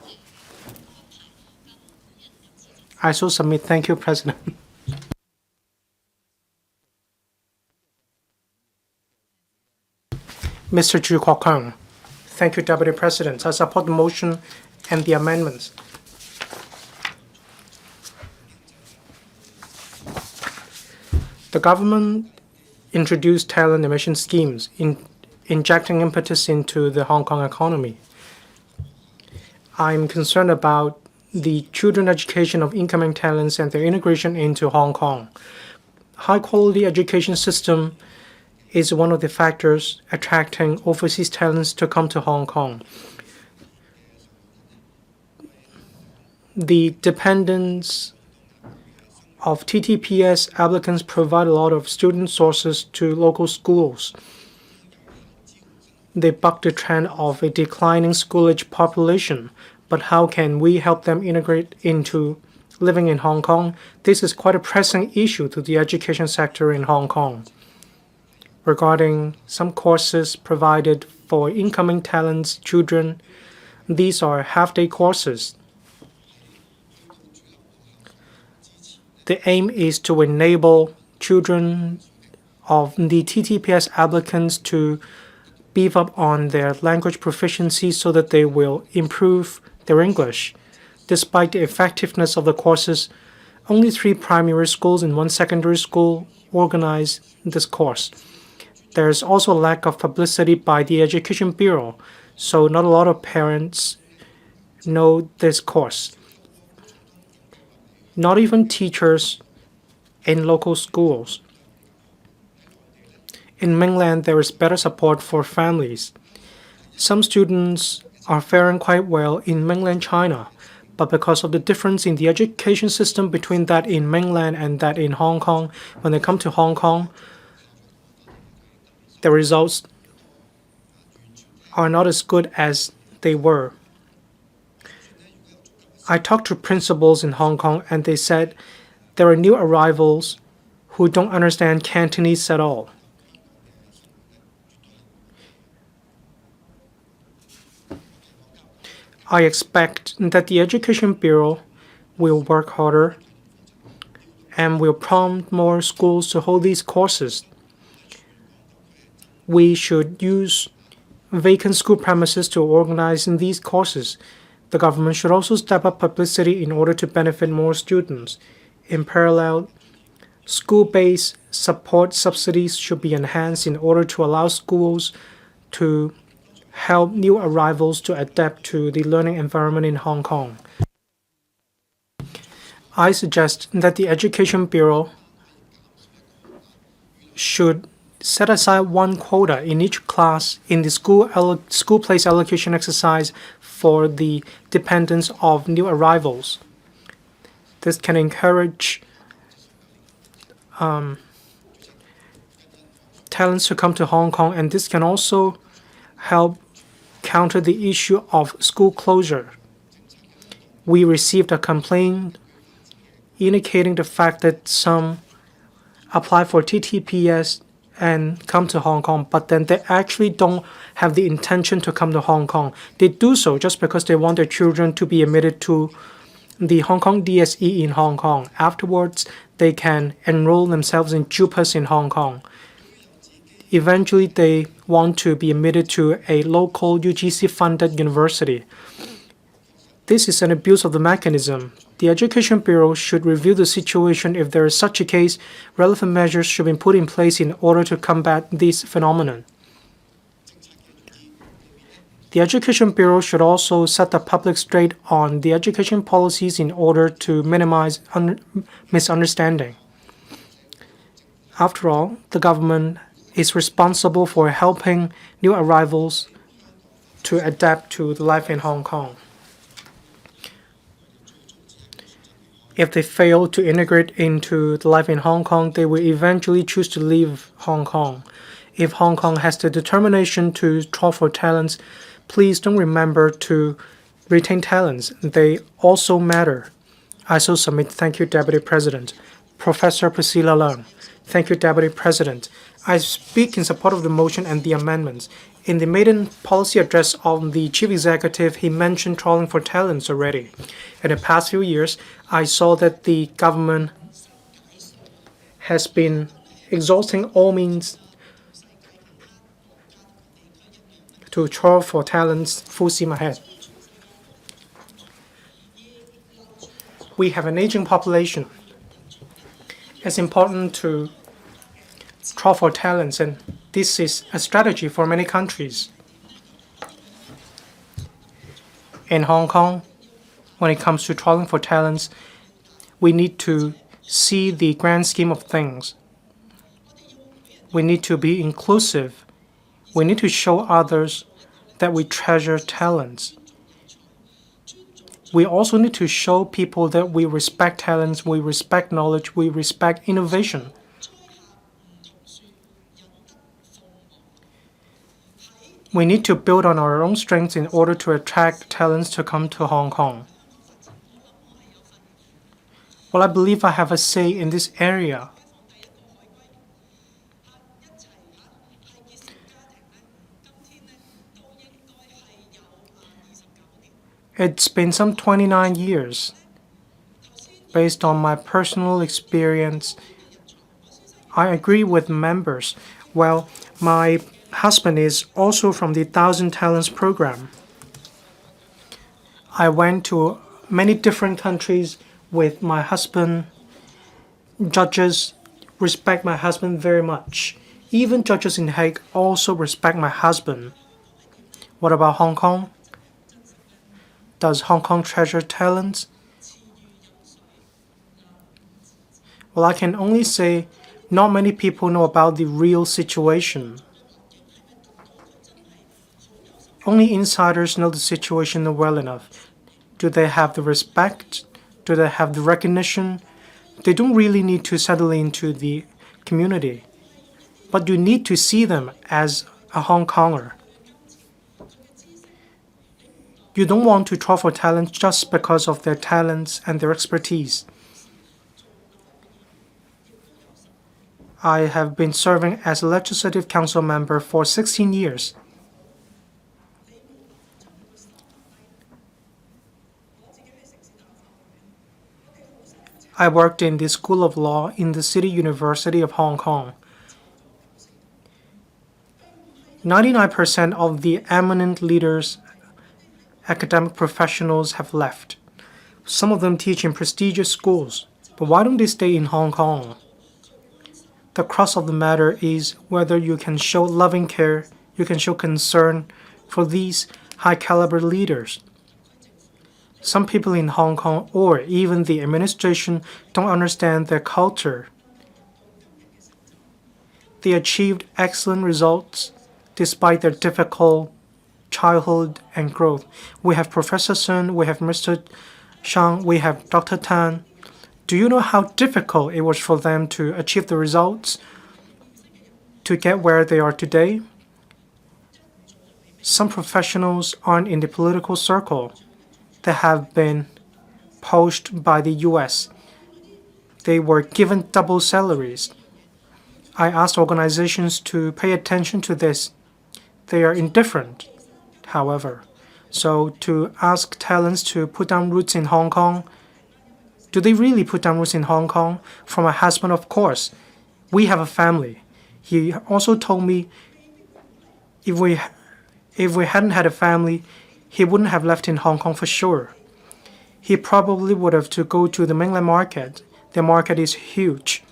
[SPEAKER 2] I so submit. Thank you, President. Mr. Chu Kwok-keung. Thank you, Deputy President. I support the motion and the amendments. The government introduced talent emission schemes, injecting impetus into the Hong Kong economy. I'm concerned about the children education of incoming talents and their integration into Hong Kong. High-quality education system is one of the factors attracting overseas talents to come to Hong Kong. The dependence of TTPS applicants provide a lot of student sources to local schools. They buck the trend of a declining school-age population, but how can we help them integrate into living in Hong Kong? This is quite a pressing issue to the education sector in Hong Kong. Regarding some courses provided for incoming talents, children, these are half-day courses. The aim is to enable children of the TTPS applicants to beef up on their language proficiency so that they will improve their English. Despite the effectiveness of the courses, only 3 primary schools and 1 secondary school organize this course. There is also a lack of publicity by the Education Bureau, so not a lot of parents know this course. Not even teachers in local schools. In mainland, there is better support for families. Some students are faring quite well in mainland China, but because of the difference in the education system between that in mainland and that in Hong Kong, when they come to Hong Kong, the results are not as good as they were. I talked to principals in Hong Kong and they said there are new arrivals who don't understand Cantonese at all. I expect that the Education Bureau will work harder and will prompt more schools to hold these courses. We should use vacant school premises to organize these courses. The government should also step up publicity in order to benefit more students. In parallel, school-based support subsidies should be enhanced in order to allow schools to help new arrivals to adapt to the learning environment in Hong Kong. I suggest that the Education Bureau should set aside one quota in each class in the school place allocation exercise for the dependents of new arrivals. This can encourage talents to come to Hong Kong, and this can also help counter the issue of school closure. We received a complaint indicating the fact that some apply for TTPS and come to Hong Kong, but then they actually don't have the intention to come to Hong Kong. They do so just because they want their children to be admitted to the Hong Kong DSE in Hong Kong. Afterwards, they can enroll themselves in JUPAS in Hong Kong. Eventually, they want to be admitted to a local UGC-funded university. This is an abuse of the mechanism. The Education Bureau should review the situation. If there is such a case, relevant measures should be put in place in order to combat this phenomenon. The Education Bureau should also set the public straight on the education policies in order to minimize misunderstanding. After all, the government is responsible for helping new arrivals to adapt to the life in Hong Kong. If they fail to integrate into the life in Hong Kong, they will eventually choose to leave Hong Kong. If Hong Kong has the determination to draw for talents, please don't remember to retain talents. They also matter. I so submit. Thank you, Deputy President. Professor Priscilla Leung. Thank you, Deputy President. I speak in support of the motion and the amendments. In the maiden policy address of the Chief Executive, he mentioned trawling for talents already. In the past few years, I saw that the government has been exhausting all means to trawl for talents full steam ahead. We have an aging population. It's important to trawl for talents, and this is a strategy for many countries. In Hong Kong, when it comes to trawling for talents, we need to see the grand scheme of things. We need to be inclusive. We need to show others that we treasure talents. We also need to show people that we respect talents, we respect knowledge, we respect innovation. We need to build on our own strengths in order to attract talents to come to Hong Kong. Well, I believe I have a say in this area. It's been some 29 years. Based on my personal experience, I agree with members. Well, my husband is also from the 1,000 Talents program. I went to many different countries with my husband. Judges respect my husband very much. Even judges in Hague also respect my husband. What about Hong Kong? Does Hong Kong treasure talents? Well, I can only say not many people know about the real situation. Only insiders know the situation well enough. Do they have the respect? Do they have the recognition? They don't really need to settle into the community, but you need to see them as a Hong Konger. You don't want to try for talent just because of their talents and their expertise. I have been serving as a Legislative Council member for 16 years. I worked in the School of Law in the City University of Hong Kong. 99% of the eminent leaders, academic professionals have left. Some of them teach in prestigious schools, but why don't they stay in Hong Kong? The crux of the matter is whether you can show loving care, you can show concern for these high-caliber leaders. Some people in Hong Kong or even the administration don't understand their culture. They achieved excellent results despite their difficult childhood and growth. We have Professor Sun, we have Mr. Shang, we have Dr. Tan. Do you know how difficult it was for them to achieve the results, to get where they are today? Some professionals aren't in the political circle. They have been poached by the US. They were given double salaries. I asked organizations to pay attention to this. They are indifferent, however. So to ask talents to put down roots in Hong Kong, do they really put down roots in Hong Kong? For my husband, of course. We have a family. He also told me if we hadn't had a family, he wouldn't have left in Hong Kong for sure. He probably would have to go to the mainland market. The market is huge.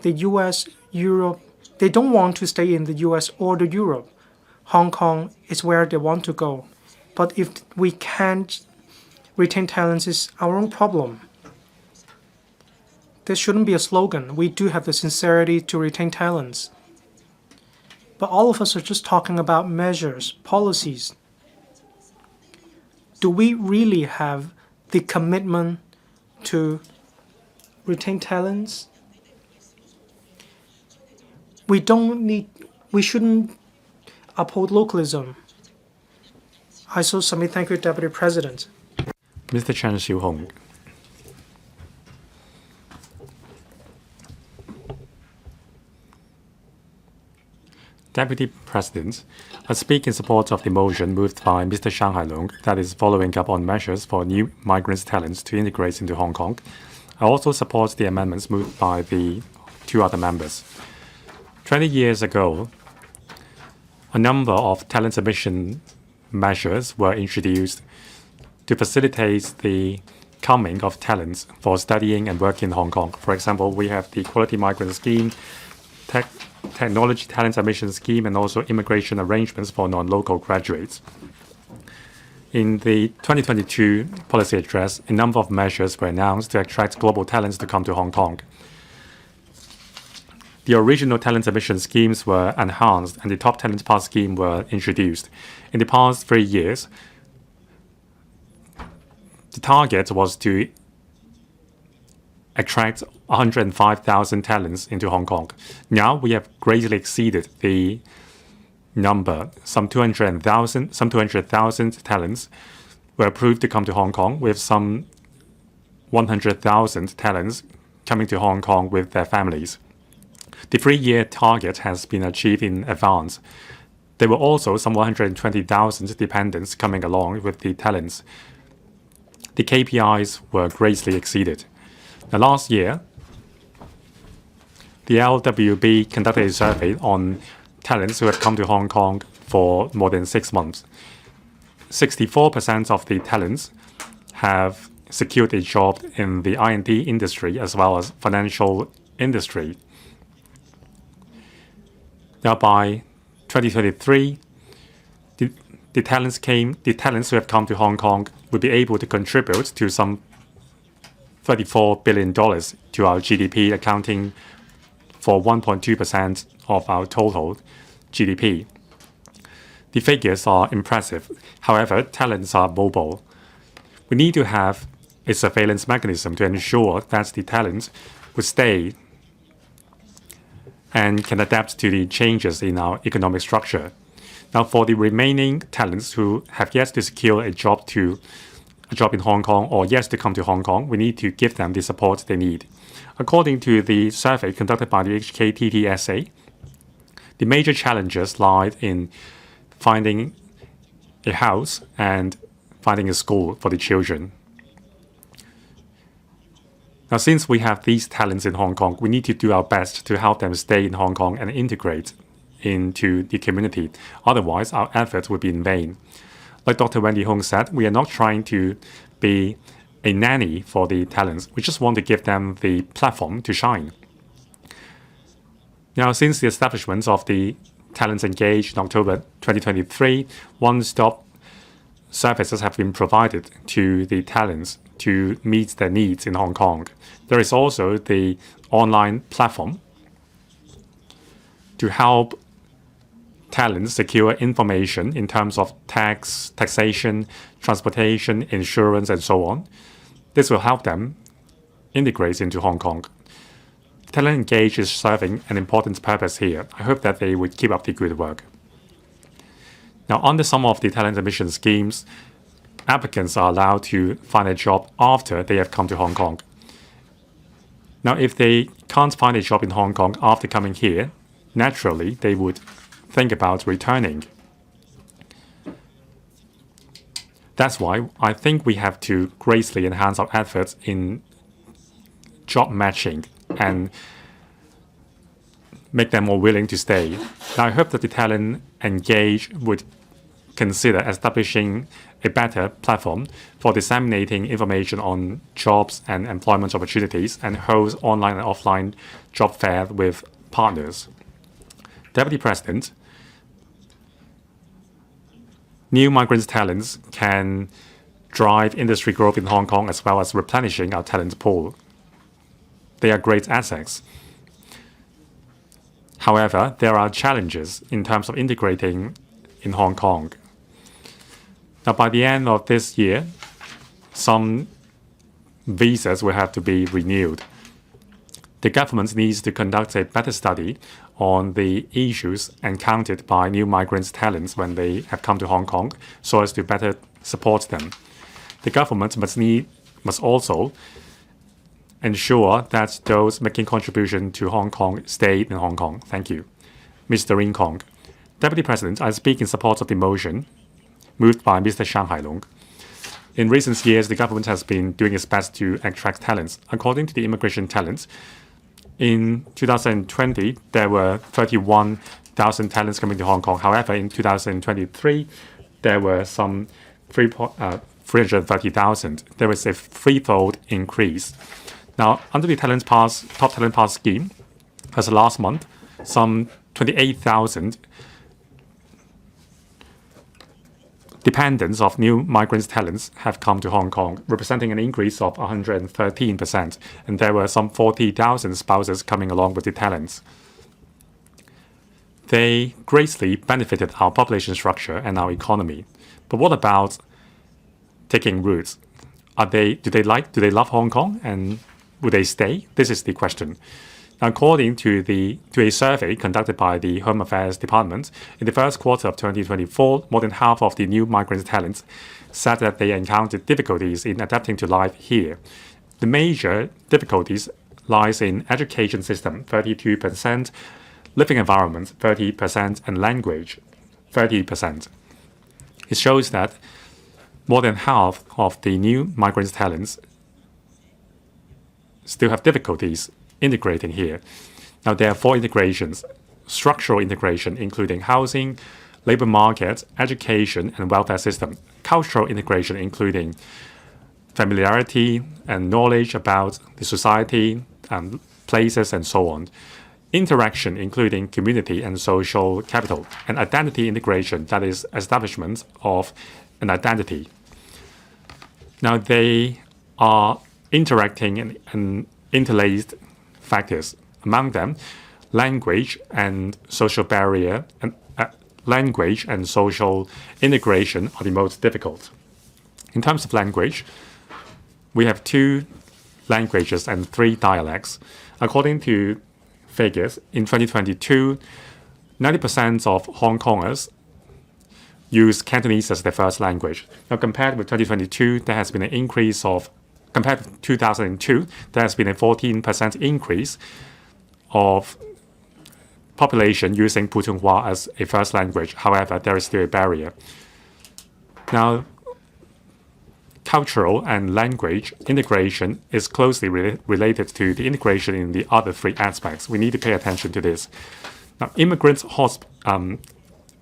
[SPEAKER 2] The US, Europe, they don't want to stay in the US or the Europe. Hong Kong is where they want to go. But if we can't retain talents, it's our own problem. This shouldn't be a slogan. We do have the sincerity to retain talents. But all of us are just talking about measures, policies. Do we really have the commitment to retain talents? We shouldn't uphold localism. I so submit. Thank you, Deputy President.
[SPEAKER 1] Mr. Chen Xiuhong. Deputy President, I speak in support of the motion moved by Mr. Shang Hailong that is following up on measures for new migrant talents to integrate into Hong Kong. I also support the amendments moved by the two other members. 20 years ago, a number of talent admission measures were introduced to facilitate the coming of talents for studying and working in Hong Kong. For example, we have the Quality Migrant Scheme, Technology Talent Admission Scheme, and also immigration arrangements for non-local graduates. In the 2022 policy address, a number of measures were announced to attract global talents to come to Hong Kong. The original talent admission schemes were enhanced and the top talent pass scheme were introduced. In the past 3 years, the target was to attract 105,000 talents into Hong Kong. Now we have greatly exceeded the number. Some 200,000 talents were approved to come to Hong Kong, with some 100,000 talents coming to Hong Kong with their families. The 3-year target has been achieved in advance. There were also some 120,000 dependents coming along with the talents. The KPIs were greatly exceeded. Now, last year, the LWB conducted a survey on talents who have come to Hong Kong for more than 6 months. 64% of the talents have secured a job in the R&D industry as well as financial industry. Now, by 2023, the talents who have come to Hong Kong will be able to contribute to some $34 billion to our GDP, accounting for 1.2% of our total GDP. The figures are impressive. However, talents are mobile. We need to have a surveillance mechanism to ensure that the talents will stay and can adapt to the changes in our economic structure. Now, for the remaining talents who have yet to secure a job in Hong Kong or yet to come to Hong Kong, we need to give them the support they need. According to the survey conducted by the HKTTSA, the major challenges lie in finding a house and finding a school for the children. Now, since we have these talents in Hong Kong, we need to do our best to help them stay in Hong Kong and integrate into the community. Otherwise, our efforts would be in vain. Like Dr. Wendy Hong said, we are not trying to be a nanny for the talents. We just want to give them the platform to shine. Now, since the establishment of the Talents Engaged in October 2023, one-stop services have been provided to the talents to meet their needs in Hong Kong. There is also the online platform to help talents secure information in terms of taxation, transportation, insurance, and so on. This will help them integrate into Hong Kong. Talent Engage is serving an important purpose here. I hope that they would keep up the good work. Now, under some of the talent admission schemes, applicants are allowed to find a job after they have come to Hong Kong. Now, if they can't find a job in Hong Kong after coming here, naturally, they would think about returning. That's why I think we have to greatly enhance our efforts in job matching and make them more willing to stay. Now, I hope that the Talent Engage would consider establishing a better platform for disseminating information on jobs and employment opportunities and host online and offline job fairs with partners. Deputy President, new migrant talents can drive industry growth in Hong Kong as well as replenishing our talent pool. They are great assets. However, there are challenges in terms of integrating in Hong Kong. Now, by the end of this year, some visas will have to be renewed. The government needs to conduct a better study on the issues encountered by new migrants' talents when they have come to Hong Kong so as to better support them. The government must also ensure that those making contribution to Hong Kong stay in Hong Kong. Thank you. Mr. Ring Kong. Deputy President, I speak in support of the motion moved by Mr. Hailong. In recent years, the government has been doing its best to attract talents. According to the immigration talents, in 2020, there were 31,000 talents coming to Hong Kong. However, in 2023, there were some 330,000. There was a threefold increase. Now, under the Top Talent Pass scheme, as of last month, some 28,000 dependents of new migrants' talents have come to Hong Kong, representing an increase of 113%. And there were some 40,000 spouses coming along with the talents. They greatly benefited our population structure and our economy. But what about taking roots? Do they love Hong Kong, and would they stay? This is the question. According to a survey conducted by the Home Affairs Department, in the first quarter of 2024, more than half of the new migrant talents said that they encountered difficulties in adapting to life here. The major difficulties lies in education system, 32%, living environment, 30%, and language, 30%. It shows that more than half of the new migrant talents still have difficulties integrating here. Now, there are 4 integrations: structural integration, including housing, labor market, education, and welfare system; cultural integration, including familiarity and knowledge about the society and places and so on; interaction, including community and social capital; and identity integration, that is, establishment of an identity. Now, they are interacting and interlaced factors. Among them, language and social barrier and language and social integration are the most difficult. In terms of language, we have 2 languages and 3 dialects. According to figures, in 2022, 90% of Hong Kongers use Cantonese as their first language. Now, compared with 2022, there has been an increase of compared to 2002, there has been a 14% increase of population using Putonghua as a first language. However, there is still a barrier. Now, cultural and language integration is closely related to the integration in the other three aspects. We need to pay attention to this. Now, immigrants,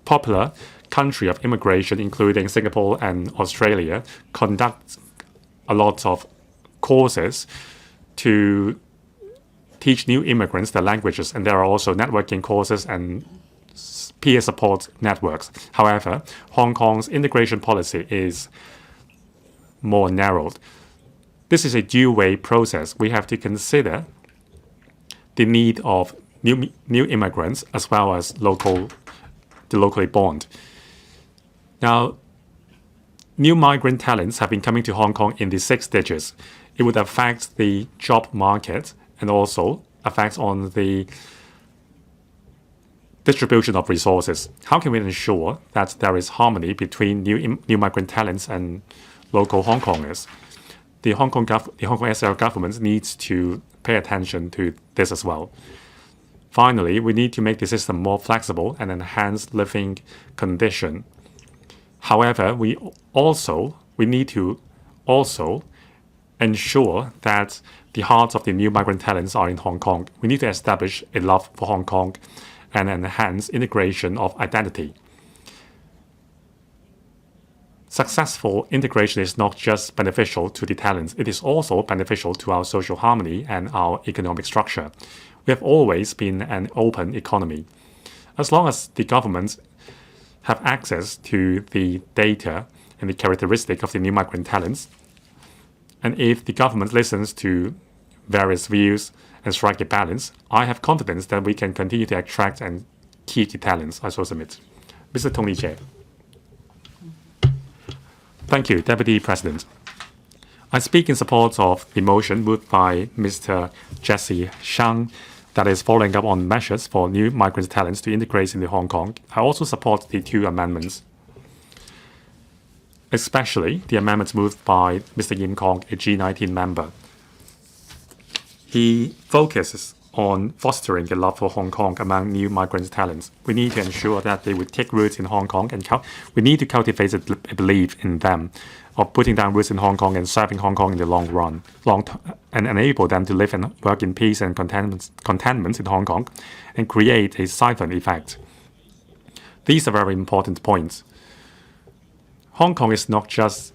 [SPEAKER 1] popular country of immigration, including Singapore and Australia, conduct a lot of courses to teach new immigrants the languages, and there are also networking courses and peer support networks. However, Hong Kong's integration policy is more narrowed. This is a dual-way process. We have to consider the need of new immigrants as well as the locally born. Now, new migrant talents have been coming to Hong Kong in the 6 digits. It would affect the job market and also affect on the distribution of resources. How can we ensure that there is harmony between new migrant talents and local Hong Kongers? The Hong Kong SAR government needs to pay attention to this as well. Finally, we need to make the system more flexible and enhance living condition. However, we need to also ensure that the hearts of the new migrant talents are in Hong Kong. We need to establish a love for Hong Kong and enhance integration of identity. Successful integration is not just beneficial to the talents, it is also beneficial to our social harmony and our economic structure. We have always been an open economy. As long as the governments have access to the data and the characteristic of the new migrant talents, and if the government listens to various views and strike a balance, I have confidence that we can continue to attract and keep the talents. I so submit. Mr. Tony Chair. Thank you, Deputy President. I speak in support of the motion moved by Mr. Jesse Shang that is following up on measures for new migrant talents to integrate into Hong Kong. I also support the 2 amendments, especially the amendments moved by Mr. Yim Kong, a G19 member. He focuses on fostering a love for Hong Kong among new migrant talents. We need to ensure that they would take roots in Hong Kong, and we need to cultivate a belief in them of putting down roots in Hong Kong and serving Hong Kong in the long run, and enable them to live and work in peace and contentment in Hong Kong and create a siphon effect. These are very important points. Hong Kong is not just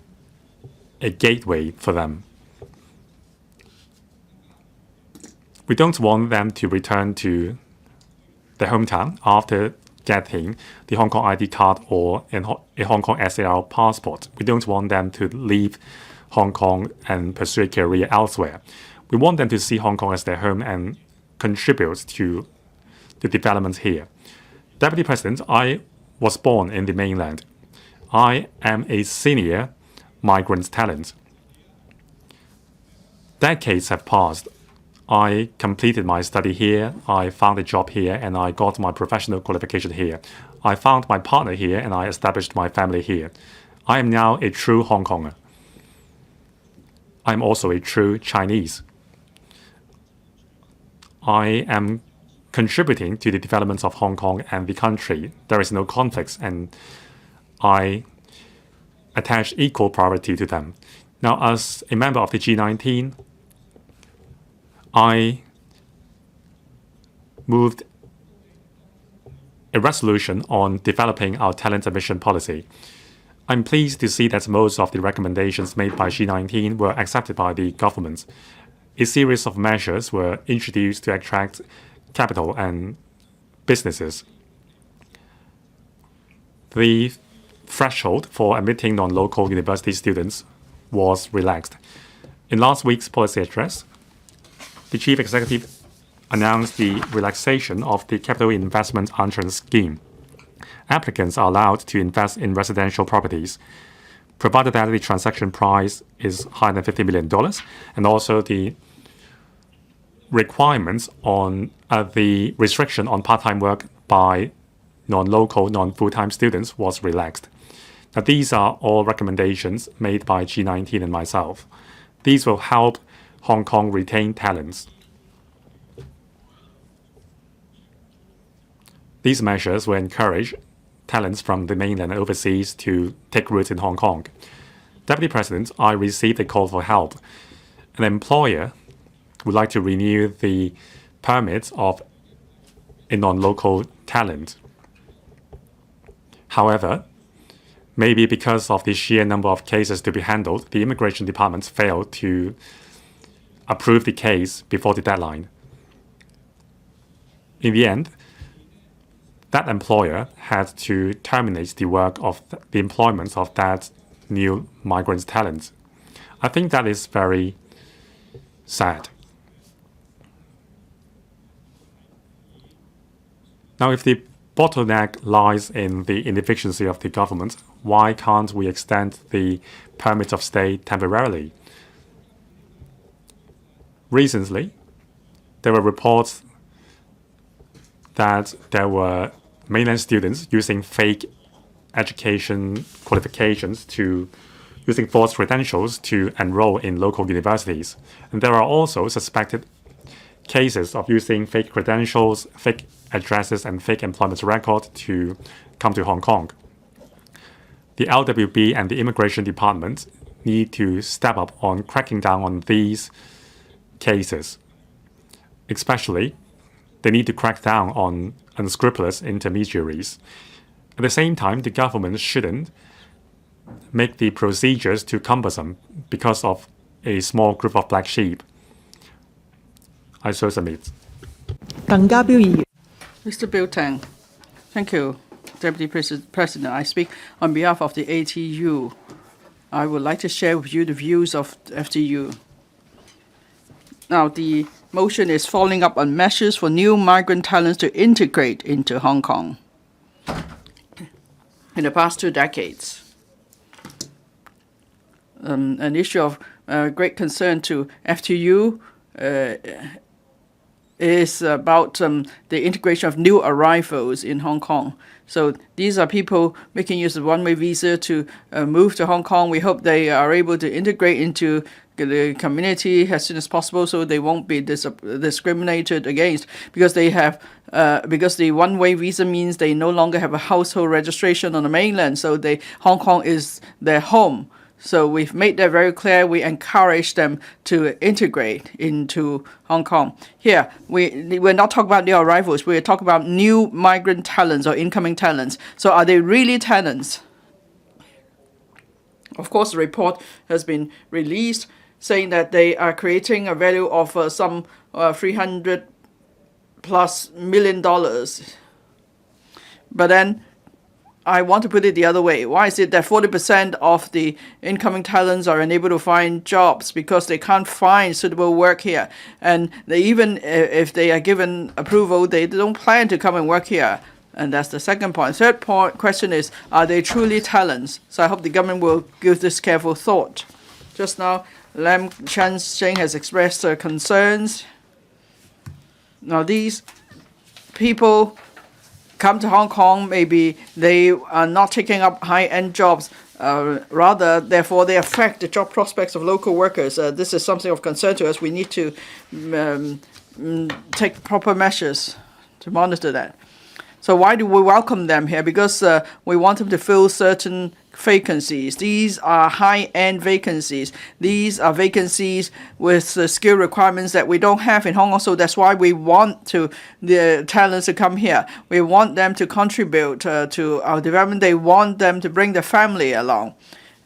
[SPEAKER 1] a gateway for them. We don't want them to return to their hometown after getting the Hong Kong ID card or a Hong Kong SAR passport. We don't want them to leave Hong Kong and pursue a career elsewhere. We want them to see Hong Kong as their home and contribute to the development here. Deputy President, I was born in the mainland. I am a senior migrant talent. Decades have passed. I completed my study here, I found a job here, and I got my professional qualification here. I found my partner here, and I established my family here. I am now a true Hong Konger. I am also a true Chinese. I am contributing to the development of Hong Kong and the country. There is no conflicts, and I attach equal priority to them. Now, as a member of the G19, I moved a resolution on developing our talent admission policy. I'm pleased to see that most of the recommendations made by G19 were accepted by the government. A series of measures were introduced to attract capital and businesses. The threshold for admitting non-local university students was relaxed. In last week's policy address, the Chief Executive announced the relaxation of the capital investment entrance scheme. Applicants are allowed to invest in residential properties, provided that the transaction price is higher than $50 million, and also the requirements on the restriction on part-time work by non-local, non-full-time students was relaxed. Now, these are all recommendations made by G19 and myself. These will help Hong Kong retain talents. These measures will encourage talents from the mainland and overseas to take root in Hong Kong. Deputy President, I received a call for help. An employer would like to renew the permits of a non-local talent. However, maybe because of the sheer number of cases to be handled, the immigration department failed to approve the case before the deadline. In the end, that employer had to terminate the work of the employment of that new migrant talent. I think that is very sad. Now, if the bottleneck lies in the inefficiency of the government, why can't we extend the permit of stay temporarily? Recently, there were reports that there were mainland students using fake education qualifications using false credentials to enroll in local universities. And there are also suspected cases of using fake credentials, fake addresses, and fake employment record to come to Hong Kong. The LWB and the Immigration Department need to step up on cracking down on these cases. Especially, they need to crack down on unscrupulous intermediaries. At the same time, the government shouldn't make the procedures too cumbersome because of a small group of black sheep. I so submit.
[SPEAKER 5] Mr. Bill Tang. Thank you, Deputy President. I speak on behalf of the ATU. I would like to share with you the views of FTU. Now, the motion is following up on measures for new migrant talents to integrate into Hong Kong. In the past 2 decades, an issue of great concern to FTU is about the integration of new arrivals in Hong Kong. So these are people making use of one-way visa to move to Hong Kong. We hope they are able to integrate into the community as soon as possible, so they won't be discriminated against because they have because the one-way visa means they no longer have a household registration on the mainland. So Hong Kong is their home. So we've made that very clear. We encourage them to integrate into Hong Kong. Here, we're not talking about new arrivals. We're talking about new migrant talents or incoming talents. So are they really talents? Of course, the report has been released saying that they are creating a value of some $300+ million. But then I want to put it the other way. Why is it that 40% of the incoming talents are unable to find jobs because they can't find suitable work here? And they even if they are given approval, they don't plan to come and work here. And that's the second point. Third question is, are they truly talents? So I hope the government will give this careful thought. Just now, Lam Chan Sheng has expressed her concerns. Now these people come to Hong Kong, maybe they are not taking up high-end jobs. Rather, therefore, they affect the job prospects of local workers. This is something of concern to us. We need to take proper measures to monitor that. So why do we welcome them here? Because we want them to fill certain vacancies. These are high-end vacancies. These are vacancies with the skill requirements that we don't have in Hong Kong. So that's why we want the talents to come here. We want them to contribute to our development. They want them to bring their family along.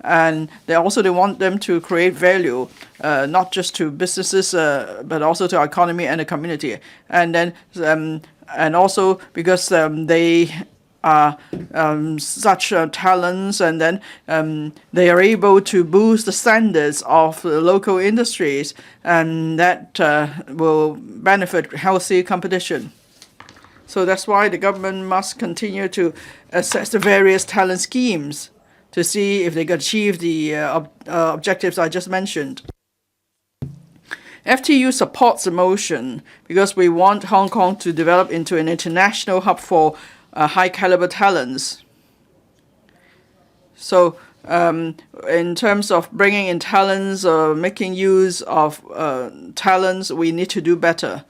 [SPEAKER 5] And they want them to create value, not just to businesses, but also to our economy and the community. And then and also because they are such talents, and then they are able to boost the standards of the local industries, and that will benefit healthy competition. So that's why the government must continue to assess the various talent schemes to see if they can achieve the objectives I just mentioned. FTU supports the motion because we want Hong Kong to develop into an international hub for high-caliber talents. So in terms of bringing in talents or making use of talents, we need to do better.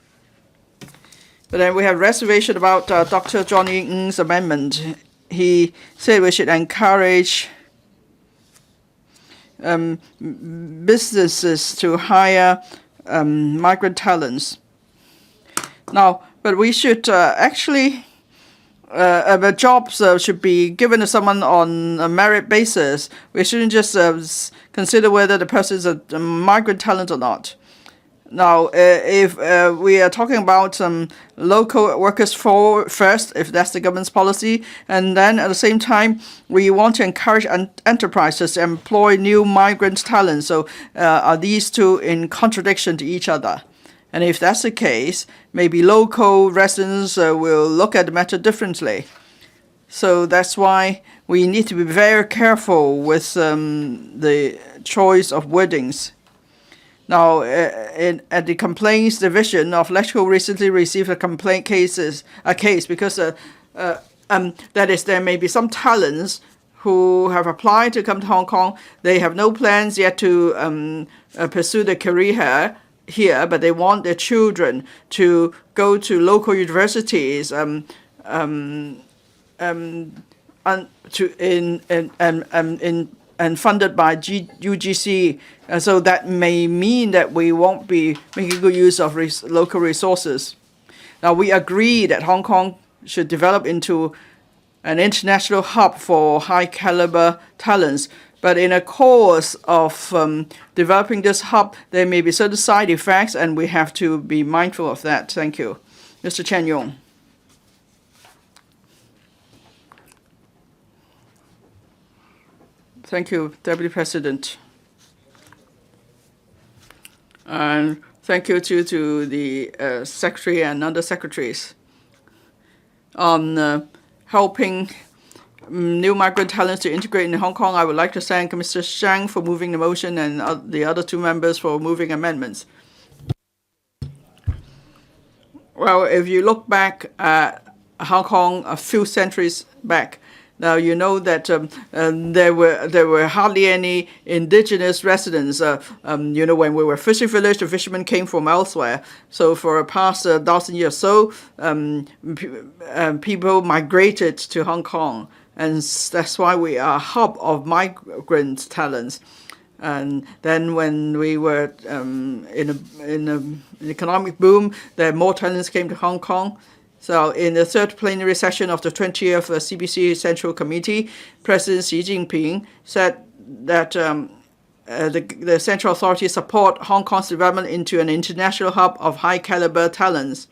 [SPEAKER 5] But then we have reservation about Dr. Johnny Ng's amendment. He said we should encourage businesses to hire migrant talents. Now, but we should actually, but jobs should be given to someone on a merit basis. We shouldn't just consider whether the person is a migrant talent or not. Now, if we are talking about local workers first, if that's the government's policy, and then at the same time, we want to encourage enterprises to employ new migrant talents. So are these two in contradiction to each other? And if that's the case, maybe local residents will look at the matter differently. So that's why we need to be very careful with the choice of wordings. Now, at the Complaints Division of Electrical recently received a case because that is, there may be some talents who have applied to come to Hong Kong. They have no plans yet to pursue their career here, but they want their children to go to local universities and funded by UGC. So that may mean that we won't be making good use of local resources. Now, we agree that Hong Kong should develop into an international hub for high caliber talents. But in a course of developing this hub, there may be certain side effects, and we have to be mindful of that. Thank you. Mr. Chen Yong. Thank you, Deputy President. And thank you to the Secretary and Under-Secretaries on helping new migrant talents to integrate in Hong Kong. I would like to thank Mr. SHANG for moving the motion and the other two members for moving amendments. Well, if you look back at Hong Kong a few centuries back, now you know that there were hardly any indigenous residents. You know, when we were a fishing village, the fishermen came from elsewhere. So for the past 1,000 years or so, people migrated to Hong Kong, and that's why we are a hub of migrant talents. And then when we were in an economic boom, there more talents came to Hong Kong. So in the third plenary session of the 20th CBC Central Committee, President Xi Jinping said that the central authorities support Hong Kong's development into an international hub of high-caliber talents.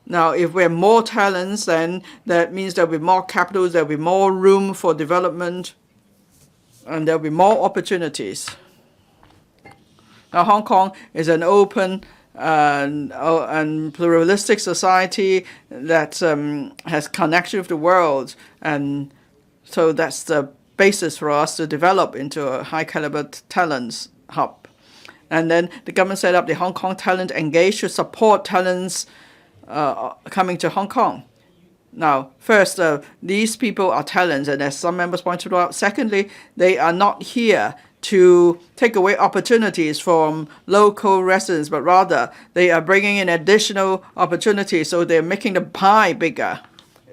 [SPEAKER 5] Now, if we have more talents, then that means there'll be more capital, there'll be more room for development, and there'll be more opportunities. Now, Hong Kong is an open and pluralistic society that has connection with the world, and so that's the basis for us to develop into a high caliber talents hub. And then the government set up the Hong Kong Talent Engage to support talents coming to Hong Kong. Now, first, these people are talents, and as some members pointed out, secondly, they are not here to take away opportunities from local residents, but rather they are bringing in additional opportunities, so they're making the pie bigger.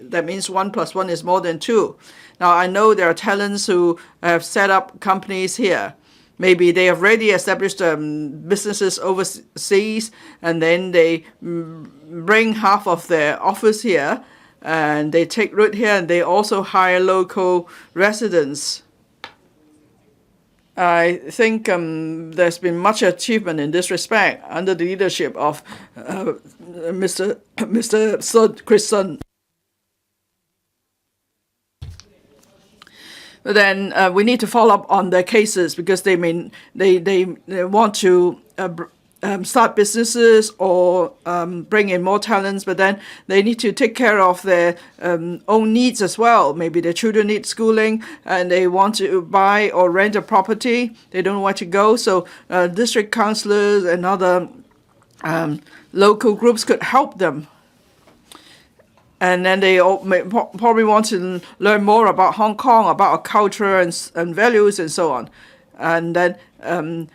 [SPEAKER 5] That means 1 + 1 is more than 2. Now, I know there are talents who have set up companies here. Maybe they have already established businesses overseas, and then they bring half of their office here, and they take root here, and they also hire local residents. I think there's been much achievement in this respect under the leadership of Mr. Chris Sun. But then we need to follow up on their cases, because they want to start businesses or bring in more talents, but then they need to take care of their own needs as well. Maybe their children need schooling, and they want to buy or rent a property. They don't know where to go, so district councillors and other local groups could help them. and then they probably want to learn more about Hong Kong, about our culture and values and so on. And then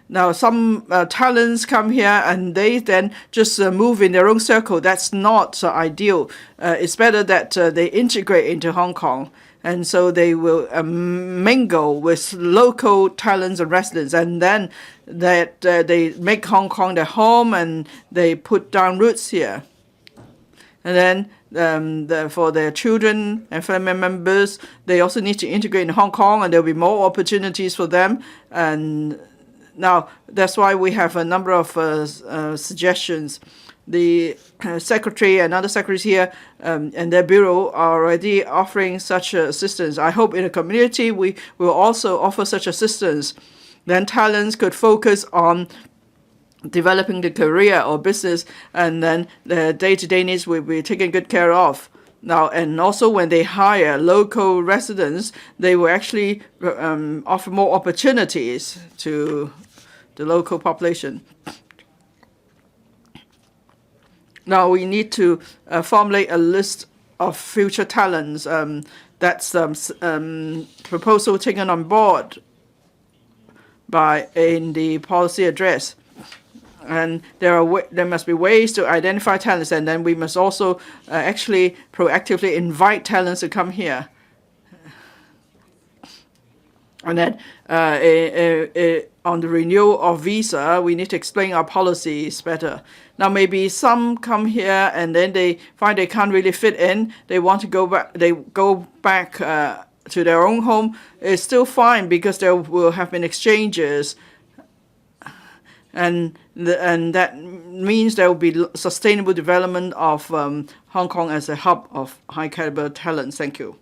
[SPEAKER 5] now some talents come here and they then just move in their own circle. That's not ideal. It's better that they integrate into Hong Kong. And so they will mingle with local talents and residents, and then that they make Hong Kong their home and they put down roots here. And then for their children and family members, they also need to integrate in Hong Kong, and there will be more opportunities for them. And now that's why we have a number of suggestions. The secretary and other secretaries here and their bureau are already offering such assistance. I hope in the community we will also offer such assistance. Then talents could focus on developing the career or business, and then the day-to-day needs will be taken good care of. Now, and also when they hire local residents, they will actually offer more opportunities to the local population. Now we need to formulate a list of future talents. That's proposal taken on board in the policy address. And there must be ways to identify talents, and then we must also actually proactively invite talents to come here. And then on the renewal of visa, we need to explain our policies better. Now, maybe some come here and then they find they can't really fit in. They want to go back. They go back to their own home. It's still fine because there will have been exchanges, and that means there will be sustainable development of Hong Kong as a hub of high caliber talents. Thank you,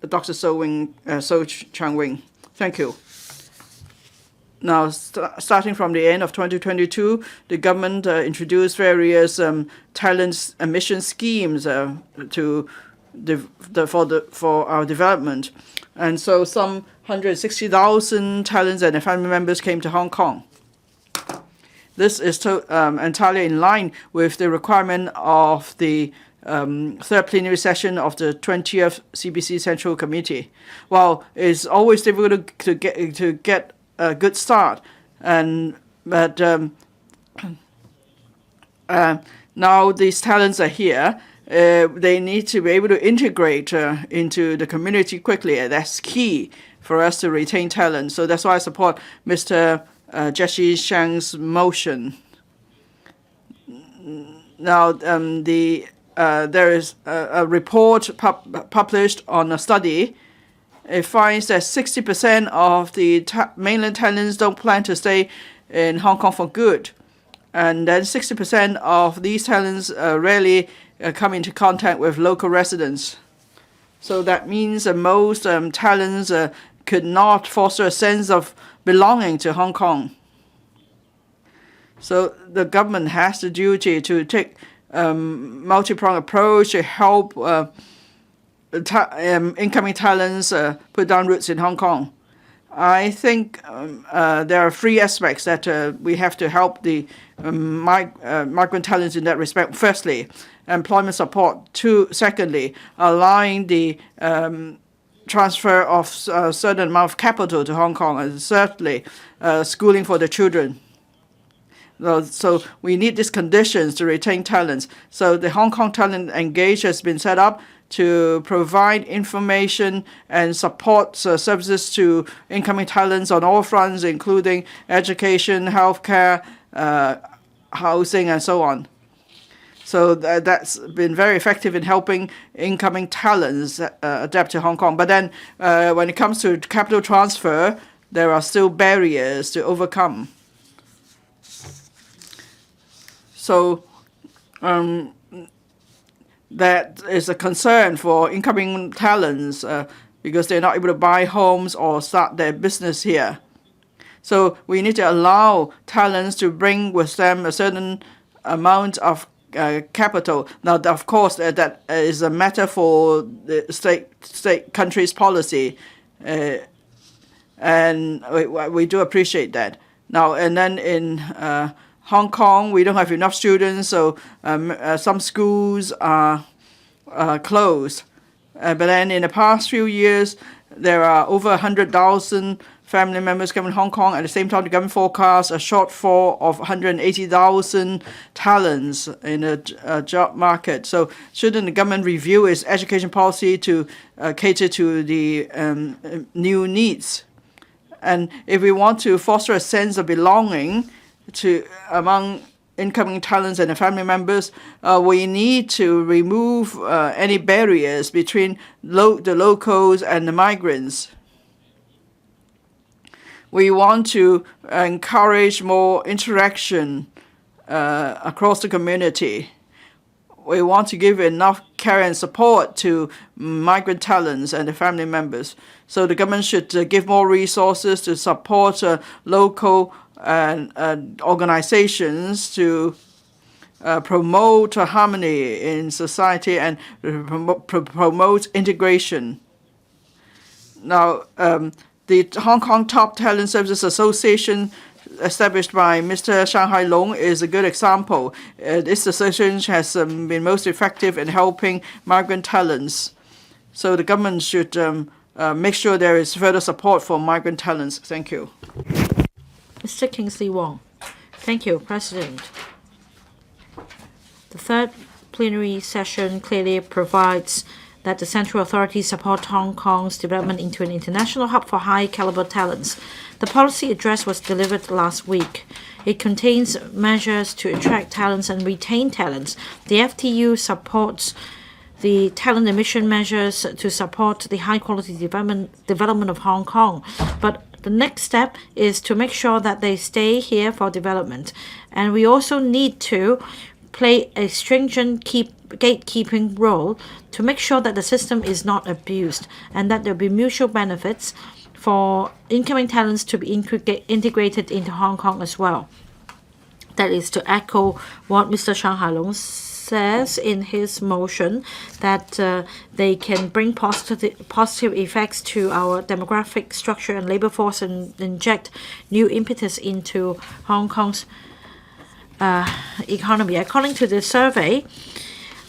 [SPEAKER 5] Dr. So Chang Wing. Thank you. Now, starting from the end of 2022, the government introduced various talent admission schemes for our development, and so some 160,000 talents and their family members came to Hong Kong. This is entirely in line with the requirement of the third plenary session of the 20th CBC Central Committee. While it's always difficult to get a good start, but now these talents are here. They need to be able to integrate into the community quickly, and that's key for us to retain talent. So that's why I support Mr. Jesse Shang's motion. Now, there is a report published on a study. It finds that 60% of the mainland talents don't plan to stay in Hong Kong for good. And then 60% of these talents rarely come into contact with local residents. So that means that most talents could not foster a sense of belonging to Hong Kong. So the government has the duty to take a multi-pronged approach to help incoming talents put down roots in Hong Kong. I think there are three aspects that we have to help the migrant talents in that respect. Firstly, employment support. Secondly, allowing the transfer of a certain amount of capital to Hong Kong. And thirdly, schooling for the children. So we need these conditions to retain talents. So the Hong Kong Talent Engage has been set up to provide information and support services to incoming talents on all fronts, including education, healthcare, housing, and so on. So that's been very effective in helping incoming talents adapt to Hong Kong. But then when it comes to capital transfer, there are still barriers to overcome. So that is a concern for incoming talents because they're not able to buy homes or start their business here. So we need to allow talents to bring with them a certain amount of capital. Now, of course, that is a matter for the state country's policy, and we do appreciate that. Now, and then in Hong Kong, we don't have enough students, so some schools are closed. But then in the past few years, there are over 100,000 family members coming to Hong Kong. At the same time, the government forecasts a shortfall of 180,000 talents in the job market. So shouldn't the government review its education policy to cater to the new needs? And if we want to foster a sense of belonging among incoming talents and the family members, we need to remove any barriers between the locals and the migrants. We want to encourage more interaction across the community. We want to give enough care and support to migrant talents and the family members. So the government should give more resources to support local organizations to promote harmony in society and promote integration. Now, the Hong Kong Top Talent Services Association, established by Mr. Hailong, is a good example. This association has been most effective in helping migrant talents. So the government should make sure there is further support for migrant talents. Thank you.
[SPEAKER 3] Mr. Kingsley Wong. Thank you, President. The third plenary session clearly provides that the central authorities support Hong Kong's development into an international hub for high-caliber talents. The policy address was delivered last week. It contains measures to attract talents and retain talents. The FTU supports the talent admission measures to support the high-quality development of Hong Kong. But the next step is to make sure that they stay here for development. And we also need to play a stringent gatekeeping role to make sure that the system is not abused and that there will be mutual benefits for incoming talents to be integrated into Hong Kong as well. That is to echo what Mr. Hailong says in his motion, that they can bring positive effects to our demographic structure and labor force and inject new impetus into Hong Kong's economy. According to the survey,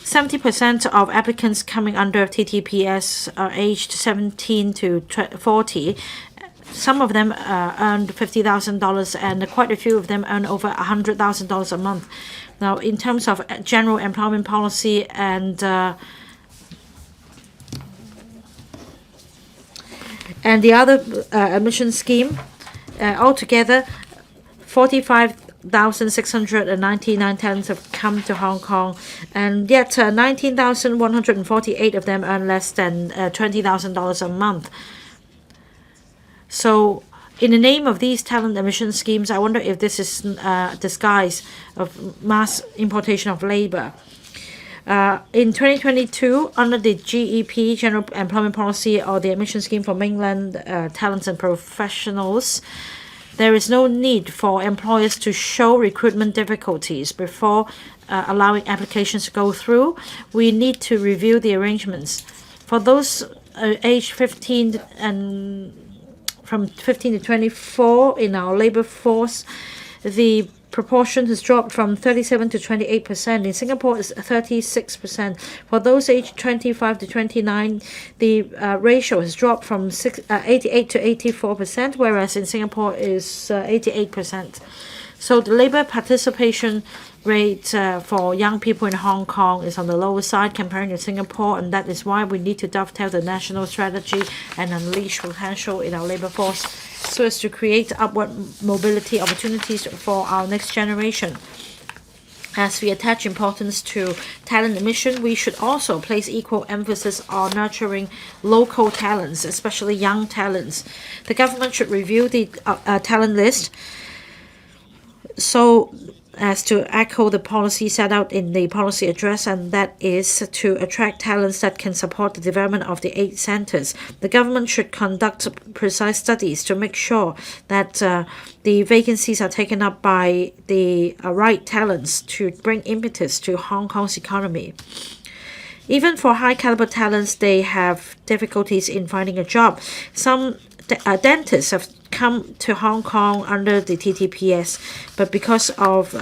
[SPEAKER 3] 70% of applicants coming under TTPS are aged 17 to 40. Some of them earned $50,000 and quite a few of them earn over $100,000 a month. Now, in terms of general employment policy and the other admission scheme, altogether 45,699 talents have come to Hong Kong, and yet 19,148 of them earn less than $20,000 a month. So, in the name of these talent admission schemes, I wonder if this is a disguise of mass importation of labor. In 2022, under the GEP, General Employment Policy, or the admission scheme for mainland talents and professionals, there is no need for employers to show recruitment difficulties before allowing applications to go through. We need to review the arrangements. For those aged 15 and from 15 to 24 in our labor force, the proportion has dropped from 37 to 28%. In Singapore, it's 36%. For those aged 25 to 29, the ratio has dropped from 88 to 84%, whereas in Singapore is 88%. So the labor participation rate for young people in Hong Kong is on the lower side comparing to Singapore, and that is why we need to dovetail the national strategy and unleash potential in our labor force so as to create upward mobility opportunities for our next generation. As we attach importance to talent admission, we should also place equal emphasis on nurturing local talents, especially young talents. The government should review the talent list so as to echo the policy set out in the policy address, and that is to attract talents that can support the development of the 8 centers. The government should conduct precise studies to make sure that the vacancies are taken up by the right talents to bring impetus to Hong Kong's economy. Even for high-caliber talents, they have difficulties in finding a job. Some dentists have come to Hong Kong under the TTPS, but because of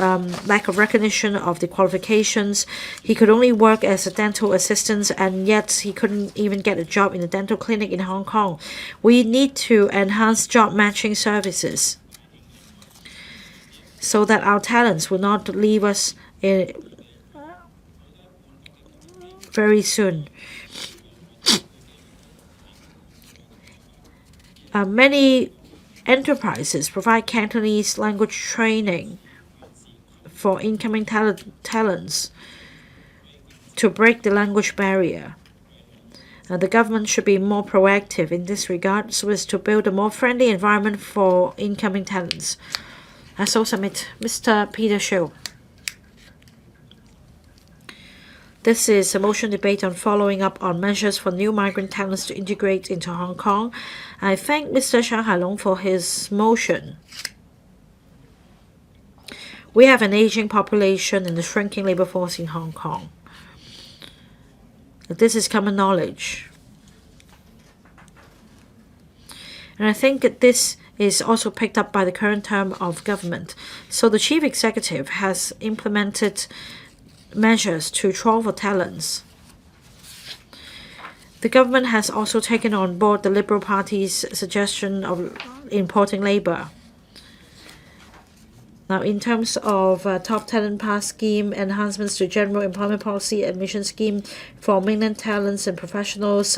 [SPEAKER 3] lack of recognition of the qualifications, he could only work as a dental assistant, and yet he couldn't even get a job in a dental clinic in Hong Kong. We need to enhance job matching services so that our talents will not leave us very soon. Many enterprises provide Cantonese language training for incoming talents to break the language barrier. The government should be more proactive in this regard so as to build a more friendly environment for incoming talents. I so submit. Mr. Peter Shiu. This is a motion debate on following up on measures for new migrant talents to integrate into Hong Kong. I thank Mr. Hailong for his motion. We have an aging population and a shrinking labor force in Hong Kong. This is common knowledge. And I think that this is also picked up by the current term of government. So the chief executive has implemented measures to troll for talents. The government has also taken on board the Liberal Party's suggestion of importing labor. Now, in terms of top talent pass scheme, enhancements to general employment policy admission scheme for mainland talents and professionals,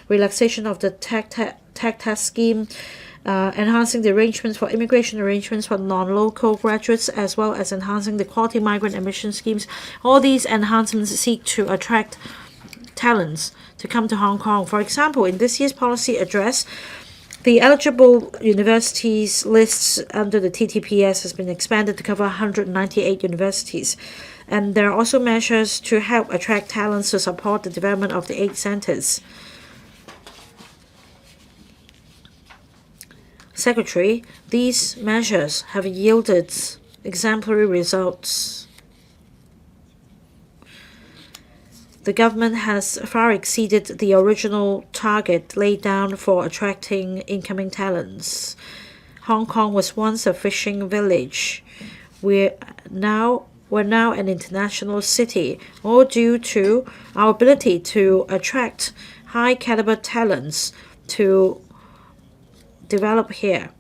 [SPEAKER 3] relaxation of the tech test scheme, enhancing the arrangements for immigration arrangements for non-local graduates, as well as enhancing the quality migrant admission schemes. All these enhancements seek to attract talents to come to Hong Kong. For example, in this year's policy address, the eligible universities lists under the TTPS has been expanded to cover 198 universities. And there are also measures to help attract talents to support the development of the 8 centers. Secretary, these measures have yielded exemplary results. The government has far exceeded the original target laid down for attracting incoming talents. Hong Kong was once a fishing village. We're now an international city, all due to our ability to attract high caliber talents to develop here.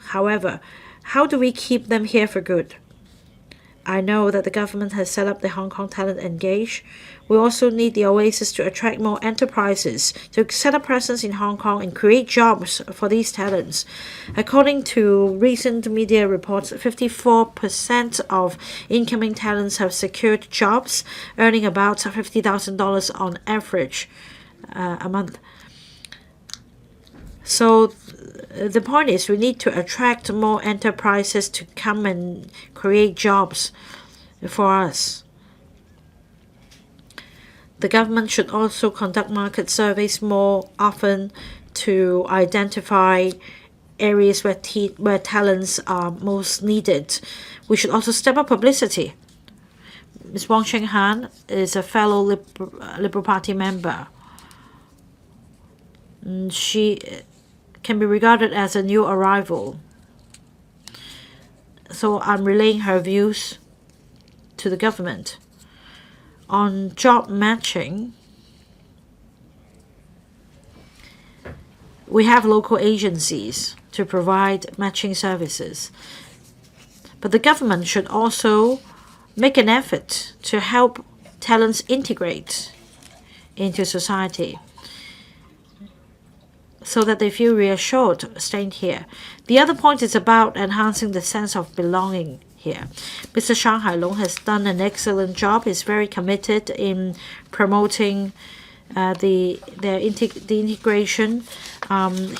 [SPEAKER 3] However, how do we keep them here for good? I know that the government has set up the Hong Kong Talent Engage. We also need the Oasis to attract more enterprises to set up presence in Hong Kong and create jobs for these talents. According to recent media reports, 54% of incoming talents have secured jobs, earning about $50,000 on average a month. So the point is we need to attract more enterprises to come and create jobs for us. The government should also conduct market surveys more often to identify areas where talents are most needed. We should also step up publicity. Ms. Wong Cheng Han is a fellow Liberal Party member. She can be regarded as a new arrival. So I'm relaying her views to the government. On job matching, we have local agencies to provide matching services. But the government should also make an effort to help talents integrate into society, so that they feel reassured staying here. The other point is about enhancing the sense of belonging here. Mr. Shang Hailong has done an excellent job. He's very committed in promoting the integration.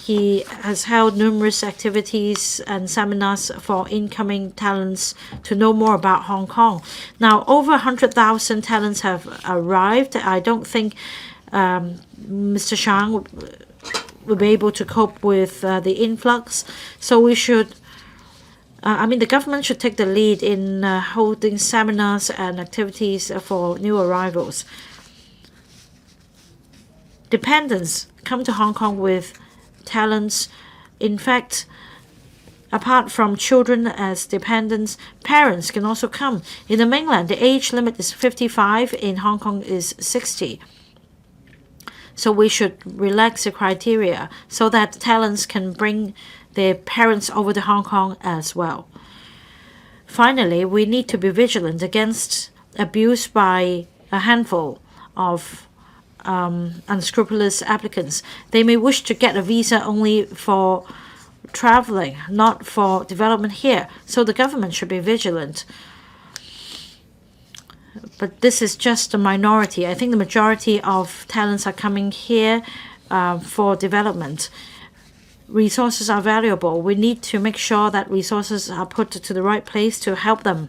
[SPEAKER 3] He has held numerous activities and seminars for incoming talents to know more about Hong Kong. Now, over 100,000 talents have arrived. I don't think Mr. Shang will be able to cope with the influx. So we should, the government should take the lead in holding seminars and activities for new arrivals. Dependents come to Hong Kong with talents In fact, apart from children as dependents, parents can also come. In the mainland, the age limit is 55. In Hong Kong is 60. So we should relax the criteria so that talents can bring their parents over to Hong Kong as well. Finally, we need to be vigilant against abuse by a handful of unscrupulous applicants. They may wish to get a visa only for traveling, not for development here. So the government should be vigilant. But this is just a minority. I think the majority of talents are coming here for development. Resources are valuable. We need to make sure that resources are put to the right place to help them.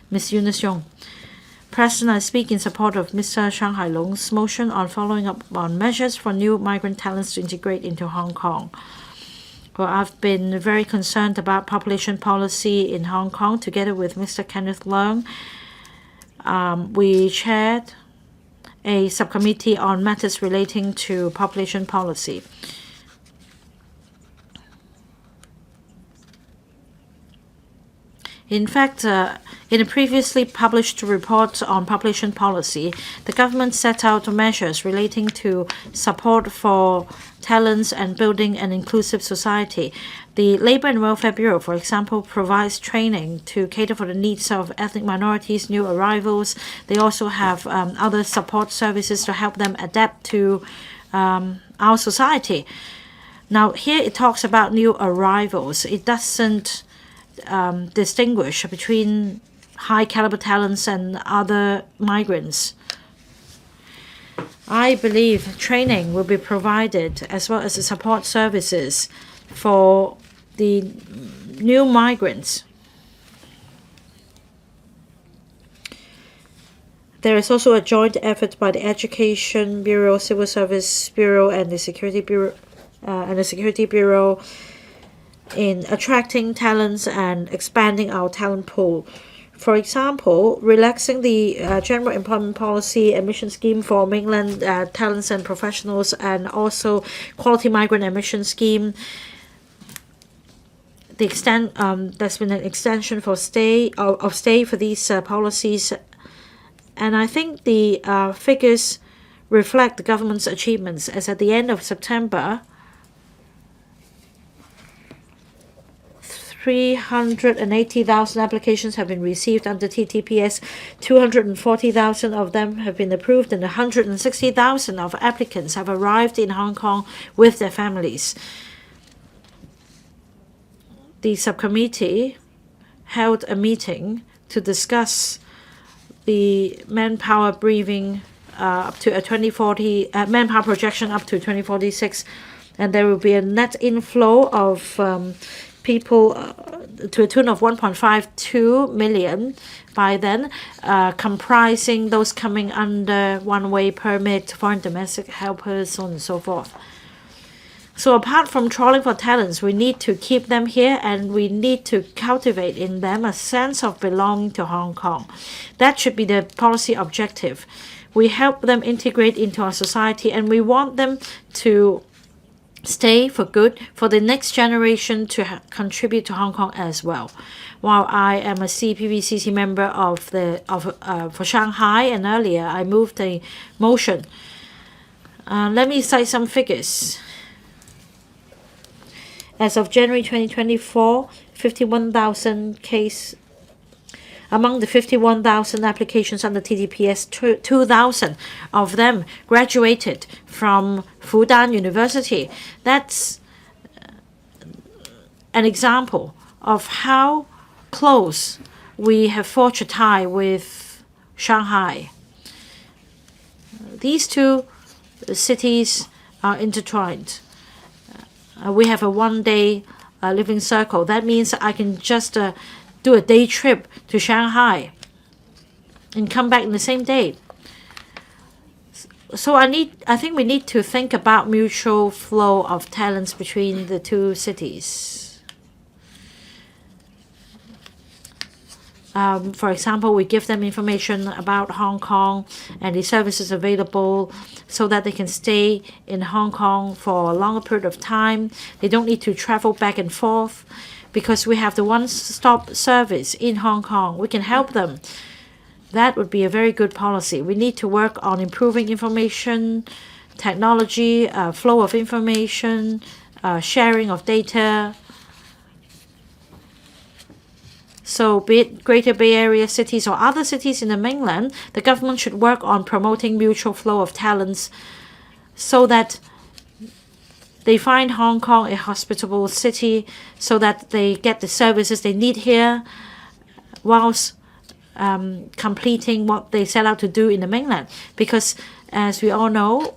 [SPEAKER 3] Ms. Eunice Yong. President, I speak in support of Mr. Shang Hailong's motion on following up on measures for new migrant talents to integrate into Hong Kong. Well, I've been very concerned about population policy in Hong Kong. Together with Mr. Kenneth Leung, we chaired a subcommittee on matters relating to population policy. In fact, in a previously published report on population policy, the government set out measures relating to support for talents and building an inclusive society. The Labour and Welfare Bureau, for example, provides training to cater for the needs of ethnic minorities, new arrivals. They also have other support services to help them adapt to our society. Now, here it talks about new arrivals. It doesn't distinguish between high caliber talents and other migrants. I believe training will be provided as well as the support services for the new migrants. There is also a joint effort by the Education Bureau, Civil Service Bureau, and the Security Bureau in attracting talents and expanding our talent pool. For example, relaxing the general employment policy admission scheme for mainland talents and professionals, and also quality migrant admission scheme. There's been an extension for stay for these policies, and I think the figures reflect the government's achievements. As at the end of September, 380,000 applications have been received under TTPS. 240,000 of them have been approved, and 160,000 of applicants have arrived in Hong Kong with their families. The subcommittee held a meeting to discuss the manpower briefing up to a 2040 manpower projection up to 2046, and there will be a net inflow of people to a tune of 1.52 million by then, comprising those coming under one-way permit, foreign domestic helpers, so on and so forth. So apart from trawling for talents, we need to keep them here, and we need to cultivate in them a sense of belonging to Hong Kong. That should be the policy objective. We help them integrate into our society, and we want them to stay for good, for the next generation to contribute to Hong Kong as well. While I am a CPPCC member for Shanghai, and earlier I moved a motion. Let me cite some figures. As of January 2024, 51,000 cases. Among the 51,000 applications under TTPS, 2,000 of them graduated from Fudan University. That's an example of how close we have forged a tie with Shanghai. These two cities are intertwined. We have a one-day living circle. That means I can just do a day trip to Shanghai and come back in the same day. So I think we need to think about mutual flow of talents between the two cities. For example, we give them information about Hong Kong and the services available so that they can stay in Hong Kong for a longer period of time. They don't need to travel back and forth because we have the one-stop service in Hong Kong. We can help them. That would be a very good policy. We need to work on improving information technology, flow of information, sharing of data. So be it Greater Bay Area cities or other cities in the mainland, the government should work on promoting mutual flow of talents so that they find Hong Kong a hospitable city so that they get the services they need here whilst completing what they set out to do in the mainland. Because as we all know,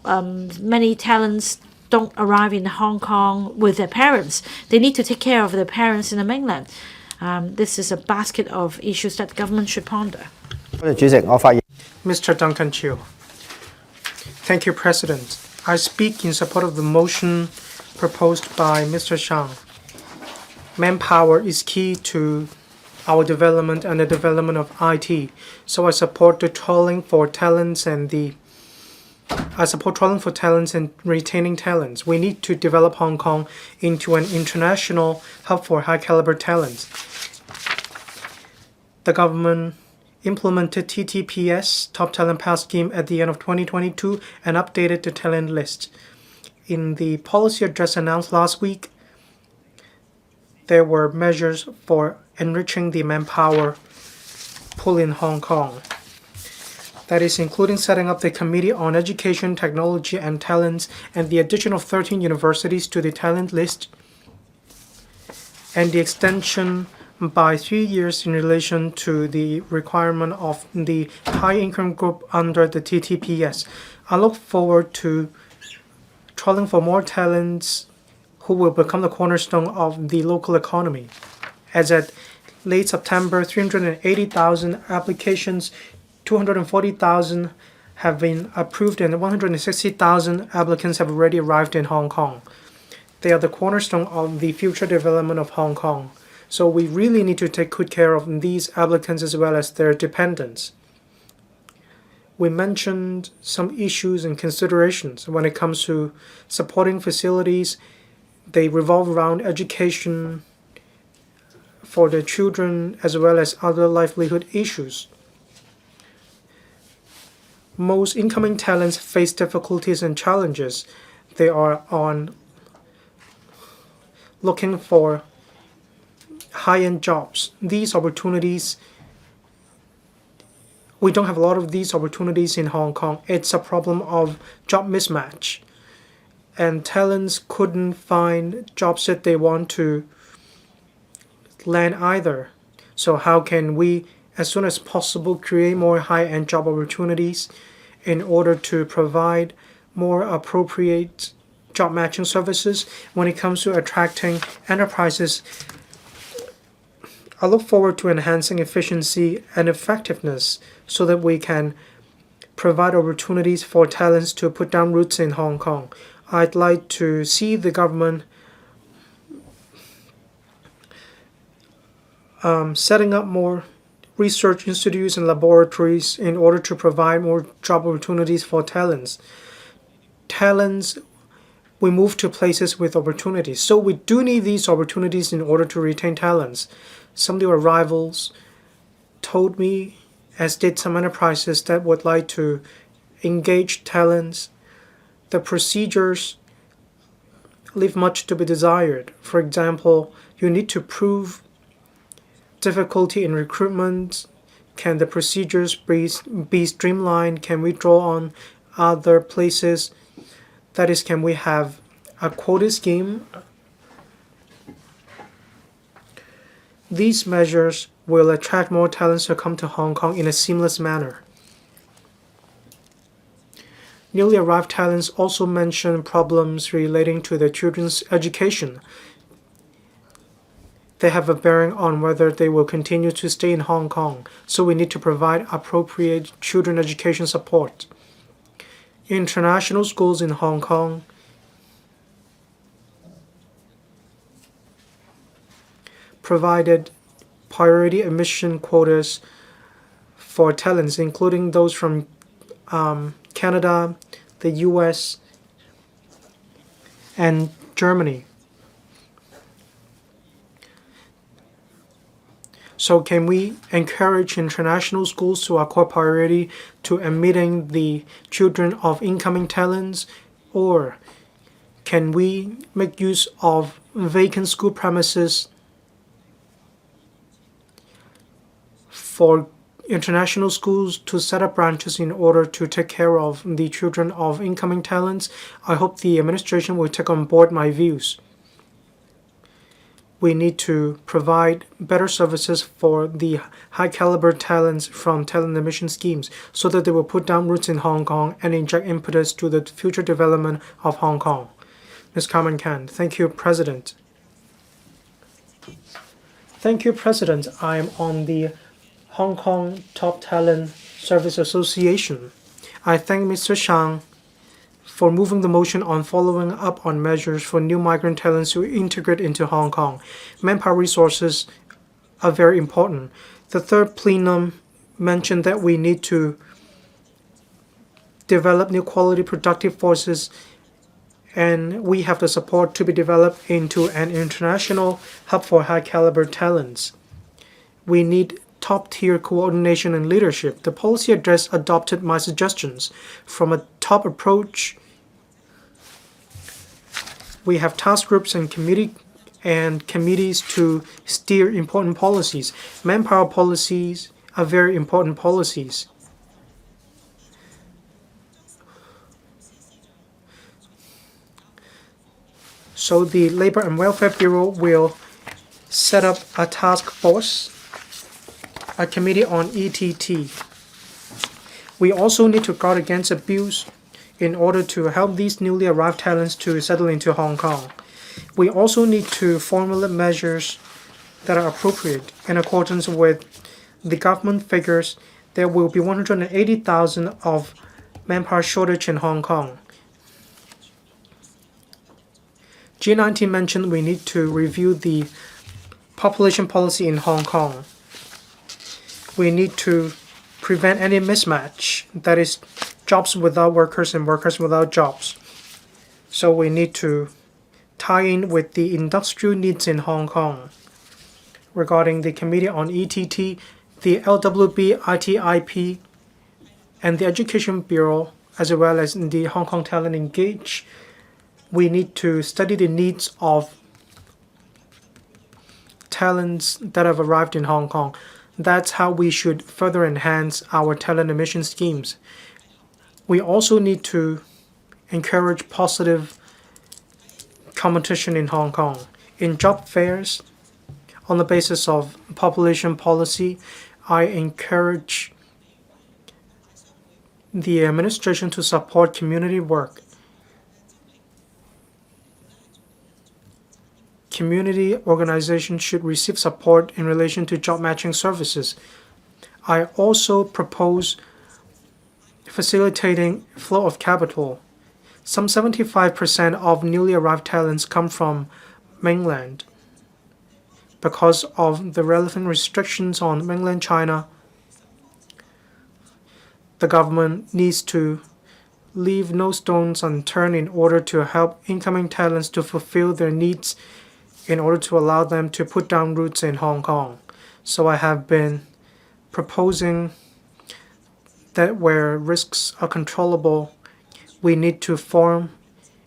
[SPEAKER 3] many talents don't arrive in Hong Kong with their parents. They need to take care of their parents in the mainland. This is a basket of issues that government should ponder.
[SPEAKER 2] Mr. Duncan Chiu. Thank you, President. I speak in support of the motion proposed by Mr. Shang. Manpower is key to our development and the development of IT. So I support the trawling for talents and retaining talents. We need to develop Hong Kong into an international hub for high caliber talents. The government implemented TTPS, Top Talent Pass scheme, at the end of 2022 and updated the talent list. In the policy address announced last week, there were measures for enriching the manpower pool in Hong Kong. That is including setting up the Committee on Education, Technology and Talents and the addition of 13 universities to the talent list, and the extension by 3 years in relation to the requirement of the high-income group under the TTPS. I look forward to trawling for more talents who will become the cornerstone of the local economy. As at late September, 380,000 applications, 240,000 have been approved, and 160,000 applicants have already arrived in Hong Kong. They are the cornerstone of the future development of Hong Kong. So we really need to take good care of these applicants as well as their dependents. We mentioned some issues and considerations when it comes to supporting facilities. They revolve around education for the children as well as other livelihood issues. Most incoming talents face difficulties and challenges. They are on looking for high-end jobs. These opportunities, we don't have a lot of these opportunities in Hong Kong. It's a problem of job mismatch. And talents couldn't find jobs that they want to land either. So how can we, as soon as possible, create more high-end job opportunities in order to provide more appropriate job matching services when it comes to attracting enterprises? I look forward to enhancing efficiency and effectiveness so that we can provide opportunities for talents to put down roots in Hong Kong. I'd like to see the government setting up more research institutes and laboratories in order to provide more job opportunities for talents. We move to places with opportunities. So we do need these opportunities in order to retain talents. Some of your rivals told me, as did some enterprises that would like to engage talents, the procedures leave much to be desired. For example, you need to prove difficulty in recruitment. Can the procedures be streamlined? Can we draw on other places? That is, can we have a quota scheme? These measures will attract more talents to come to Hong Kong in a seamless manner. Newly arrived talents also mention problems relating to their children's education. They have a bearing on whether they will continue to stay in Hong Kong, so we need to provide appropriate children education support. International schools in Hong Kong provided priority admission quotas for talents, including those from Canada, the US, and Germany. So can we encourage international schools to accord priority to admitting the children of incoming talents, or can we make use of vacant school premises for international schools to set up branches in order to take care of the children of incoming talents? I hope the administration will take on board my views. We need to provide better services for the high caliber talents from talent admission schemes so that they will put down roots in Hong Kong and inject impetus to the future development of Hong Kong. Ms. Carmen Kan. Thank you, President. Thank you, President. I'm on the Hong Kong Top Talent Service Association. I thank Mr. Shang for moving the motion on following up on measures for new migrant talents to integrate into Hong Kong. Manpower resources are very important. The third plenum mentioned that we need to develop new quality productive forces, and we have the support to be developed into an international hub for high caliber talents. We need top-tier coordination and leadership. The policy address adopted my suggestions. From a top approach, we have task groups and committees to steer important policies. Manpower policies are very important policies. So the Labor and Welfare Bureau will set up a task force, a committee on ETT. We also need to guard against abuse in order to help these newly arrived talents to settle into Hong Kong. We also need to formulate measures that are appropriate. In accordance with the government figures, there will be 180,000 of manpower shortage in Hong Kong. G19 mentioned we need to review the population policy in Hong Kong. We need to prevent any mismatch, that is, jobs without workers and workers without jobs. So we need to tie in with the industrial needs in Hong Kong. Regarding the Committee on ETT, the LWB, ITIP, and the Education Bureau, as well as the Hong Kong Talent Engage, we need to study the needs of talents that have arrived in Hong Kong. That's how we should further enhance our talent admission schemes. We also need to encourage positive competition in Hong Kong. In job fairs, on the basis of population policy, I encourage the administration to support community work. Community organizations should receive support in relation to job matching services. I also propose facilitating flow of capital. Some 75% of newly arrived talents come from mainland. Because of the relevant restrictions on mainland China, the government needs to leave no stones unturned in order to help incoming talents to fulfill their needs in order to allow them to put down roots in Hong Kong. So I have been proposing that where risks are controllable, we need to form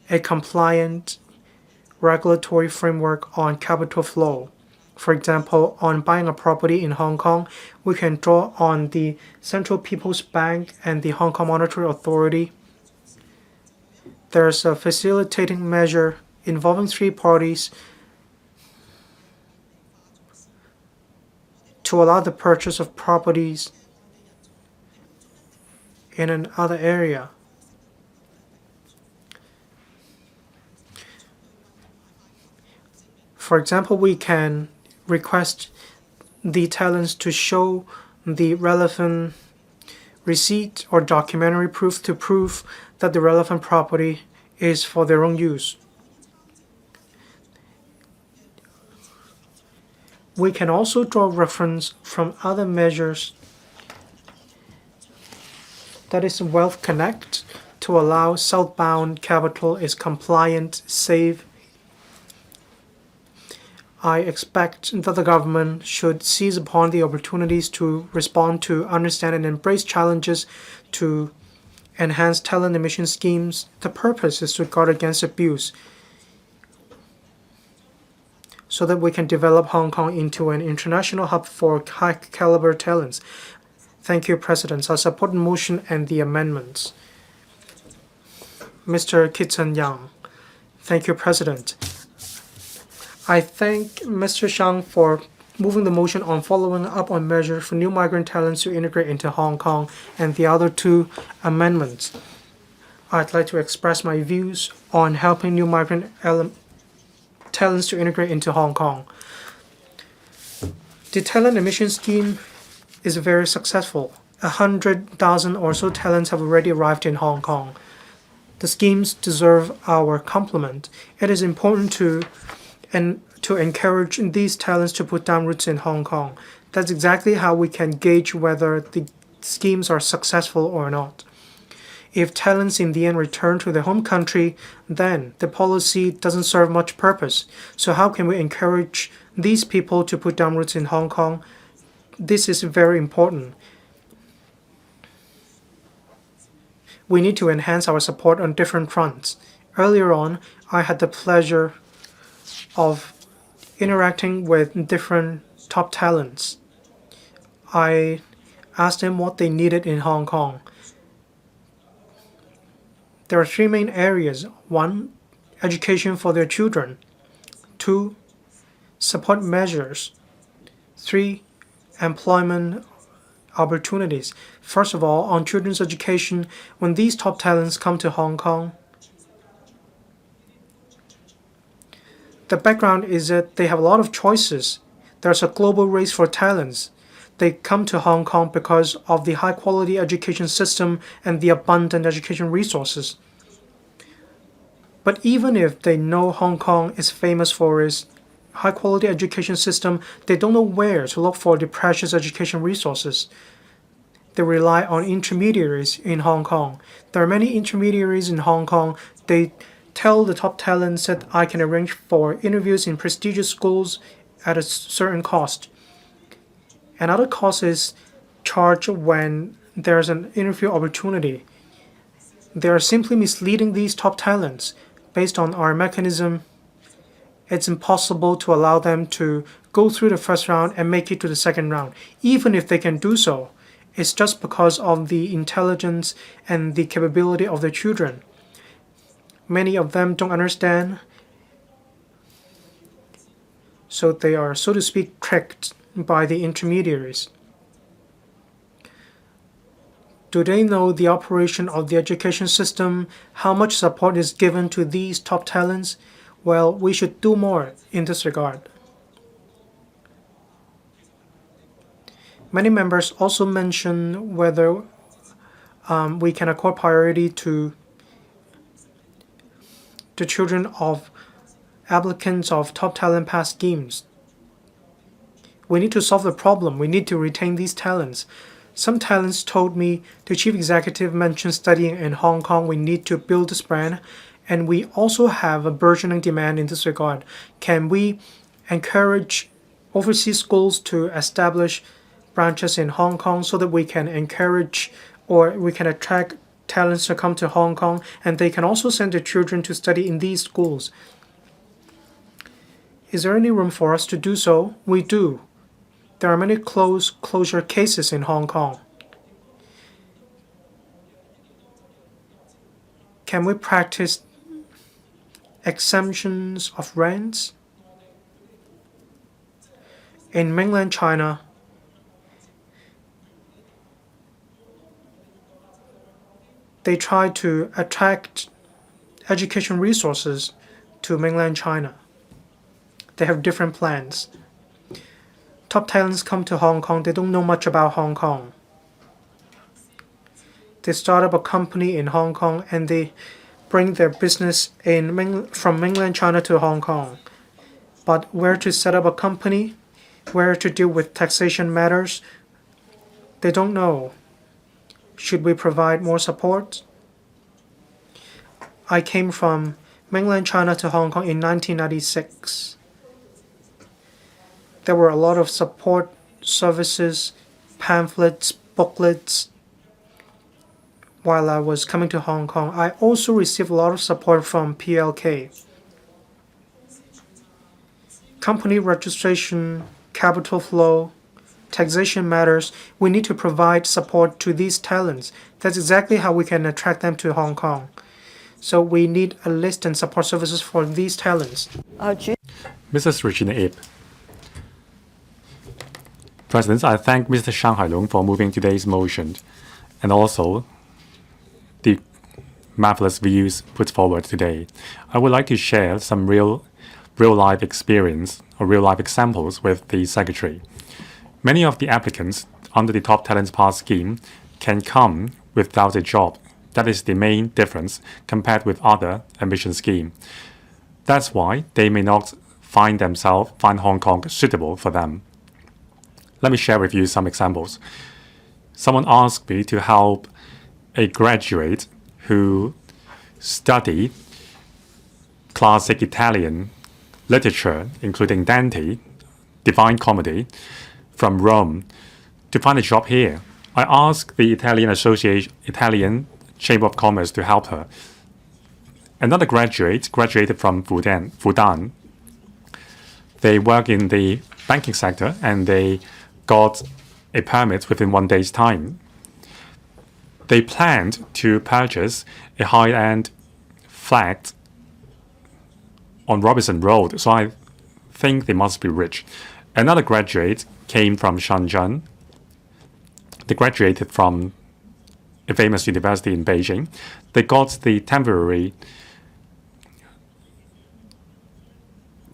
[SPEAKER 2] a compliant regulatory framework on capital flow. For example, on buying a property in Hong Kong, we can draw on the Central People's Bank and the Hong Kong Monetary Authority. There's a facilitating measure involving three parties to allow the purchase of properties in another area. For example, we can request the talents to show the relevant receipt or documentary proof to prove that the relevant property is for their own use. We can also draw reference from other measures, that is Wealth Connect, to allow southbound capital is compliant, safe. I expect that the government should seize upon the opportunities to respond to, understand, and embrace challenges to enhance talent emission schemes. The purpose is to guard against abuse so that we can develop Hong Kong into an international hub for high-caliber talents. Thank you, President. I support the motion and the amendments. Mr. Kitson Yang. Thank you, President. I thank Mr. Shang for moving the motion on following up on measures for new migrant talents to integrate into Hong Kong and the other two amendments. I'd like to express my views on helping new migrant talents to integrate into Hong Kong. The talent emission scheme is very successful. 100,000 or so talents have already arrived in Hong Kong. The schemes deserve our compliment. It is important to encourage these talents to put down roots in Hong Kong. That's exactly how we can gauge whether the schemes are successful or not. If talents in the end return to their home country, then the policy doesn't serve much purpose. So how can we encourage these people to put down roots in Hong Kong? This is very important. We need to enhance our support on different fronts. Earlier on, I had the pleasure of interacting with different top talents. I asked them what they needed in Hong Kong. There are three main areas. 1, education for their children. 2, support measures. 3, employment opportunities. First of all, on children's education, when these top talents come to Hong Kong, the background is that they have a lot of choices. There's a global race for talents. They come to Hong Kong because of the high-quality education system and the abundant education resources. But even if they know Hong Kong is famous for its high-quality education system, they don't know where to look for the precious education resources. They rely on intermediaries in Hong Kong. There are many intermediaries in Hong Kong. They tell the top talents that I can arrange for interviews in prestigious schools at a certain cost. Another cost is charged when there's an interview opportunity. They are simply misleading these top talents. Based on our mechanism, it's impossible to allow them to go through the first round and make it to the second round. Even if they can do so, it's just because of the intelligence and the capability of their children. Many of them don't understand, so they are, so to speak, tricked by the intermediaries. Do they know the operation of the education system, how much support is given to these top talents? Well, we should do more in this regard. Many members also mention whether we can accord priority to the children of applicants of top talent pass schemes. We need to solve the problem. We need to retain these talents. Some talents told me the chief executive mentioned studying in Hong Kong. We need to build this brand, and we also have a burgeoning demand in this regard. Can we encourage overseas schools to establish branches in Hong Kong so that we can encourage or we can attract talents to come to Hong Kong, and they can also send their children to study in these schools? Is there any room for us to do so? We do. There are many closure cases in Hong Kong. Can we practice exemptions of rents? In mainland China, they try to attract education resources to mainland China. They have different plans. Top talents come to Hong Kong, they don't know much about Hong Kong. They start up a company in Hong Kong and they bring their business from mainland China to Hong Kong. But where to set up a company? where to deal with taxation matters. They don't know. Should we provide more support? I came from mainland China to Hong Kong in 1996. There were a lot of support services, pamphlets, booklets. While I was coming to Hong Kong, I also received a lot of support from PLK. Company registration, capital flow, taxation matters, we need to provide support to these talents. That's exactly how we can attract them to Hong Kong. So we need a list and support services for these talents.
[SPEAKER 1] Mrs. Regina Ip. President, I thank Mr. Shang Hailong for moving today's motion and also the marvelous views put forward today. I would like to share some real-life experience or real-life examples with the Secretary. Many of the applicants under the Top Talents Pass scheme can come without a job. That is the main difference compared with other admission schemes. That's why they may not find Hong Kong suitable for them. Let me share with you some examples. Someone asked me to help a graduate who studied classic Italian literature, including Dante, Divine Comedy, from Rome, to find a job here. I asked the Italian Chamber of Commerce to help her. Another graduated from Fudan. They work in the banking sector and they got a permit within 1 day's time. They planned to purchase a high-end flat on Robinson Road, so I think they must be rich. Another graduate came from Shenzhen. They graduated from a famous university in Beijing. They got the temporary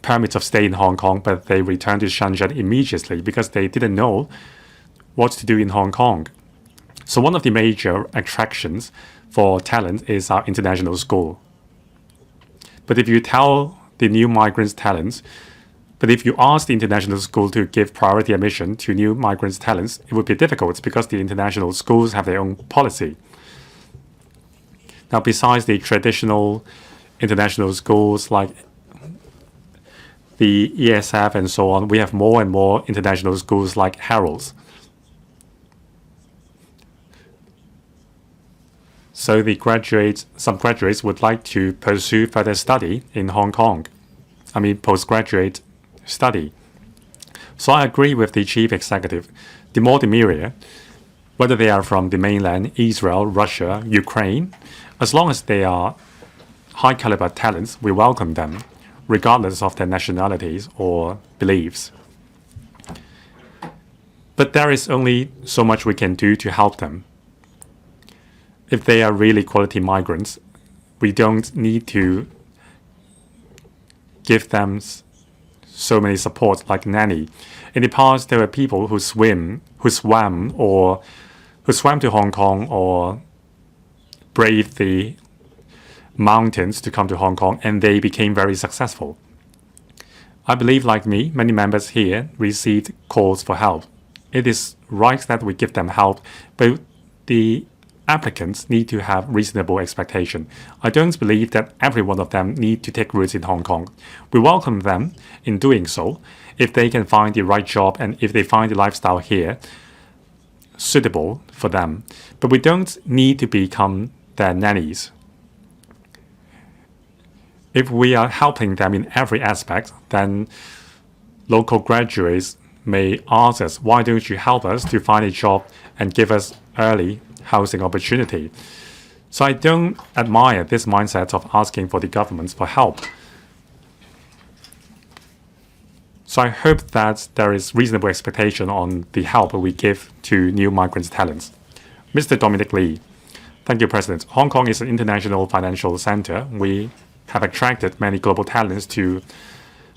[SPEAKER 1] permits of stay in Hong Kong, but they returned to Shenzhen immediately because they didn't know what to do in Hong Kong. So one of the major attractions for talent is our international school. But if you tell the new migrants talents, but if you ask the international school to give priority admission to new migrants talents, it would be difficult because the international schools have their own policy. Now, besides the traditional international schools like the ESF and so on, we have more and more international schools like Harold's. So some graduates would like to pursue further study in Hong Kong. Postgraduate study. So I agree with the chief executive. The more the merrier, whether they are from the mainland, Israel, Russia, Ukraine, as long as they are high caliber talents, we welcome them, regardless of their nationalities or beliefs. But there is only so much we can do to help them. If they are really quality migrants, we don't need to give them so many support like nanny. In the past, there were people who swam to Hong Kong or braved the mountains to come to Hong Kong, and they became very successful. I believe, like me, many members here received calls for help. It is right that we give them help, but the applicants need to have reasonable expectation. I don't believe that every one of them need to take roots in Hong Kong. We welcome them in doing so if they can find the right job and if they find the lifestyle here suitable for them. But we don't need to become their nannies. If we are helping them in every aspect, then local graduates may ask us, why don't you help us to find a job and give us early housing opportunity? So I don't admire this mindset of asking for the governments for help. So I hope that there is reasonable expectation on the help we give to new migrants' talents. Mr. Dominic Lee. Thank you, President. Hong Kong is an international financial center. We have attracted many global talents to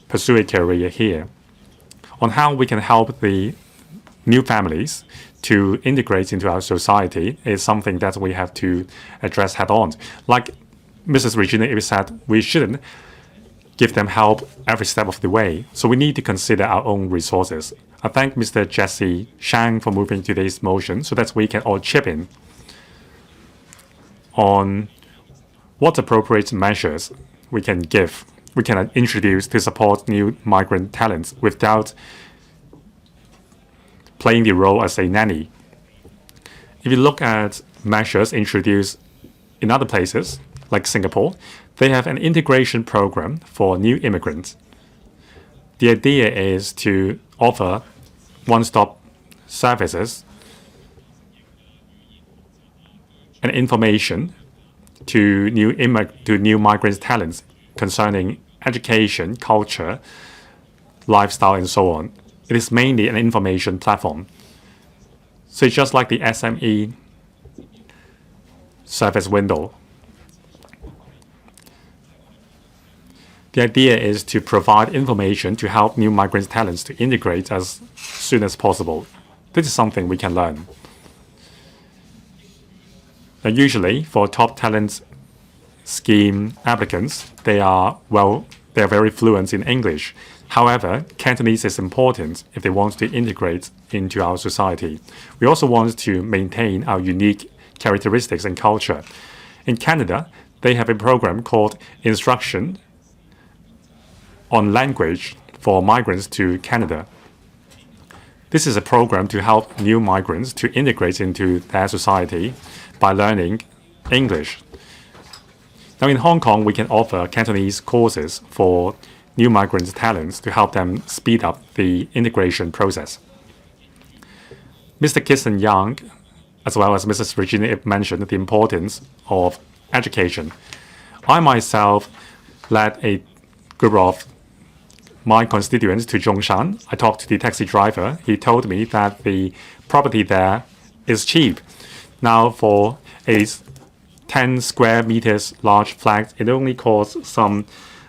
[SPEAKER 1] pursue a career here. On how we can help the new families to integrate into our society is something that we have to address head on. Like Mrs. Regina said, we shouldn't give them help every step of the way. So we need to consider our own resources. I thank Mr. Jesse SHANG for moving today's motion so that we can all chip in on what appropriate measures we can introduce to support new migrant talents without playing the role as a nanny. If you look at measures introduced in other places, like Singapore, they have an integration program for new immigrants. The idea is to offer one-stop services and information to new migrant talents concerning education, culture, lifestyle, and so on. It is mainly an information platform. So it's just like the SME service window. The idea is to provide information to help new migrant talents to integrate as soon as possible. This is something we can learn. Now, usually, for top talent scheme applicants, they are very fluent in English. However, Cantonese is important if they want to integrate into our society. We also want to maintain our unique characteristics and culture. In Canada, they have a program called Instruction on Language for Migrants to Canada. This is a program to help new migrants to integrate into their society by learning English. Now in Hong Kong, we can offer Cantonese courses for new migrant talents to help them speed up the integration process. Mr. Kisson Young, as well as Mrs. Regina Ip mentioned the importance of education. I myself led a group of my constituents to Zhongshan. I talked to the taxi driver. He told me that the property there is cheap. Now for a 10 square meters large flat, it only costs some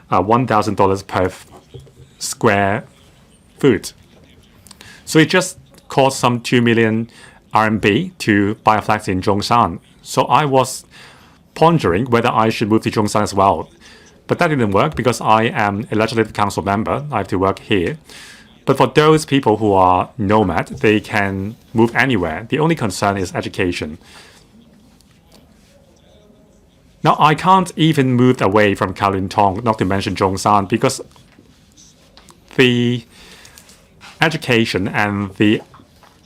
[SPEAKER 1] $1,000 per square foot. So it just cost some 2 million RMB to buy a flat in Zhongshan. So I was pondering whether I should move to Zhongshan as well. But that didn't work because I am a legislative council member. I have to work here. But for those people who are nomad, they can move anywhere. The only concern is education. Now, I can't even move away from Kowloon Tong, not to mention Zhongshan, because the education and the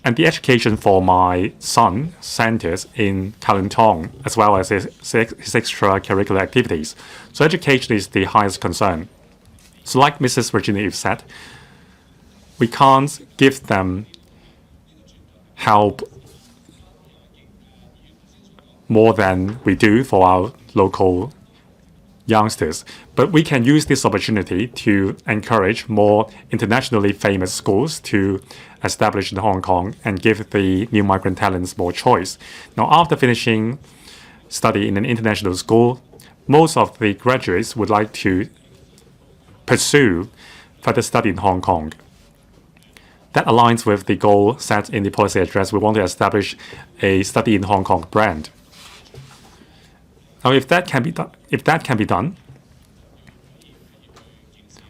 [SPEAKER 1] education for my son centers in Kowloon Tong, as well as his extracurricular activities. So education is the highest concern. So like Mrs. Virginia Eve said, we can't give them help more than we do for our local youngsters. But we can use this opportunity to encourage more internationally famous schools to establish in Hong Kong and give the new migrant talents more choice. Now, after finishing study in an international school, most of the graduates would like to pursue further study in Hong Kong. That aligns with the goal set in the policy address. We want to establish a study in Hong Kong brand. Now, if that can be done,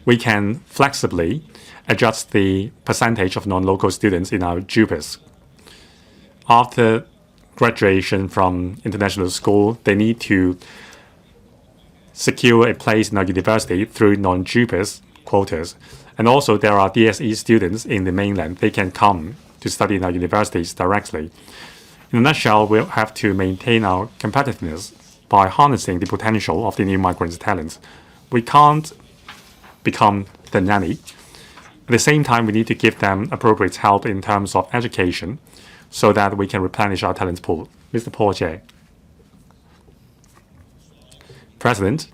[SPEAKER 1] we can flexibly adjust the percentage of non-local students in our JUPAS. After graduation from international school, they need to secure a place in our university through non-JUPAS quotas. And also, there are DSE students in the mainland. They can come to study in our universities directly. In a nutshell, we'll have to maintain our competitiveness by harnessing the potential of the new migrant talents. We can't become the nanny. At the same time, we need to give them appropriate help in terms of education so that we can replenish our talent pool. Mr. Paul Jay. President,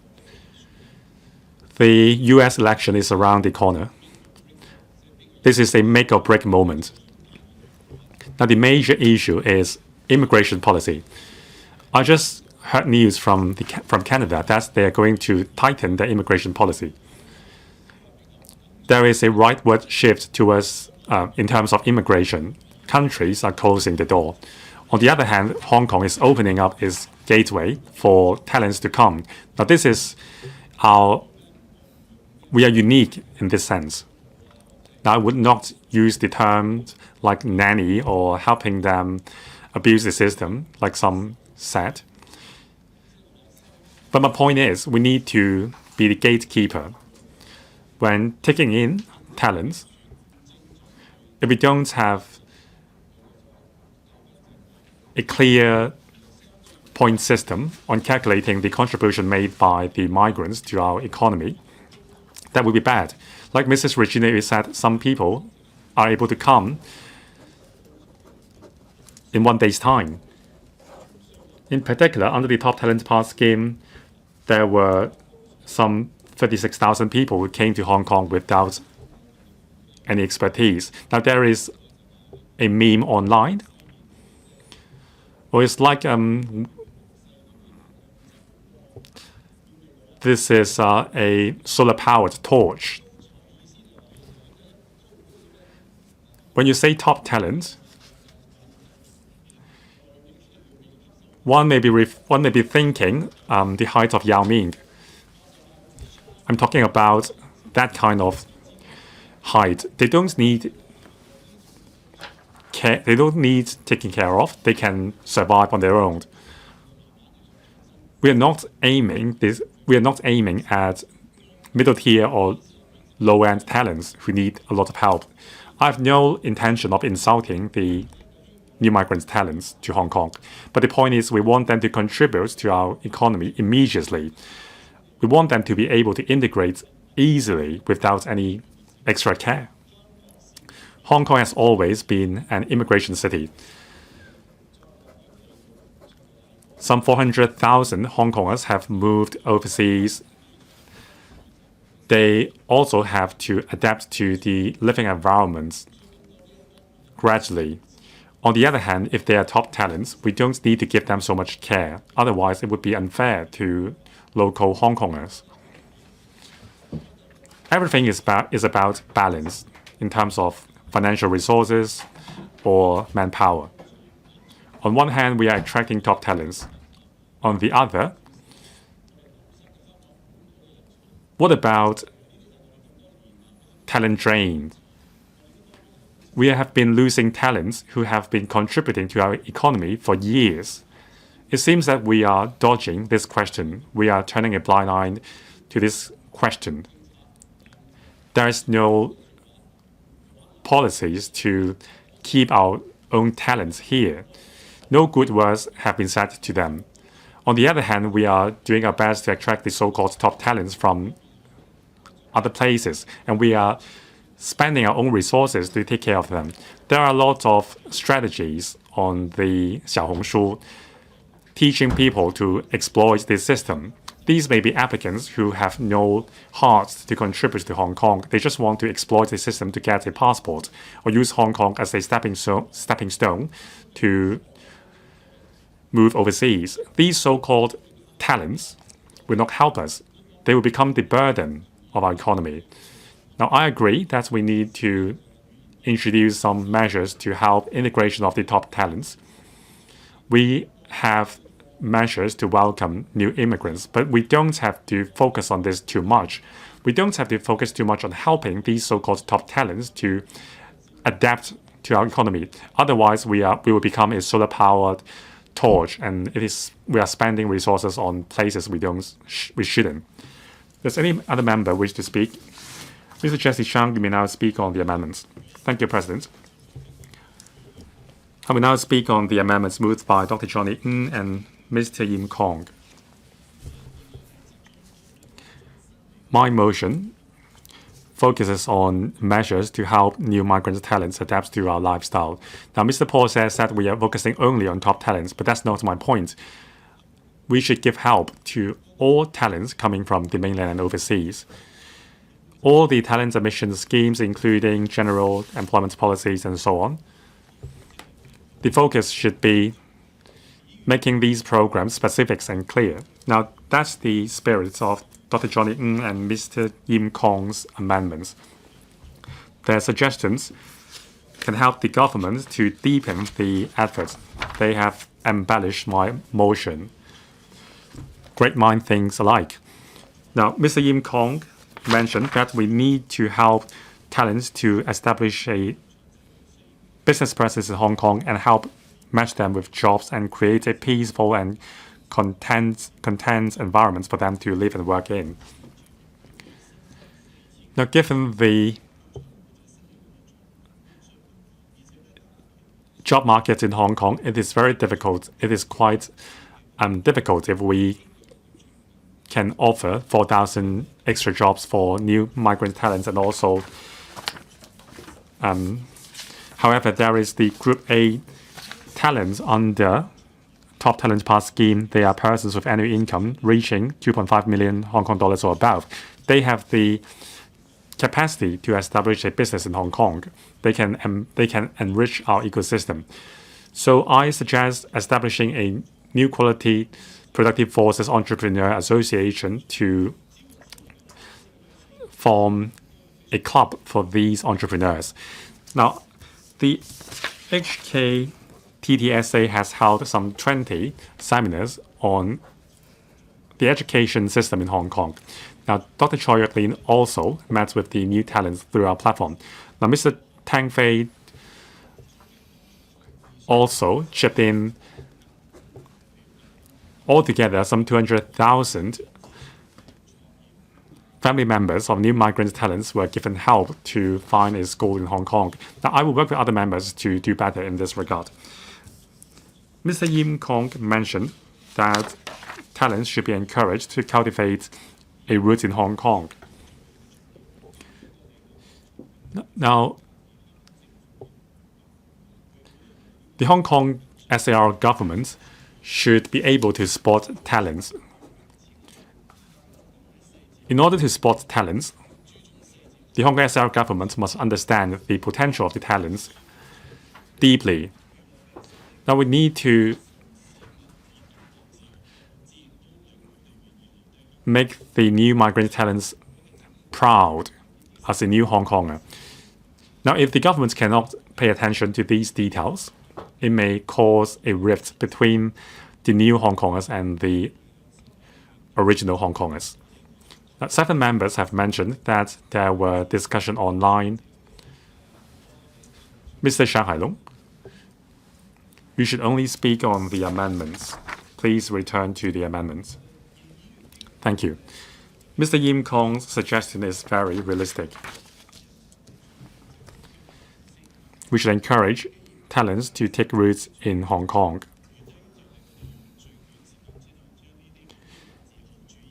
[SPEAKER 1] the US election is around the corner. This is a make or break moment. Now, the major issue is immigration policy. I just heard news from Canada that they are going to tighten their immigration policy. There is a rightward shift towards, in terms of immigration. Countries are closing the door. On the other hand, Hong Kong is opening up its gateway for talents to come. Now, this is our we are unique in this sense. Now, I would not use the terms like nanny or helping them abuse the system, like some said. But my point is, we need to be the gatekeeper. When taking in talents, if we don't have a clear point system on calculating the contribution made by the migrants to our economy, that would be bad. Like Mrs. Regina said, some people are able to come in 1 day's time. In particular, under the Top Talent Pass scheme, there were some 36,000 people who came to Hong Kong without any expertise. Now, there is a meme online. Well, it's like this is a solar-powered torch. When you say top talent, one may be thinking the height of Yao Ming. I'm talking about that kind of height. They don't need care. They don't need taking care of. They can survive on their own. We are not aiming at middle tier or low end talents who need a lot of help. I have no intention of insulting the new migrants' talents to Hong Kong. But the point is, we want them to contribute to our economy immediately. We want them to be able to integrate easily without any extra care. Hong Kong has always been an immigration city. Some 400,000 Hong Kongers have moved overseas. They also have to adapt to the living environments gradually. On the other hand, if they are top talents, we don't need to give them so much care. Otherwise, it would be unfair to local Hong Kongers. Everything is about balance in terms of financial resources or manpower. On one hand, we are attracting top talents. On the other, what about talent drain? We have been losing talents who have been contributing to our economy for years. It seems that we are dodging this question. We are turning a blind eye to this question. There is no policies to keep our own talents here. No good words have been said to them. On the other hand, we are doing our best to attract the so-called top talents from other places, and we are spending our own resources to take care of them. There are a lot of strategies on the Xiaohongshu teaching people to exploit this system. These may be applicants who have no heart to contribute to Hong Kong. They just want to exploit the system to get a passport or use Hong Kong as a stepping stone to move overseas. These so-called talents will not help us. They will become the burden of our economy. Now, I agree that we need to introduce some measures to help integration of the top talents. We have measures to welcome new immigrants, but we don't have to focus on this too much. We don't have to focus too much on helping these so-called top talents to adapt to our economy. Otherwise, we will become a solar-powered torch, and we are spending resources on places we shouldn't. Does any other member wish to speak? Mr. Jesse SHANG, you may now speak on the amendments. Thank you, President. I will now speak on the amendments moved by Dr. Johnny Ng and Mr. Yim Kong. My motion focuses on measures to help new migrant talents adapt to our lifestyle. Now, Mr. Paul says that we are focusing only on top talents, but that's not my point. We should give help to all talents coming from the mainland and overseas. All the talent admission schemes, including general employment policies and so on. The focus should be making these programs specific and clear. Now, that's the spirit of Dr. Johnny Ng and Mr. Yim Kong's amendments. Their suggestions can help the government to deepen the efforts. They have embellished my motion. Great mind thinks alike. Now, Mr. Yim Kong mentioned that we need to help talents to establish a business presence in Hong Kong and help match them with jobs and create a peaceful and content environment for them to live and work in. Now, given the job market in Hong Kong, it is very difficult. It is quite difficult if we can offer 4,000 extra jobs for new migrant talents and also however, there is the Group A talents under Top Talent Pass scheme. They are persons with annual income reaching 2.5 million Hong Kong dollars or above. They have the capacity to establish a business in Hong Kong. They can enrich our ecosystem. So I suggest establishing a new quality productive forces entrepreneur association to form a club for these entrepreneurs. Now, the HKTTSA has held some 20 seminars on the education system in Hong Kong. Now, Dr. Choi Lin also met with the new talents through our platform. Now, Mr. Tang Fei also chipped in altogether some 200,000 family members of new migrant talents were given help to find a school in Hong Kong. Now, I will work with other members to do better in this regard. Mr. Yim Kong mentioned that talents should be encouraged to cultivate a root in Hong Kong. Now, the Hong Kong SAR government should be able to spot talents. In order to spot talents, the Hong Kong SAR government must understand the potential of the talents deeply. Now we need to make the new migrant talents proud as a new Hong Konger. Now, if the government cannot pay attention to these details, it may cause a rift between the new Hong Kongers and the original Hong Kongers. Now, 7 members have mentioned that there were discussions online. Mr. Hailong, you should only speak on the amendments. Please return to the amendments. Thank you. Mr. Yim Kong's suggestion is very realistic. We should encourage talents to take roots in Hong Kong.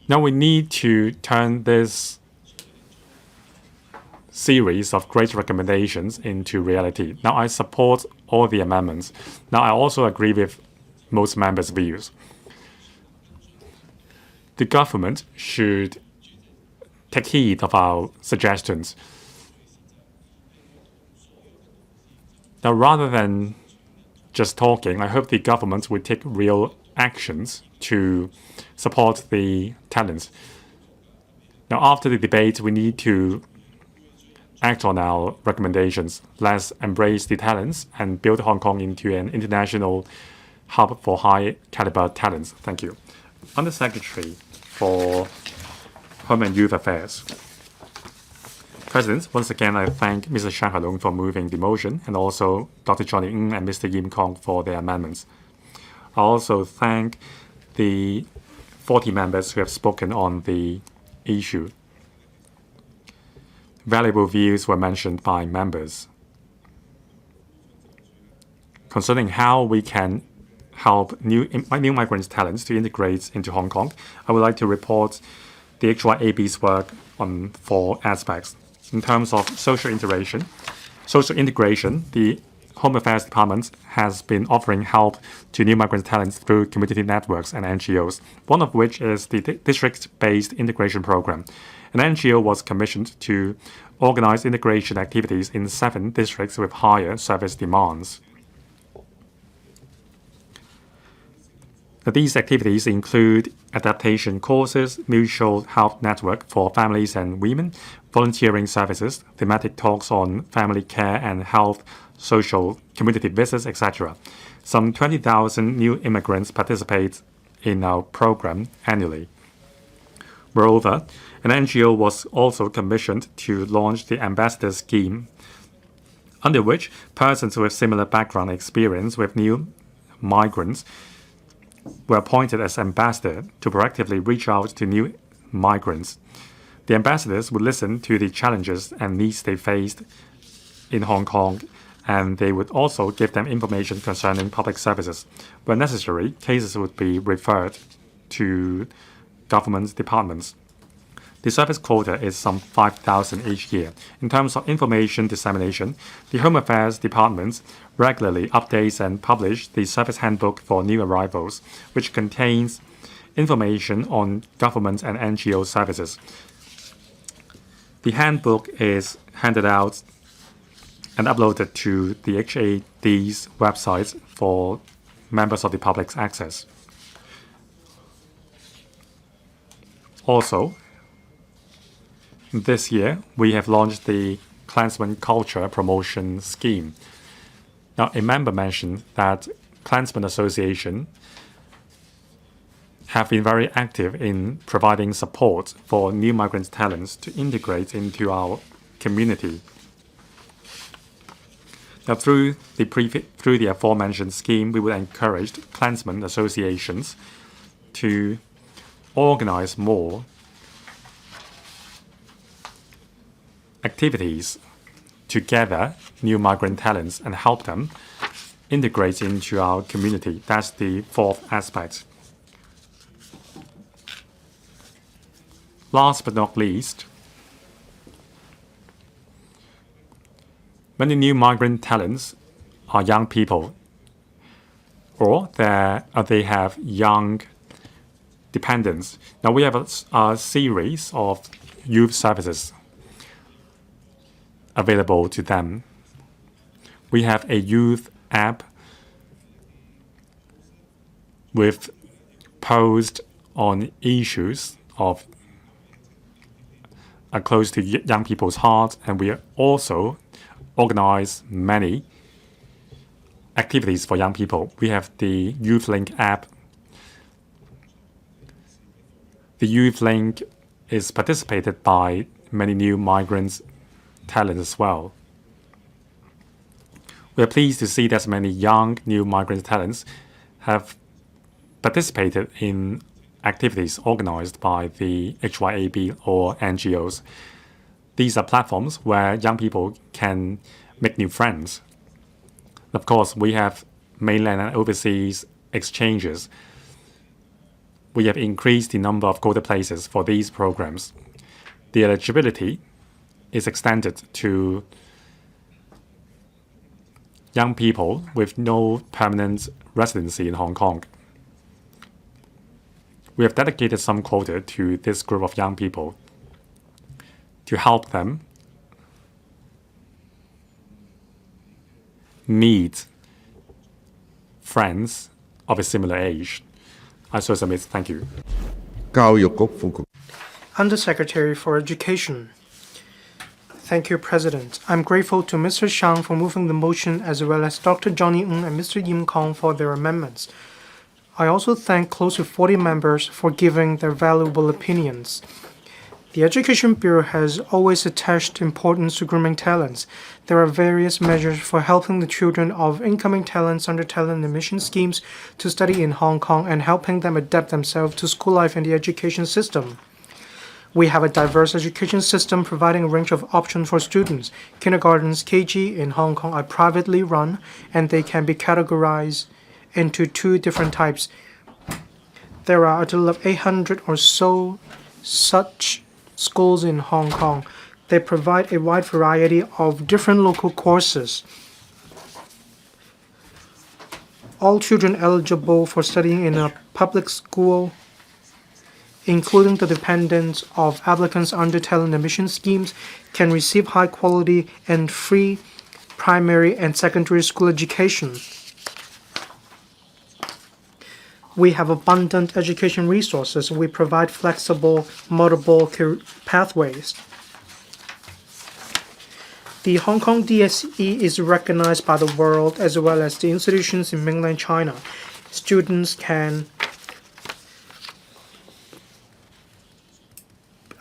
[SPEAKER 1] Now we need to turn this series of great recommendations into reality. Now I support all the amendments. Now I also agree with most members' views. The government should take heed of our suggestions. Now, rather than just talking, I hope the government will take real actions to support the talents. Now, after the debate, we need to act on our recommendations. Let's embrace the talents and build Hong Kong into an international hub for high-caliber talents. Thank you. Undersecretary for Home and Youth Affairs. President, once again, I thank Mr. Hailong for moving the motion and also Dr. Johnny Ng and Mr. Yim Kong for their amendments. I also thank the 40 members who have spoken on the issue. Valuable views were mentioned by members concerning how we can help new migrant talents to integrate into Hong Kong. I would like to report the HYAB's work on 4 aspects. In terms of social integration, the Home Affairs Department has been offering help to new migrant talents through community networks and NGOs, one of which is the district-based integration program. An NGO was commissioned to organize integration activities in 7 districts with higher service demands. Now, these activities include adaptation courses, mutual health network for families and women, volunteering services, thematic talks on family care and health, social community visits, etc. Some 20,000 new immigrants participate in our program annually. Moreover, An NGO was also commissioned to launch the Ambassador Scheme, under which persons with similar background experience with new migrants were appointed as ambassador to proactively reach out to new migrants. The ambassadors would listen to the challenges and needs they faced in Hong Kong, and they would also give them information concerning public services. When necessary, cases would be referred to government departments. The service quota is some 5,000 each year. In terms of information dissemination, the Home Affairs Department regularly updates and publishes the Service Handbook for New Arrivals, which contains information on government and NGO services. The handbook is handed out and uploaded to the HAD's website for members of the public's access. Also, this year, we have launched the Klansman Culture Promotion Scheme. Now, a member mentioned that Klansman Association have been very active in providing support for new migrant talents to integrate into our community. Now, through the aforementioned scheme, we would encourage Klansman associations to organize more activities to gather new migrant talents and help them integrate into our community. That's the fourth aspect. Last but not least, many new migrant talents are young people, or they have young dependents. Now we have a series of youth services available to them. We have a youth app with posts on issues of are close to young people's hearts, and we also organize many activities for young people. We have the Youth Link app. The Youth Link is participated by many new migrants talent as well. We are pleased to see that many young new migrant talents have participated in activities organized by the HYAB or NGOs. These are platforms where young people can make new friends. Of course, we have mainland and overseas exchanges. We have increased the number of quota places for these programs. The eligibility is extended to young people with no permanent residency in Hong Kong. We have dedicated some quota to this group of young people to help them meet friends of a similar age. I so submit. Thank you.
[SPEAKER 6] 教育局副局
[SPEAKER 2] Undersecretary for Education. Thank you, President. I'm grateful to Mr. Shang for moving the motion, as well as Dr. Johnny Ng and Mr. Yim Kong for their amendments. I also thank close to 40 members for giving their valuable opinions. The Education Bureau has always attached importance to grooming talents. There are various measures for helping the children of incoming talents under talent admission schemes to study in Hong Kong and helping them adapt themselves to school life and the education system. We have a diverse education system providing a range of options for students. Kindergartens, KG in Hong Kong are privately run, and they can be categorized into two different types. There are a total of 800 or so such schools in Hong Kong. They provide a wide variety of different local courses. All children eligible for studying in a public school, including the dependents of applicants under talent admission schemes, can receive high quality and free primary and secondary school education. We have abundant education resources. We provide flexible, multiple pathways. The Hong Kong DSE is recognized by the world as well as the institutions in mainland China. Students can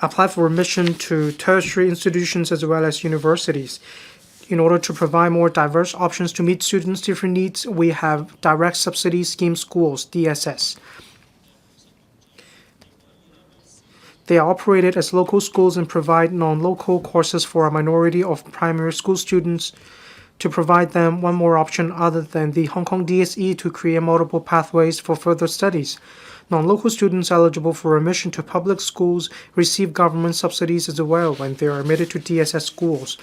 [SPEAKER 2] apply for admission to tertiary institutions as well as universities. In order to provide more diverse options to meet students' different needs, we have Direct Subsidy Scheme Schools, DSS. They are operated as local schools and provide non-local courses for a minority of primary school students to provide them one more option other than the Hong Kong DSE to create multiple pathways for further studies. Non-local students eligible for admission to public schools receive government subsidies as well when they are admitted to DSS schools.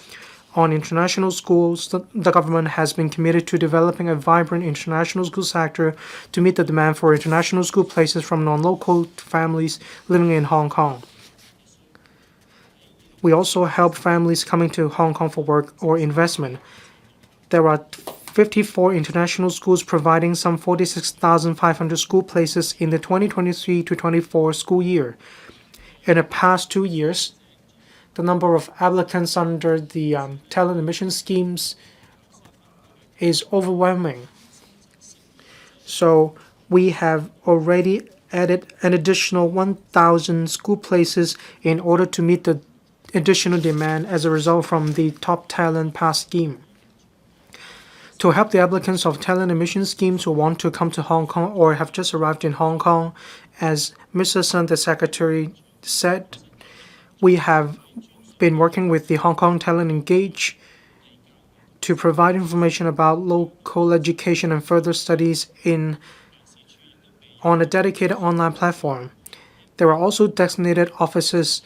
[SPEAKER 2] On international schools, the government has been committed to developing a vibrant international school sector to meet the demand for international school places from non-local families living in Hong Kong. We also help families coming to Hong Kong for work or investment. There are 54 international schools providing some 46,500 school places in the 2023-24 school year. In the past 2 years, the number of applicants under the talent admission schemes is overwhelming. So we have already added an additional 1,000 school places in order to meet the additional demand as a result from the Top Talent Pass scheme. To help the applicants of talent admission schemes who want to come to Hong Kong or have just arrived in Hong Kong, as Mr. Sun, the Secretary, said, we have been working with the Hong Kong Talent Engage to provide information about local education and further studies on a dedicated online platform. There are also designated offices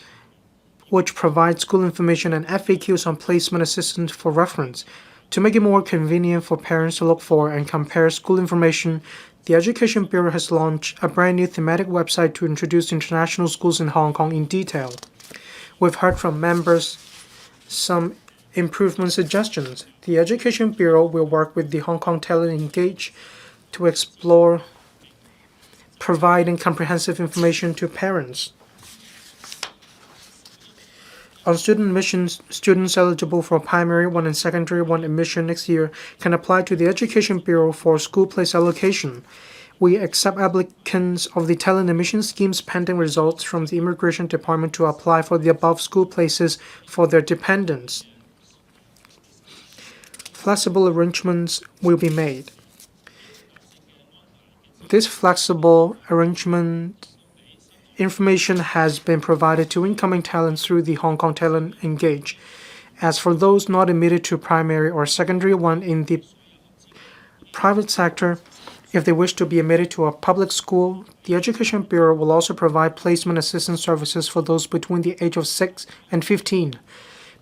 [SPEAKER 2] which provide school information and FAQs on placement assistance for reference. To make it more convenient for parents to look for and compare school information, the Education Bureau has launched a brand new thematic website to introduce international schools in Hong Kong in detail. We've heard from members some improvement suggestions. The Education Bureau will work with the Hong Kong Talent Engage to explore providing comprehensive information to parents. On student admissions, students eligible for primary 1 and secondary 1 admission next year can apply to the Education Bureau for school place allocation. We accept applicants of the talent admission schemes pending results from the Immigration Department to apply for the above school places for their dependents. Flexible arrangements will be made. This flexible arrangement information has been provided to incoming talents through the Hong Kong Talent Engage. As for those not admitted to primary or secondary 1 in the private sector, if they wish to be admitted to a public school, the Education Bureau will also provide placement assistance services for those between the age of 6 and 15.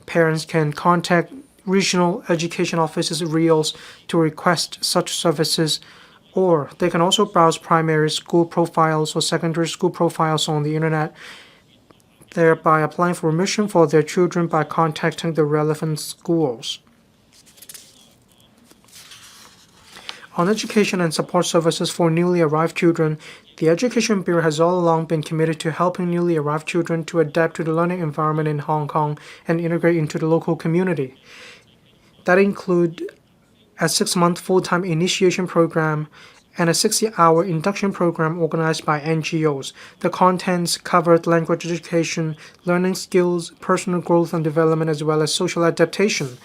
[SPEAKER 2] Parents can contact regional education offices (REOs) to request such services, or they can also browse primary school profiles or secondary school profiles on the internet, thereby applying for admission for their children by contacting the relevant schools. On education and support services for newly arrived children, the Education Bureau has all along been committed to helping newly arrived children to adapt to the learning environment in Hong Kong and integrate into the local community. That includes a 6-month full-time initiation program and a 60-hour induction program organized by NGOs. The contents covered language education, learning skills, personal growth and development, as well as social adaptation.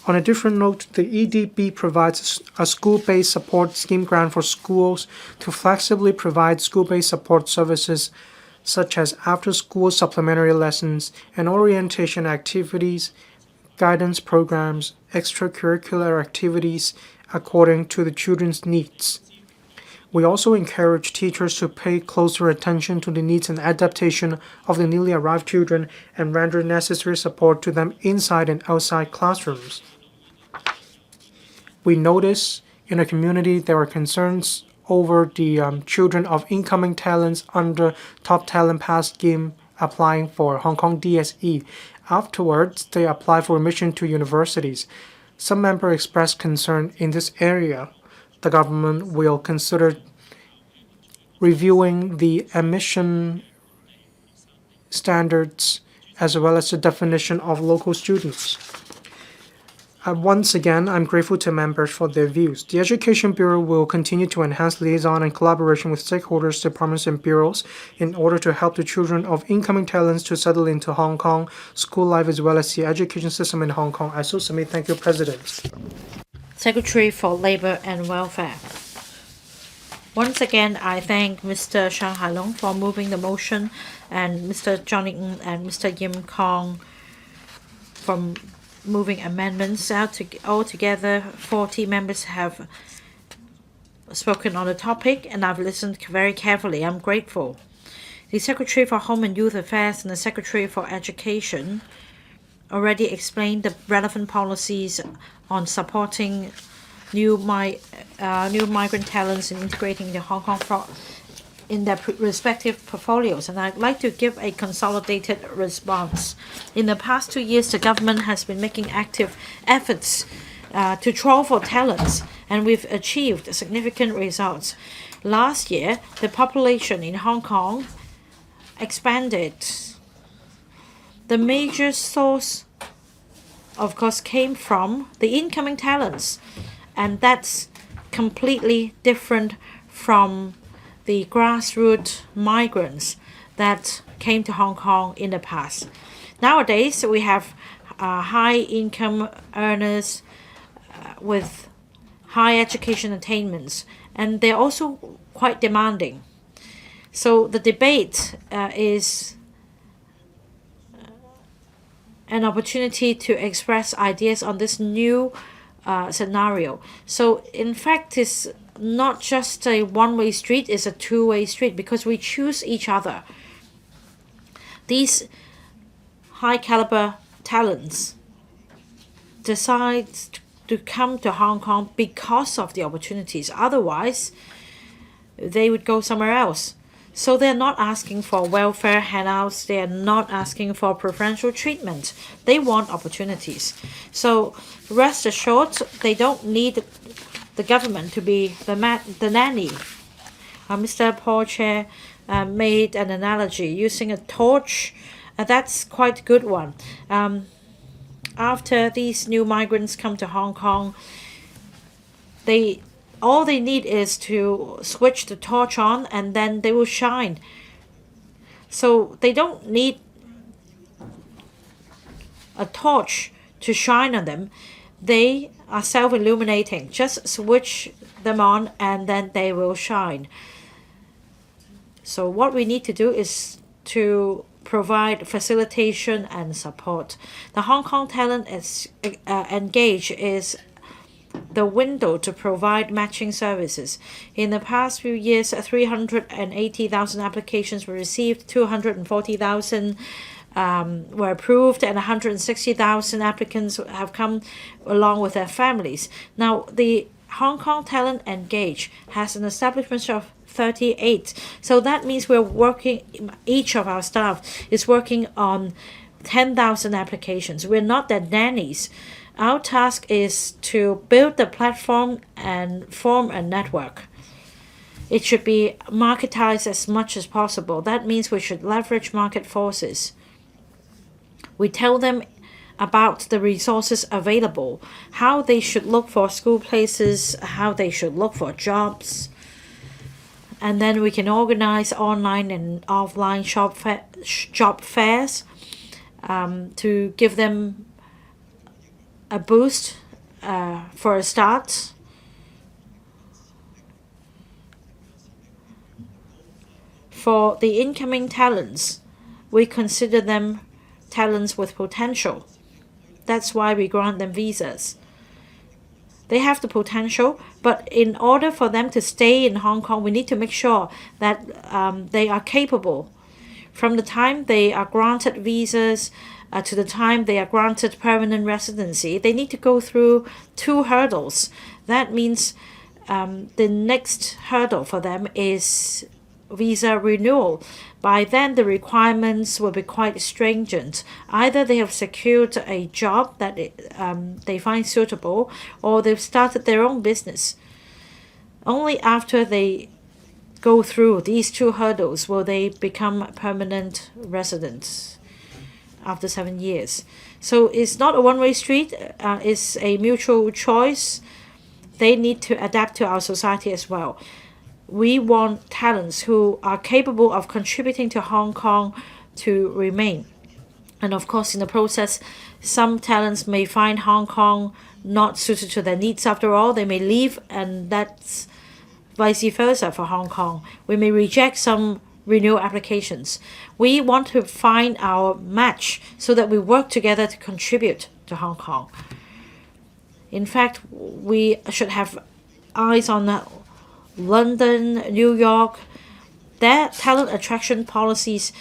[SPEAKER 2] On a different note, the EDB provides a school-based support scheme grant for schools to flexibly provide school-based support services such as after-school supplementary lessons and orientation activities, guidance programs, extracurricular activities according to the children's needs. We also encourage teachers to pay closer attention to the needs and adaptation of the newly arrived children and render necessary support to them inside and outside classrooms. We notice in the community there are concerns over the children of incoming talents under Top Talent Pass scheme applying for Hong Kong DSE. Afterwards, they apply for admission to universities. Some members expressed concern in this area. The government will consider reviewing the admission standards as well as the definition of local students. Once again, I'm grateful to members for their views. The Education Bureau will continue to enhance liaison and collaboration with stakeholders, departments, and bureaus in order to help the children of incoming talents to settle into Hong Kong school life as well as the education system in Hong Kong. I so submit. Thank you, President.
[SPEAKER 3] Secretary for Labour and Welfare. Once again, I thank Mr. Shang Hailong for moving the motion and Mr. Johnny Ng and Mr. Yim Kong from moving amendments. Altogether, 40 members have spoken on the topic, and I've listened very carefully. I'm grateful. The Secretary for Home and Youth Affairs and the Secretary for Education already explained the relevant policies on supporting new migrant talents and integrating the Hong Kong in their respective portfolios, and I'd like to give a consolidated response. In the past 2 years, the government has been making active efforts to troll for talents, and we've achieved significant results. Last year, the population in Hong Kong expanded. The major source, of course, came from the incoming talents, and that's completely different from the grassroots migrants that came to Hong Kong in the past. Nowadays, we have high income earners with high education attainments, and they're also quite demanding. So the debate is an opportunity to express ideas on this new scenario. So in fact, it's not just a one-way street, it's a two-way street because we choose each other. These high caliber talents decide to come to Hong Kong because of the opportunities. Otherwise, they would go somewhere else. So they're not asking for welfare handouts, they're not asking for preferential treatment. They want opportunities. So rest assured, they don't need the government to be the nanny. Mr. Paul Chair made an analogy using a torch. That's quite a good one. After these new migrants come to Hong Kong, all they need is to switch the torch on and then they will shine. So they don't need a torch to shine on them. They are self-illuminating. Just switch them on and then they will shine. So what we need to do is to provide facilitation and support. The Hong Kong Talent Engage is the window to provide matching services. In the past few years, 380,000 applications were received, 240,000 were approved, and 160,000 applicants have come along with their families. Now, the Hong Kong Talent Engage has an establishment of 38. So that means each of our staff is working on 10,000 applications. We're not the nannies. Our task is to build the platform and form a network. It should be marketized as much as possible. That means we should leverage market forces. We tell them about the resources available, how they should look for school places, how they should look for jobs. And then we can organize online and offline job fairs to give them a boost for a start. For the incoming talents, we consider them talents with potential. That's why we grant them visas. They have the potential, but in order for them to stay in Hong Kong, we need to make sure that they are capable. From the time they are granted visas to the time they are granted permanent residency, they need to go through 2 hurdles. That means the next hurdle for them is visa renewal. By then, the requirements will be quite stringent. Either they have secured a job that they find suitable, or they've started their own business. Only after they go through these 2 hurdles will they become permanent residents. after 7 years. So it's not a one-way street, it's a mutual choice. They need to adapt to our society as well. We want talents who are capable of contributing to Hong Kong to remain. And of course, in the process, some talents may find Hong Kong not suited to their needs after all. They may leave, and that's vice versa for Hong Kong. We may reject some renewal applications. We want to find our match so that we work together to contribute to Hong Kong. In fact, we should have eyes on London, New York. Their talent attraction policies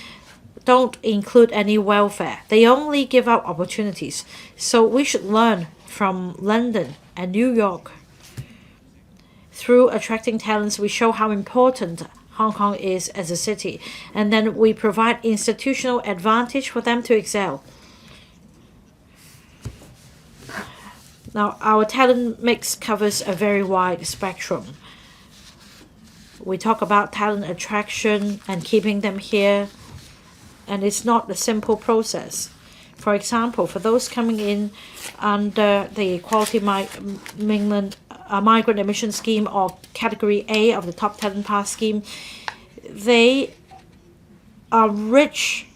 [SPEAKER 3] don't include any welfare. They only give out opportunities. So we should learn from London and New York. Through attracting talents, we show how important Hong Kong is as a city, and then we provide institutional advantage for them to excel. Now, our talent mix covers a very wide spectrum. We talk about talent attraction and keeping them here, and it's not a simple process. For example, for those coming in under the Quality Migrant Admission Scheme or Category A of the Top Talent Pass Scheme, they are rich.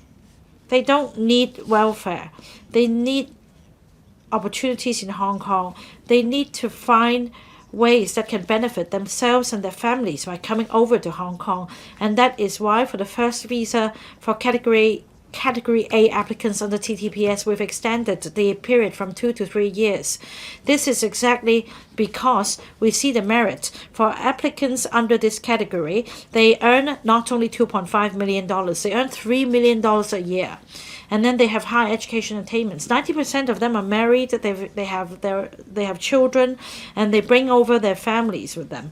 [SPEAKER 3] They don't need welfare. They need opportunities in Hong Kong. They need to find ways that can benefit themselves and their families by coming over to Hong Kong. And that is why for the first visa for Category A applicants under TTPS, we've extended the period from 2 to 3 years. This is exactly because we see the merit. For applicants under this category, they earn not only $2.5 million, they earn $3 million a year. And then they have higher education attainments. 90% of them are married, they have children, and they bring over their families with them.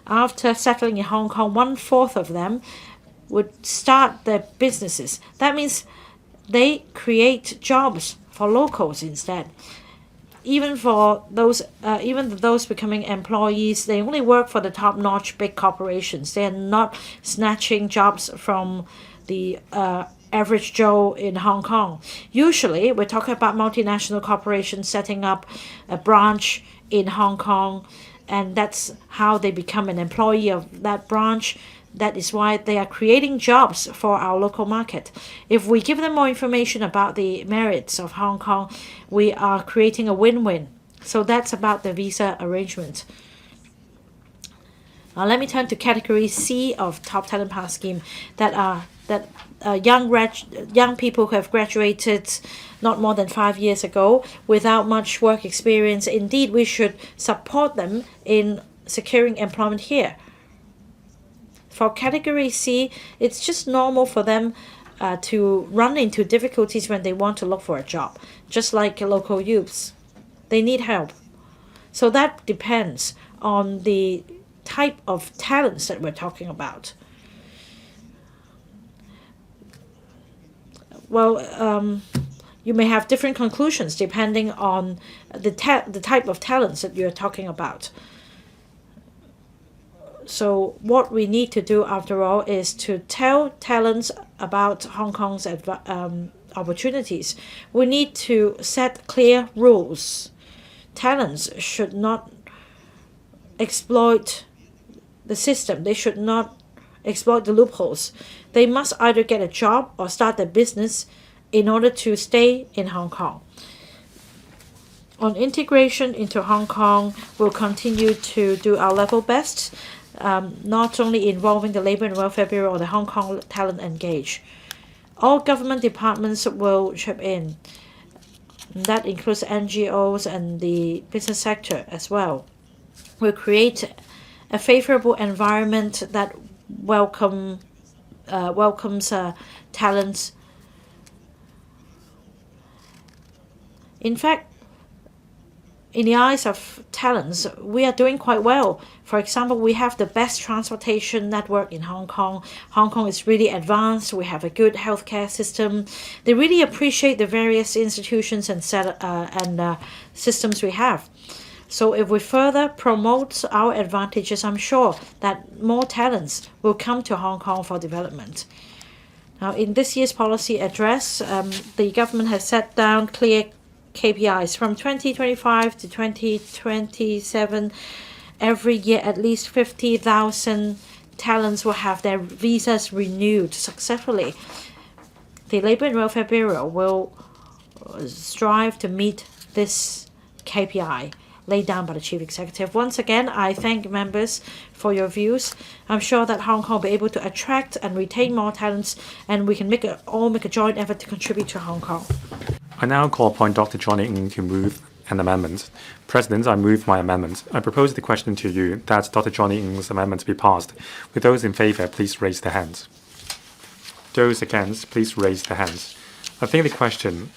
[SPEAKER 3] After settling in Hong Kong, 1/4 of them would start their businesses. That means they create jobs for locals instead. Even for those becoming employees, they only work for the top-notch big corporations. They are not snatching jobs from the average Joe in Hong Kong. Usually, we're talking about multinational corporations setting up a branch in Hong Kong, and that's how they become an employee of that branch. That is why they are creating jobs for our local market. If we give them more information about the merits of Hong Kong, we are creating a win-win. So that's about the visa arrangement. Now let me turn to Category C of Top Talent Pass Scheme, that young people who have graduated not more than 5 years ago without much work experience. Indeed, we should support them in securing employment here. For Category C, it's just normal for them to run into difficulties when they want to look for a job, just like local youths. They need help. So that depends on the type of talents that we're talking about. Well, you may have different conclusions depending on the type of talents that you're talking about. So what we need to do, after all, is to tell talents about Hong Kong's opportunities. We need to set clear rules. Talents should not exploit the system. They should not exploit the loopholes. They must either get a job or start their business in order to stay in Hong Kong. On integration into Hong Kong, we'll continue to do our level best, not only involving the Labour and Welfare Bureau or the Hong Kong Talent Engage. All government departments will chip in. That includes NGOs and the business sector as well. We'll create a favorable environment that welcomes talents. In fact, in the eyes of talents, we are doing quite well. For example, we have the best transportation network in Hong Kong. Hong Kong is really advanced. We have a good healthcare system. They really appreciate the various institutions and systems we have. So if we further promote our advantages, I'm sure that more talents will come to Hong Kong for development. Now, in this year's policy address, the government has set down clear KPIs from 2025 to 2027. Every year, at least 50,000 talents will have their visas renewed successfully. The Labour and Welfare Bureau will strive to meet this KPI laid down by the Chief Executive. Once again, I thank members for your views. I'm sure that Hong Kong will be able to attract and retain more talents, and we can all make a joint effort to contribute to Hong Kong.
[SPEAKER 1] I now call upon Dr. Johnny Ng to move an amendment. President, I move my amendment. I propose the question to you that Dr. Johnny Ng's amendment be passed. With those in favour, please raise their hands. Those against, please raise their hands. I think the question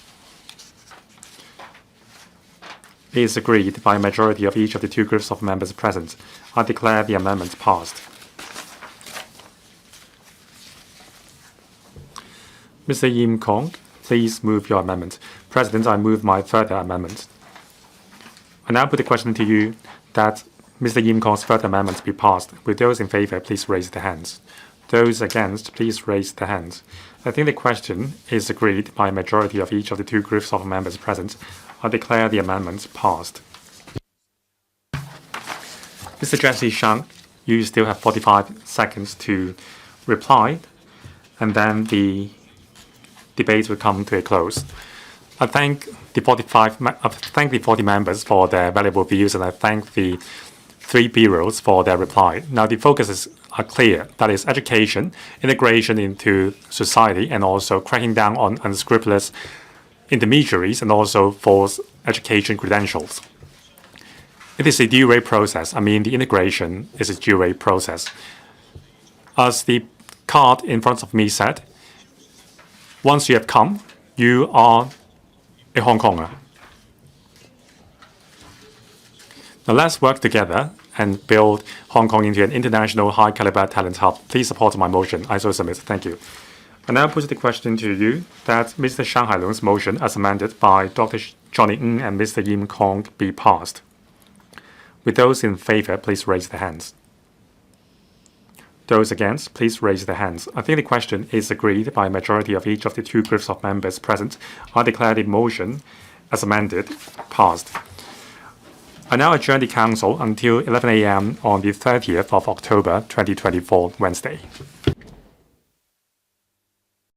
[SPEAKER 1] is agreed by a majority of each of the two groups of members present. I declare the amendment passed. Mr. Yim Kong, please move your amendment. President, I move my further amendment. I now put the question to you that Mr. Yim Kong's further amendment be passed. With those in favour, please raise their hands. Those against, please raise their hands. I think the question is agreed by a majority of each of the two groups of members present. I declare the amendment passed. Mr. Jesse Shang, you still have 45 seconds to reply, and then the debate will come to a close. I thank the 40 members for their valuable views, and I thank the three bureaus for their reply. Now the focuses are clear. That is education, integration into society, and also cracking down on unscrupulous intermediaries and also false education credentials. It is a dual-way process. I mean, the integration is a dual-way process. As the card in front of me said, once you have come, you are a Hong Konger. Now let's work together and build Hong Kong into an international high-caliber talent hub. Please support my motion. I so submit. Thank you. I now put the question to you that Mr. Shang Hailong's motion, as amended by Dr. Johnny Ng and Mr. Yim Kong, be passed. With those in favour, please raise their hands. Those against, please raise their hands. I think the question is agreed by a majority of each of the two groups of members present. I declare the motion, as amended, passed. I now adjourn the Council until 11 a.m. on the 30th of October 2024, Wednesday.